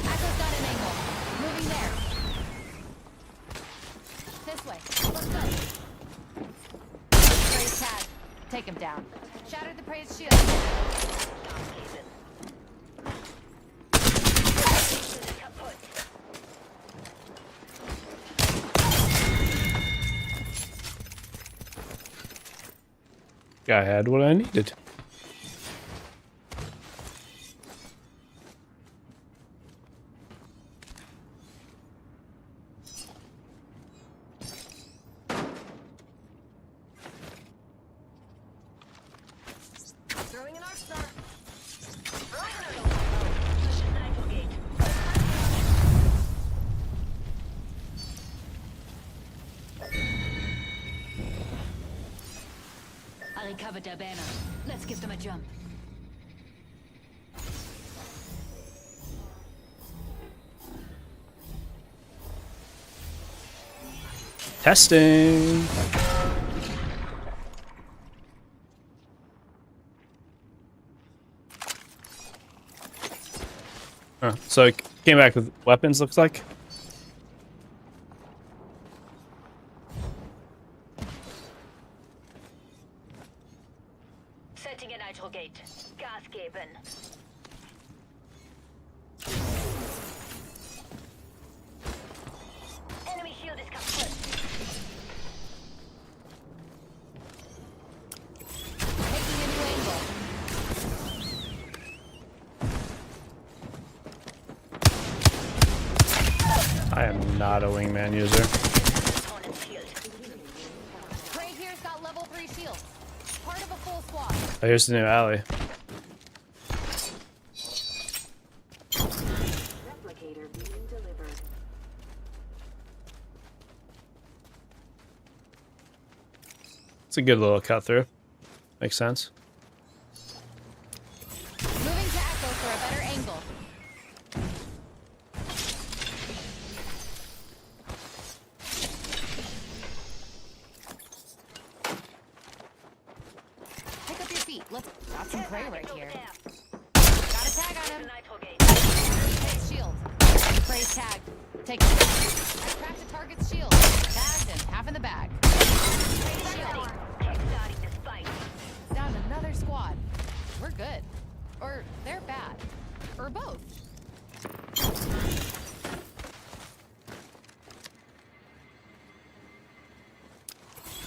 Axel's got an angle. Moving there. This way. Let's go. Praise tag. Take him down. Shattered the praise shield. I had what I needed. Throwing an arc star. Throwing an arc star. Push an nitro gate. I recovered their banner. Let's give them a jump. Testing. So it came back with weapons, looks like. Setting a nitro gate. Gas given. Enemy shield is kaput. Taking a new angle. I am not a wingman user. Opponent's shield. Prey here's got level 3 shields. Part of a full squad. Oh, here's the new alley. Replicator being delivered. It's a good little cut through. Makes sense. Moving to Echo for a better angle. Pick up your feet. Let's got some prey right here. Got a tag on him. Nitro gate. Prey's shield. Prey's tag. Take it. I cracked a target's shield. Bagged him. Half in the bag. Prey's shield. Kickstarting this fight. Down another squad. We're good. Or they're bad. Or both.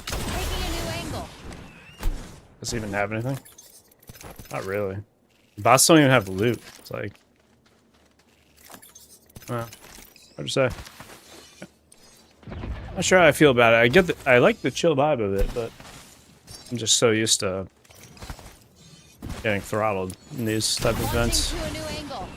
Taking a new angle. Does it even have anything? Not really. Bots don't even have loot. It's like, well, hard to say. Not sure how I feel about it. I like the chill vibe of it, but I'm just so used to getting throttled in these type of events. Launching to a new angle.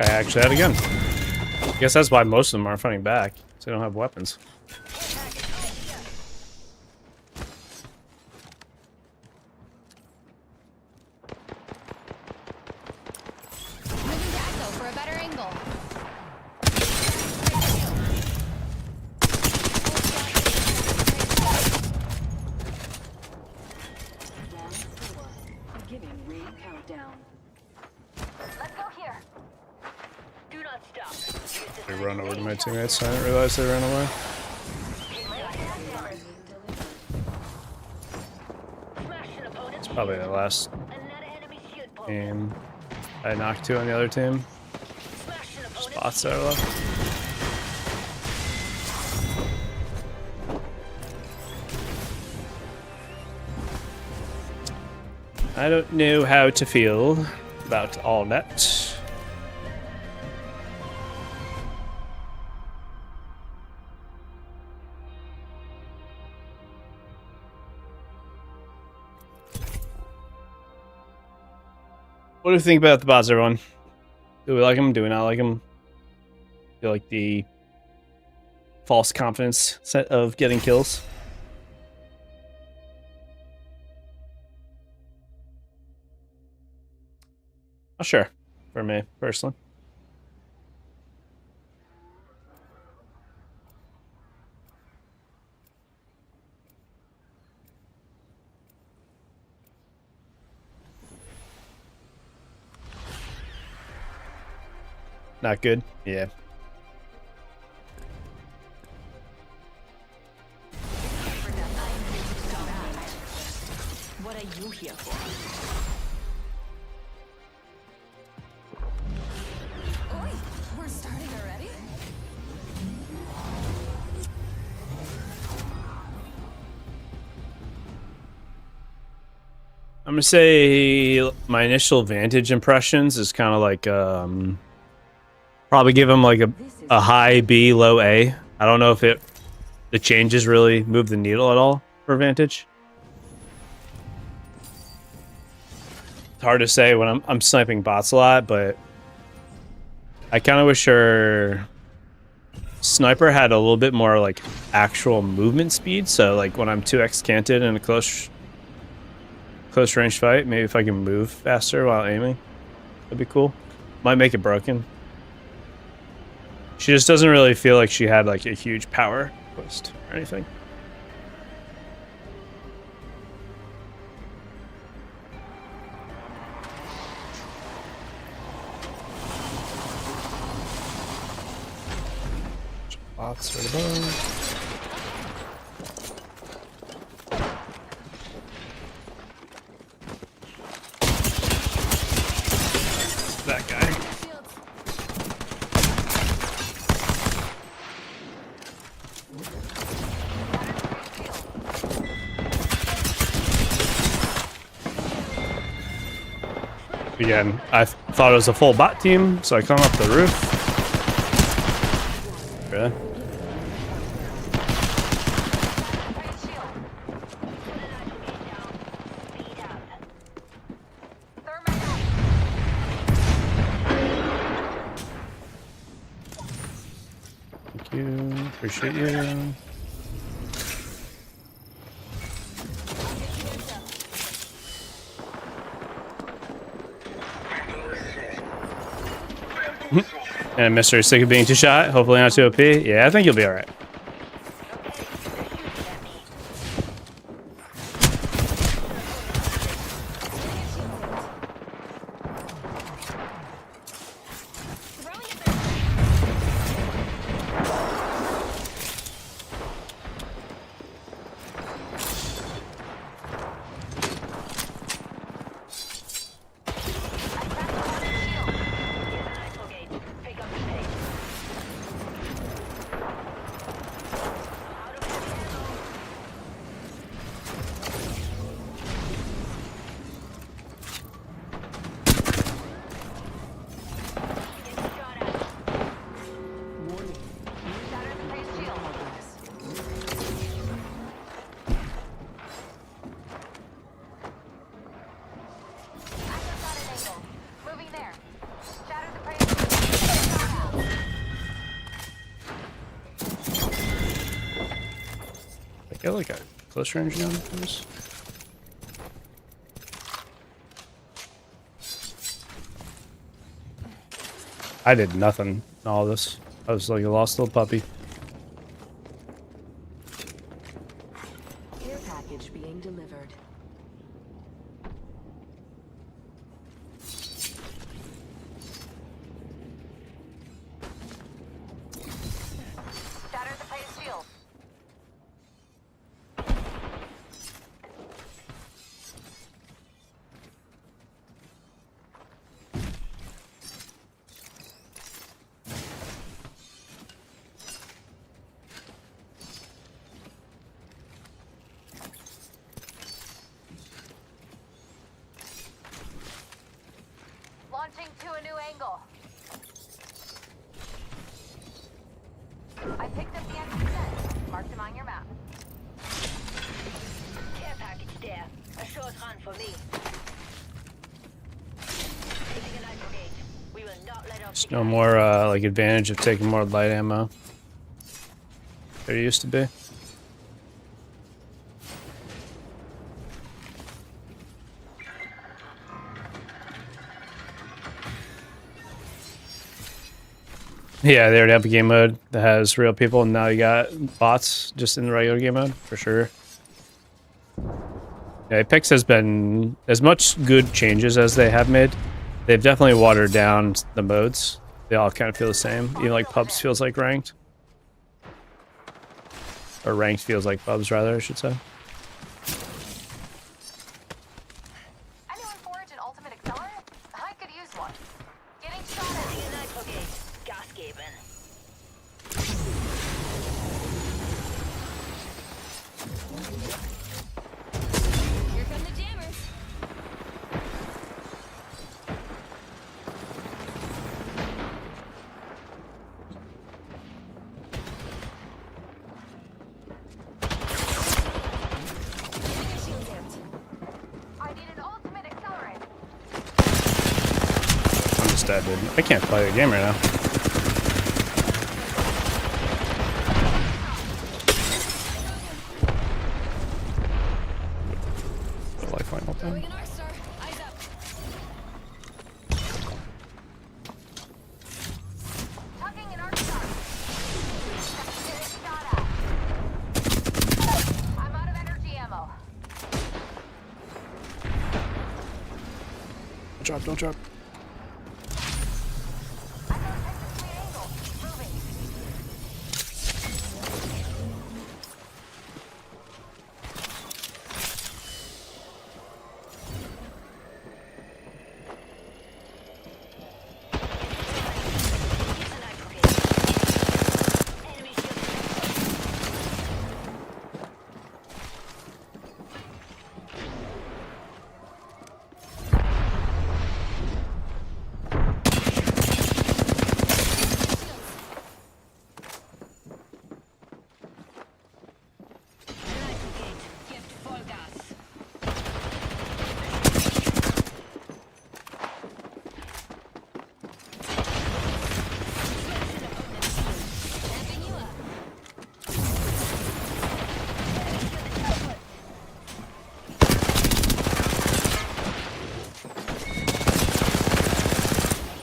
I actually had a gun. I guess that's why most of them are fighting back. So they don't have weapons. Moving to Axel for a better angle. Round 4. Beginning ring countdown. Let's go here. Do not stop. Use They this run over to my teammates. I didn't realize they ran away. smash an opponent's Probably the last another enemy shield broke. game. I knocked 2 on the other team. Smash an opponent's Spots that are left. I don't know how to feel about all that. What do you think about the bots, everyone? Do we like them? Do we not like them? Feel like the false confidence set of getting kills? Oh, sure. For me, personally. Not good? Yeah. What are you here for? Oi, we're starting already? I'm gonna say my initial Vantage impressions is kind of like probably give him like a high B, low A. I don't know if the changes really move the needle at all for Vantage. It's hard to say when I'm sniping bots a lot, but I kind of wish her sniper had a little bit more like actual movement speed. So like when I'm 2x canted in a close range fight, maybe if I can move faster while aiming, that'd be cool. Might make it broken. She just doesn't really feel like she had like a huge power boost or anything. Bots right above. That guy. Again, I thought it was a full bot team, so I come up the roof. Really? Thank you. Appreciate you. And Mr. Sick of being 2-shot. Hopefully not too OP. Yeah, I think you'll be alright. Get like a close range gun, please. I did nothing in all this. I was like a lost little puppy. Care package being delivered. Shatter the phase shield. Launching to a new angle. I picked up the enemy set. Marked them on your map. Care package there. A short run for me. Taking a light brigade. We will not let up. There's no more like advantage of taking more light ammo. There used to be. Yeah, they already have a game mode that has real people, and now you got bots just in the regular game mode, for sure. Yeah, Apex has been, as much good changes as they have made, they've definitely watered down the modes. They all kind of feel the same, even like pubs feels like ranked. Or ranked feels like pubs, rather, I should say. Anyone forge an ultimate accelerant? I could use one. Getting shot at. Taking a light brigade. Gas gaping. Here come the jammers. I need an ultimate accelerant. I'm just dead, dude. I can't play the game right now. Lifeline all Throwing time. an R-star. Eyes up. Tucking an arc star. Getting shot at. I'm out of energy ammo. Don't drop, don't drop. I got a sweet angle. Moving. Enemy shield. Gift full gas. Snapping you up.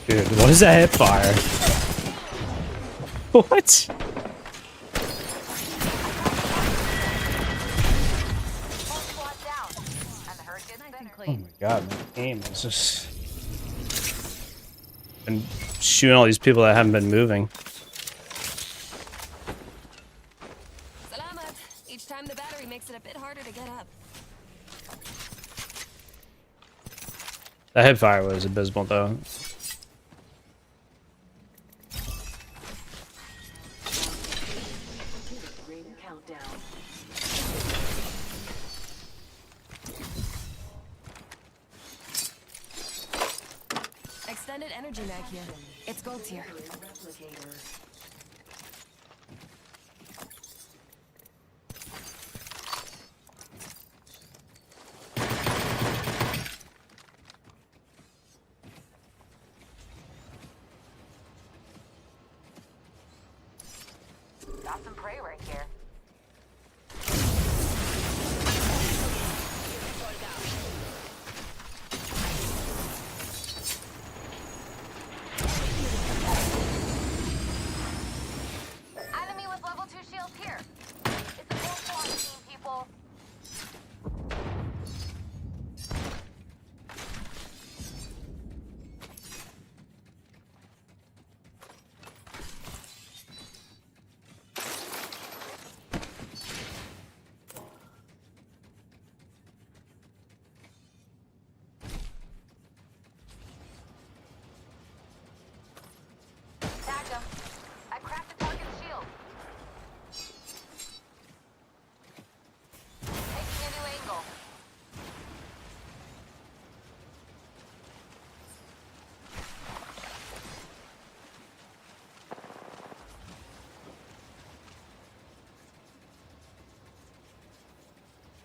Dude, what is that hip fire? What? One squad down. And the herd gets Nice and better. Oh clean. my god, my aim is just... And shooting all these people that haven't been moving. Salamat. Each time the battery makes it a bit harder to get up. That hip fire was abysmal though. Ring countdown. Extended energy mag here. It's gold tier. Replicator. Got some prey right here.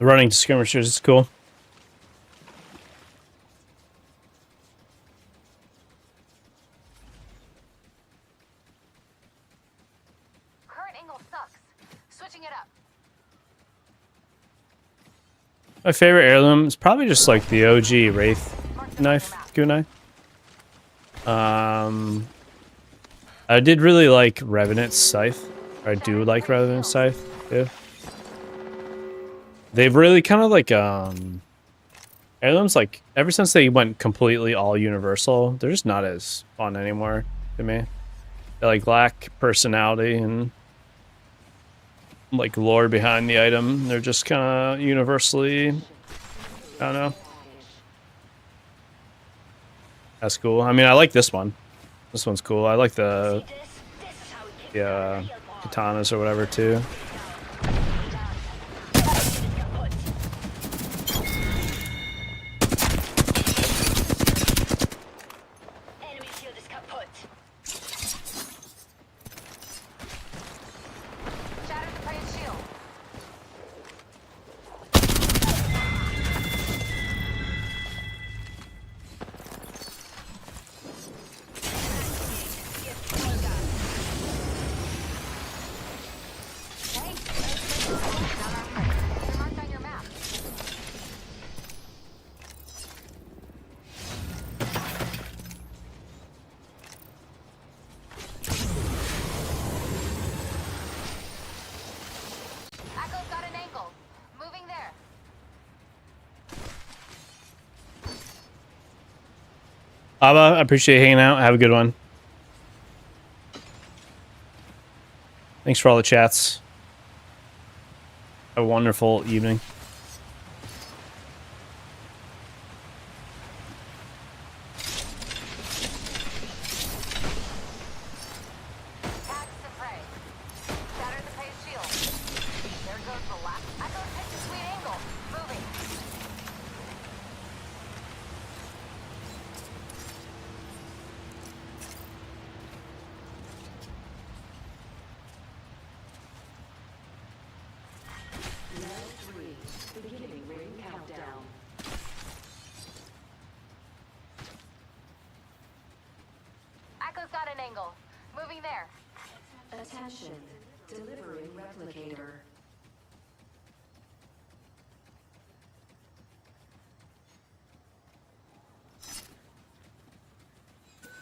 Running to skirmishers is cool. Current angle sucks. Switching it up. My favorite heirloom is probably just like the OG Wraith knife, kunai. I did really like Revenant's Scythe. Or I do like Revenant's Scythe, too. They've really kind of like, heirlooms, like, ever since they went completely all universal, they're just not as fun anymore to me. They, like, lack personality and, like, lore behind the item. They're just kind of universally, I don't know. That's cool. I mean, I like this one. This one's cool. I like the katanas or whatever, too. Enemy shield is kaput. Shatter the prey's shield. Hey, not our prey. They're marked on your map. Axel's got an angle. Moving there. Abba, I appreciate you hanging out. Have a good one. Thanks for all the chats. Have a wonderful evening. Tags the prey. Shatter the prey's shield. There goes the last. Axel takes a sweet angle. Moving. Level 3. Beginning ring countdown. Axel's got an angle. Moving there. Attention. Delivering replicator.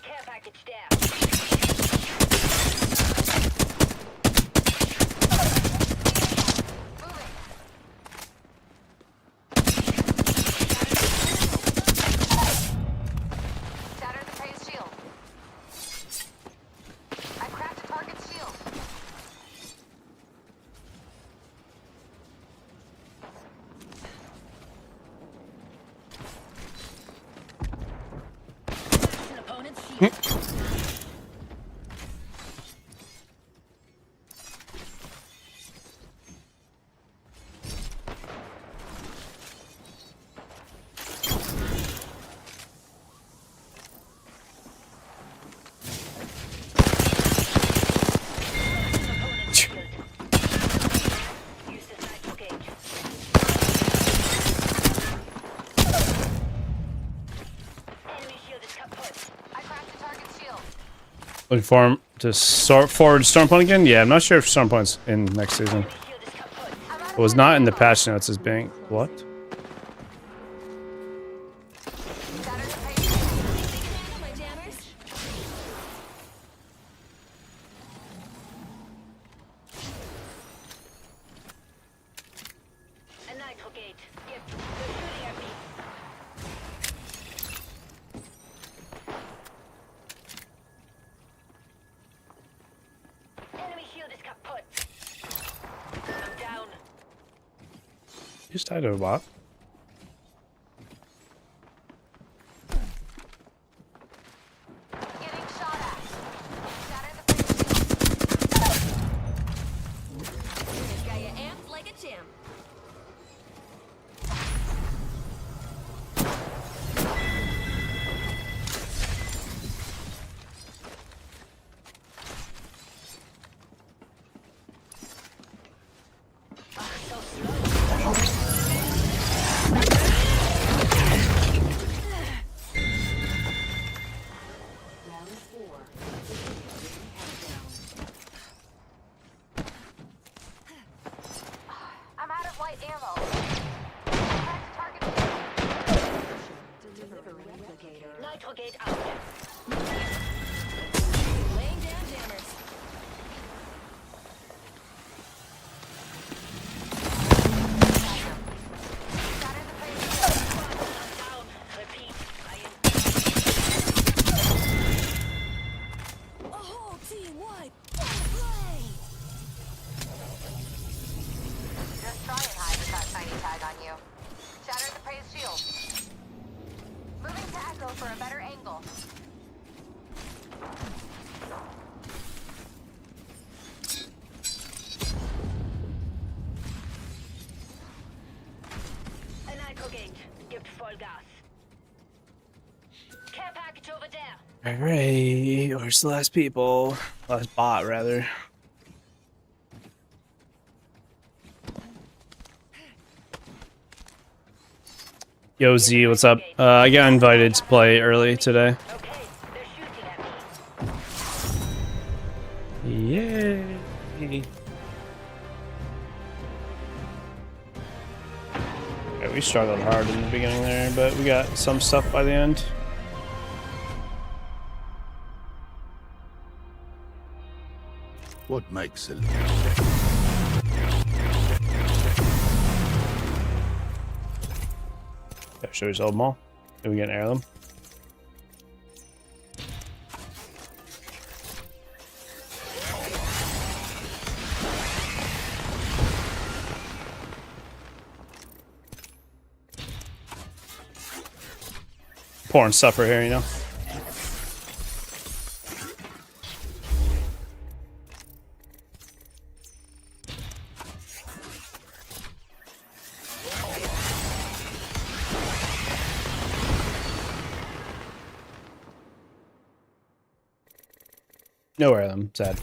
Care package down. Moving. Shatter the prey's shield. I cracked a target's shield. An opponent's shield. Opponent's shield. Use the nitro gauge. Enemy shield is kaput. I cracked a target's shield. Looking for him to sort forward Stormpoint again? Yeah, I'm not sure if Stormpoint's in next season. Enemy shield is kaput. It was not in the patch notes as being... What? Shatter the prey's shield. A nitro gauge. Yep, they're shooting at me. Enemy shield is kaput. I'm down. You just died to a bot. Getting shot at. Shatter the prey's shield. Got you amped like a champ. So slow. Laying down jammers. A whole team wide. Play. Just try and hide with that shiny tag on you. Shatter the praise shield. Moving to Echo for a better angle. An Ico gate. Give full gas. Care package over there. All right, where's the last people? Last bot, rather. Yo, Z, what's up? I got invited to play early today. Okay, they're shooting at me. Yay! Yeah, we struggled hard in the beginning there, but we got some stuff by the end. What makes a Yeah, show yourself them all. Then we get an heirloom. Pouring supper here, you know. No heirloom, sad.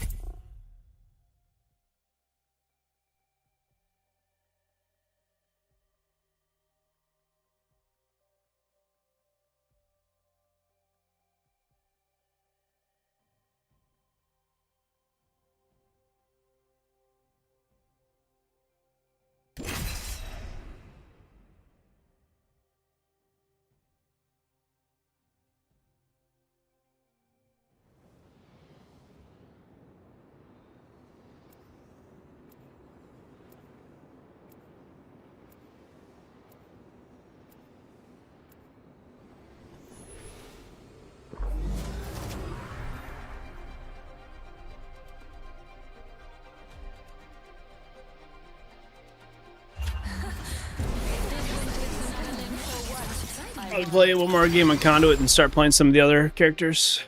I'll play one more game on Conduit and start playing some of the other characters.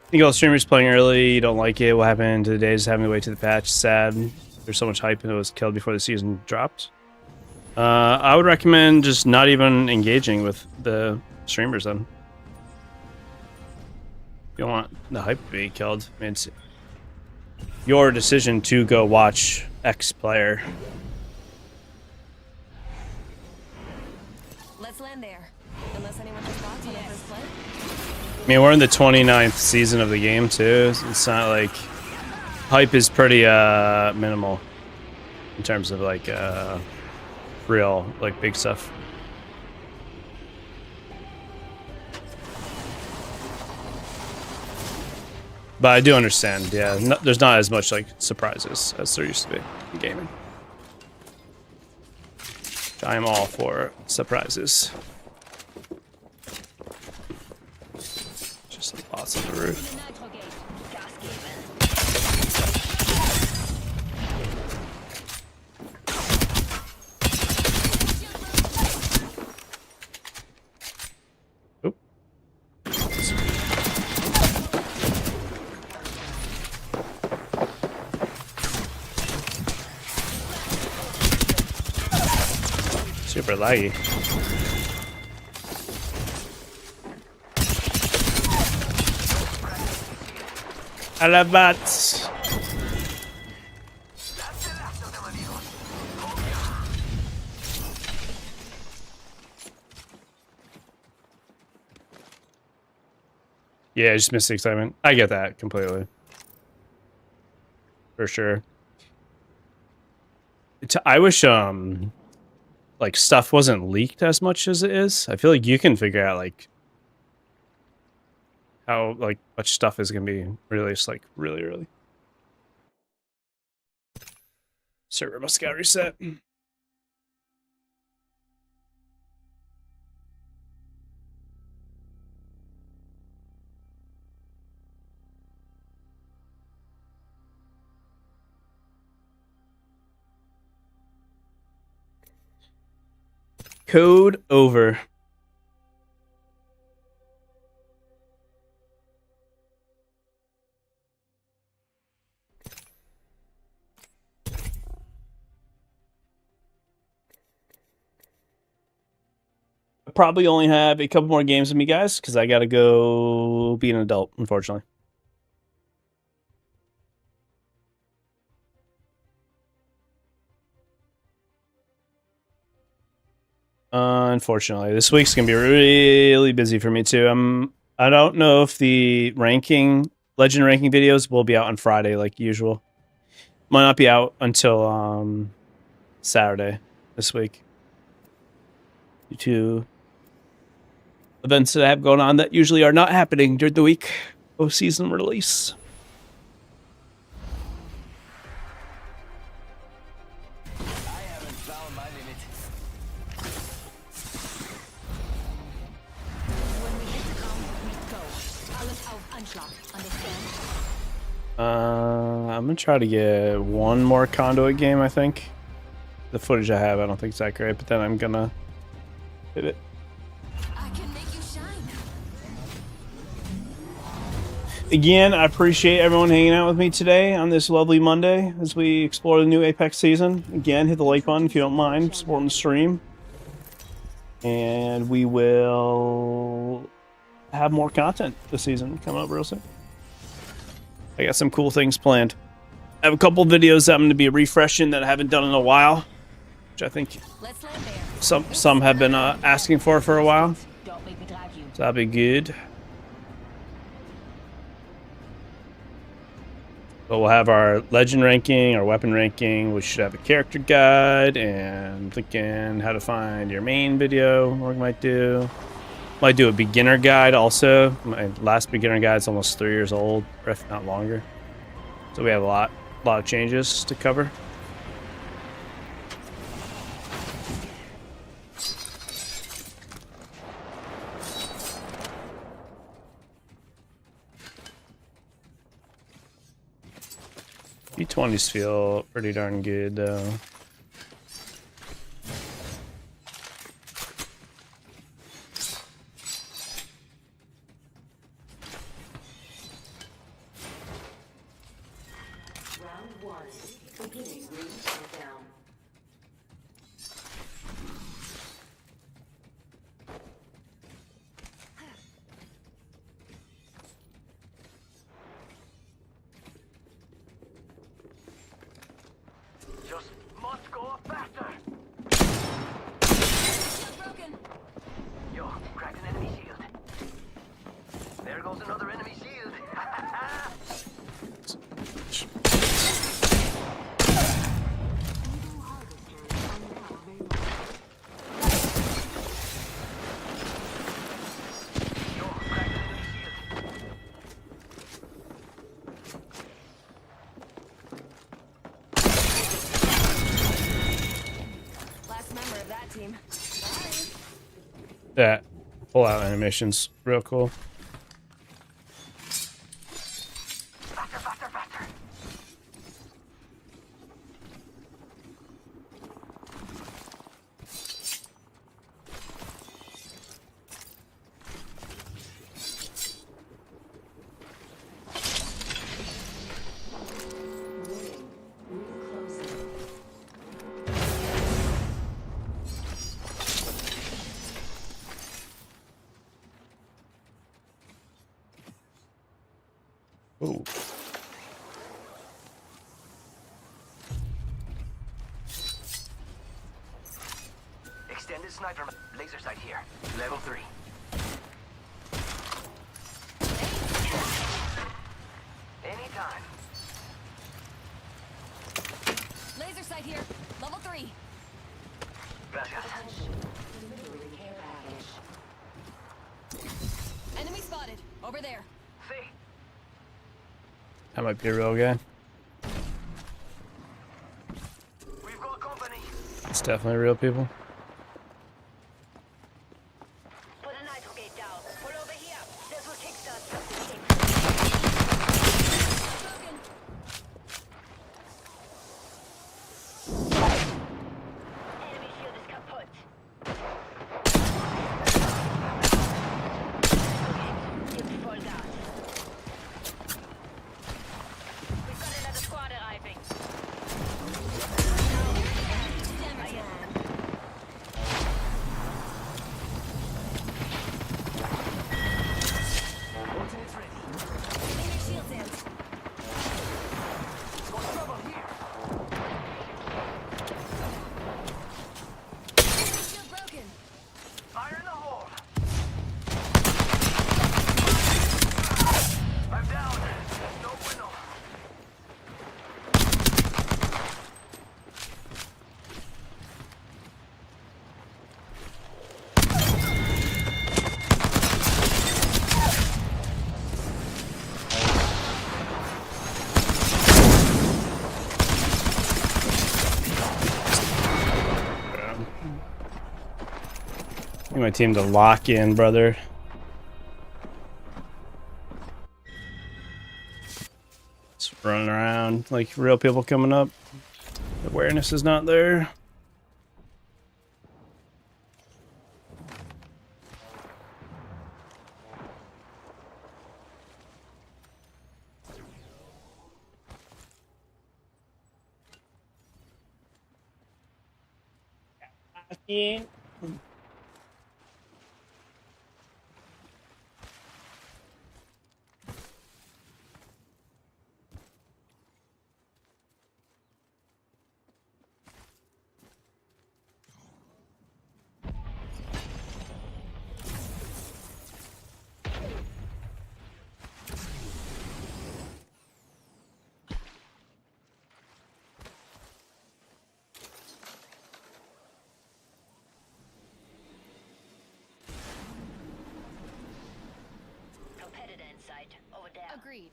I think all streamers playing early, you don't like it. What happened today is having to wait to the patch. Sad. There's so much hype and it was killed before the season dropped. I would recommend just not even engaging with the streamers then. You don't want the hype to be killed. I mean, it's your decision to go watch X player. Let's land there. Unless anyone has thoughts on our first play. I mean, we're in the 29th season of the game too. It's not like hype is pretty minimal in terms of like real like big stuff. But I do understand, yeah. No, there's not as much like surprises as there used to be in gaming. I am all for surprises. Just lots on the roof. Nitro gate. Gas given. Oop. Super laggy. I love bats. Yeah, just missed the excitement. I get that completely. For sure. I wish like stuff wasn't leaked as much as it is. I feel like you can figure out like how like much stuff is gonna be released like really early. Server must got reset. Code over. I probably only have a couple more games with me, guys, because I gotta go be an adult, unfortunately. Unfortunately, this week's gonna be really busy for me too. I don't know if the legend ranking videos will be out on Friday like usual. Might not be out until Saturday this week due to events that I have going on that usually are not happening during the week of season release. I'm gonna try to get one more Conduit game, I think. The footage I have, I don't think it's that great, but then I'm gonna hit it. I can make you shine. Again, I appreciate everyone hanging out with me today on this lovely Monday as we explore the new Apex season. Again, hit the like button if you don't mind supporting the stream. And we will have more content this season coming up real soon. I got some cool things planned. I have a couple videos that I'm going to be refreshing that I haven't done in a while, which I think some have been asking for a while. So that'll be good. But we'll have our legend ranking, our weapon ranking. We should have a character guide, and thinking how to find your main video. What we might do. Might do a beginner guide also. My last beginner guide is almost 3 years old, or if not longer. So we have a lot of changes to cover. B20s feel pretty darn good though. That pull-out animation's real cool. Ooh. Extended sniper laser sight here. Level 3. sight here. Level 3. Gracias. Attention. Delivering care package. Enemy spotted. Over there. See. That might be a real guy. We've got company. It's definitely real people. Put a nitro gate down. Pull over here. This will kickstart something. Broken. Enemy shield is kaput. Give full gas. We've got another squad arriving. Ultimate's ready. Clean your shields in. Got trouble here. Shield broken. Fire in the hole. I'm down. No bueno. I need my team to lock in, brother. Just running around like real people coming up. Awareness is not there. Competitor in sight. Over there. Agreed.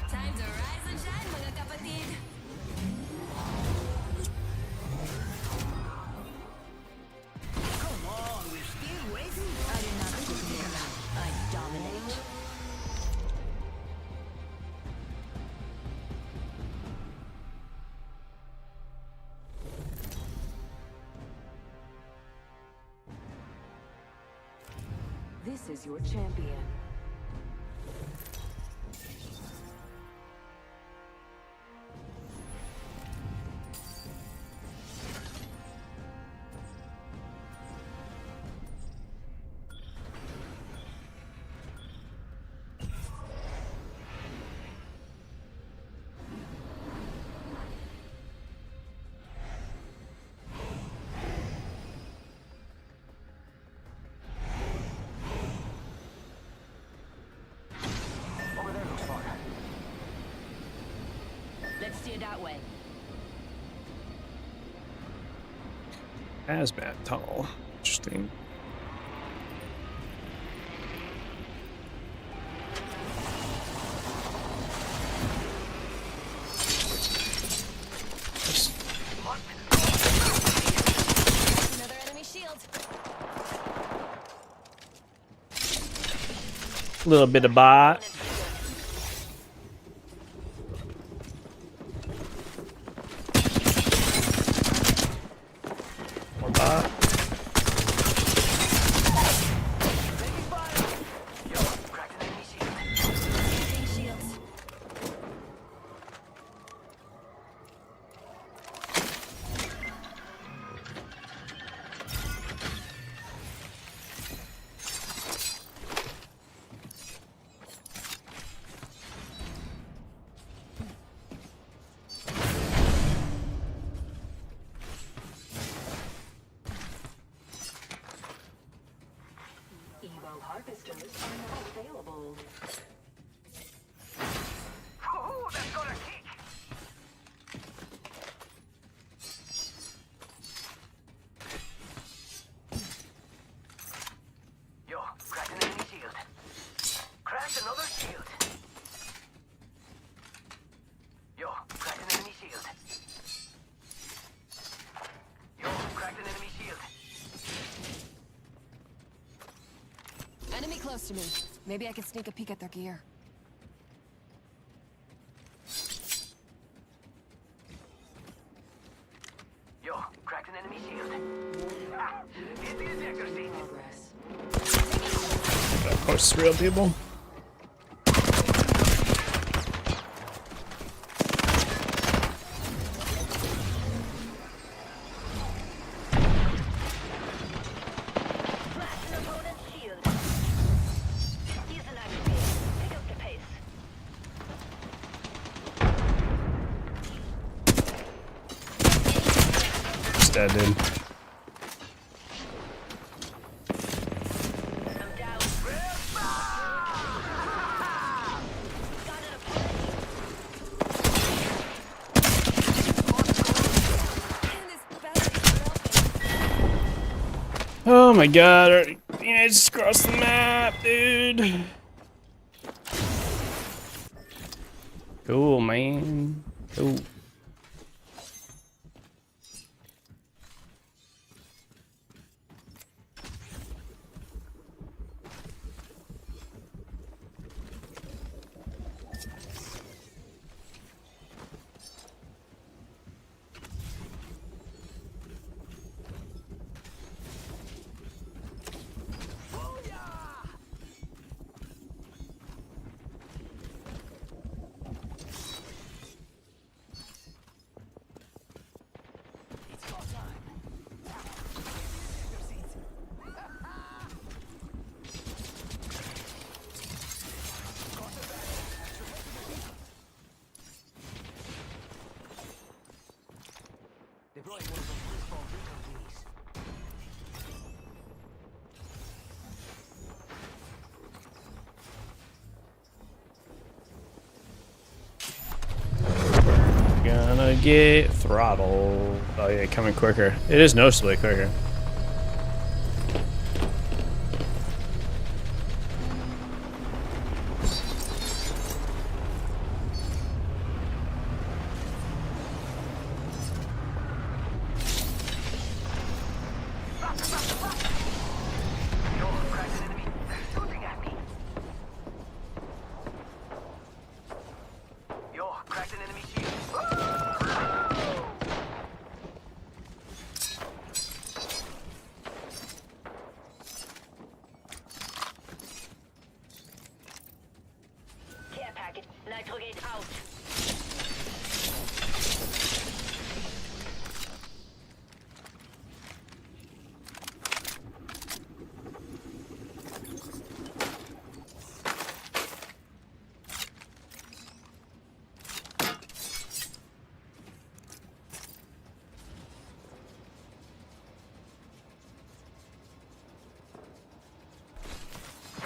Time to rise and shine, mga kapatid. Come on, we're still waiting. I do not submit. I dominate. This is your champion. Over there looks far. Let's steer that way. Hazmat tunnel. Interesting. Another enemy shield. A little bit of bot. More bot. Pistols are not available. Oh, that's got a kick. Yo, cracked an enemy shield. Cracked another shield. Yo, cracked an enemy shield. Yo, cracked an enemy shield. Enemy close to me. Maybe I can sneak a peek at their gear. Yo, cracked an enemy shield. Ah, hit the ejector seat. Progress. Of course, it's real people. Smash an opponent's shield. Use an activate. Pick up the pace. It's dead, dude. I'm down. Got an opponent. Oh my god, our teammates across the map, dude. Cool, man. Cool. Deploying one of those baseball recon thingies. Gonna get throttled. Oh yeah, coming quicker. It is noticeably quicker. Yo, cracked an enemy. They're shooting at me. Yo, cracked an enemy shield. Care package. Nitrogate out.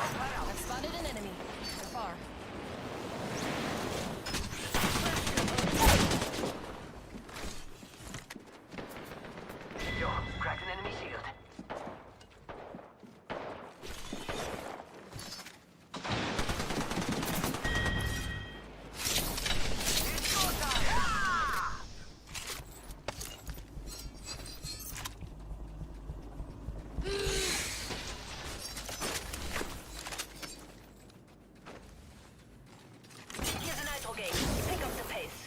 I've spotted an enemy. They're far. Yo, cracked an enemy shield. It's go time. Ah! Use an nitrogate. Pick up the pace.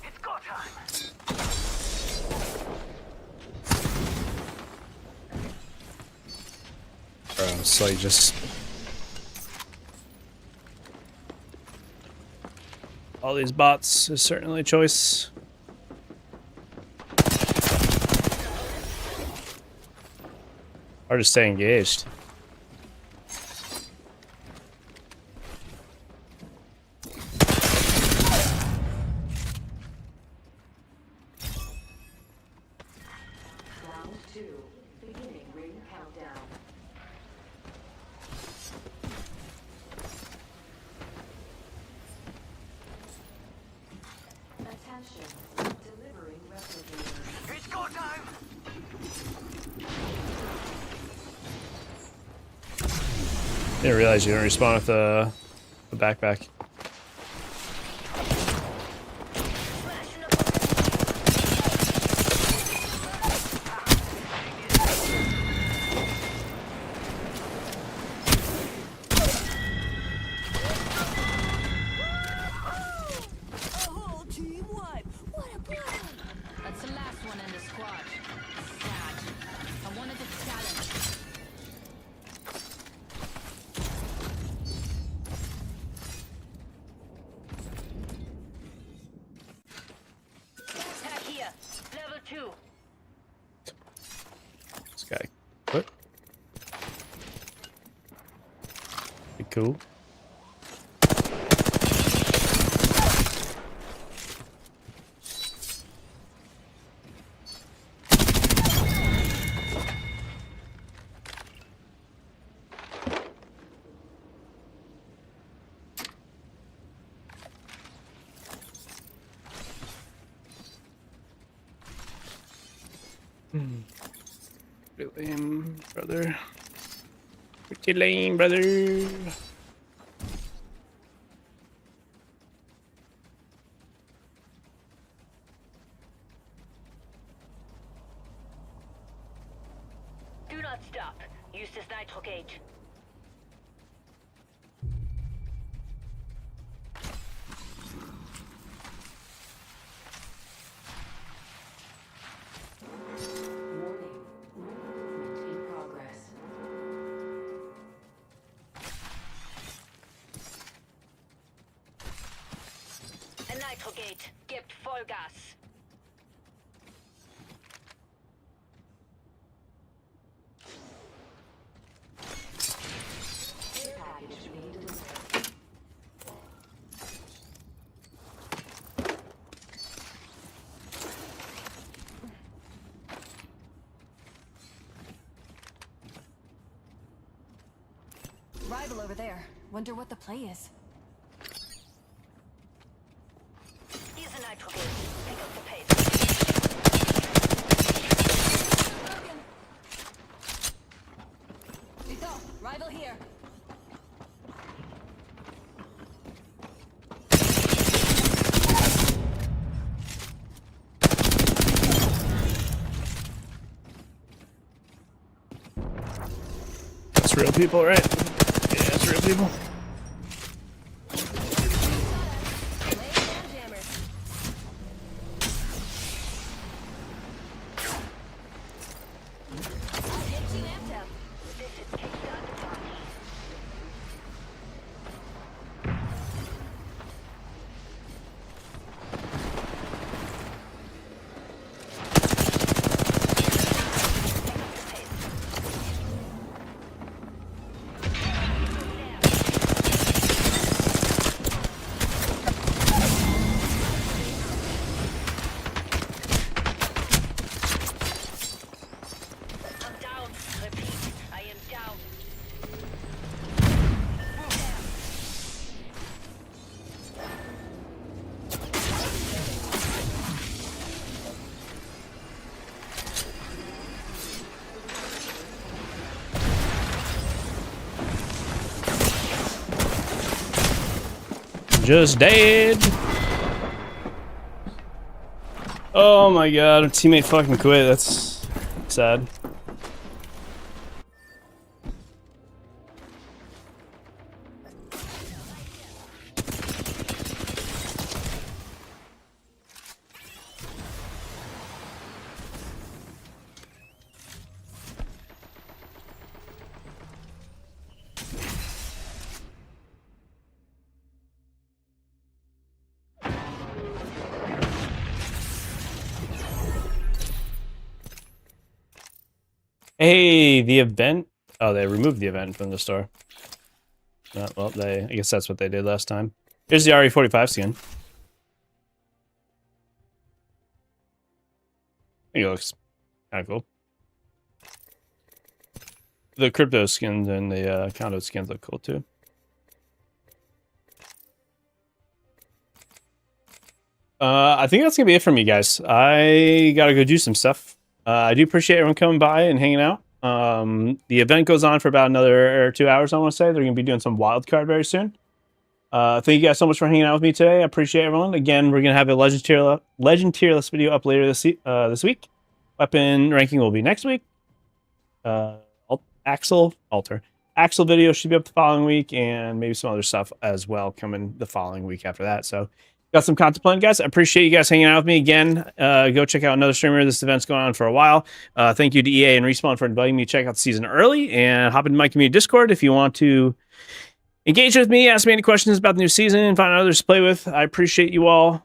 It's go time. Bro, so you just all these bots is certainly a choice. Hard to stay engaged. Round 2. Beginning ring countdown. Attention. Delivering replicator. It's go time! Didn't realize you didn't respawn with the backpack. That's the last one in the squad. Sad. I wanted a challenge. Attack here. Level 2. This guy. What? Be cool. Pretty lame, brother. Pretty lame, brother. Do not stop. Use this nitro gauge. Warning. Movement in progress. A nitro gate. Gibt Vollgas. Care package being delivered. Rival over there. Wonder what the play is. Use a nitro gauge. Pick up the pace. Ito, rival here. That's real people, right? Yeah, it's real people. I'm down. Repeat. I am down. Just dead. Oh my god, a teammate fucking quit. That's sad. Hey, the event. Oh, they removed the event from the store. Well, I guess that's what they did last time. Here's the RE45 skin. I think it looks kind of cool. The crypto skins and the Conduit skins look cool too. I think that's gonna be it for me, guys. I gotta go do some stuff. I do appreciate everyone coming by and hanging out. The event goes on for about another 2 hours, I want to say. They're gonna be doing some wild card very soon. Thank you guys so much for hanging out with me today. I appreciate everyone. Again, we're gonna have a legend tier list video up later this week. Weapon ranking will be next week. Axel video should be up the following week, and maybe some other stuff as well coming the following week after that. So got some content planned, guys. I appreciate you guys hanging out with me again. Go check out another streamer. This event's going on for a while. Thank you to EA and Respawn for inviting me to check out the season early, and hop into my community Discord if you want to engage with me, ask me any questions about the new season, and find others to play with. I appreciate you all.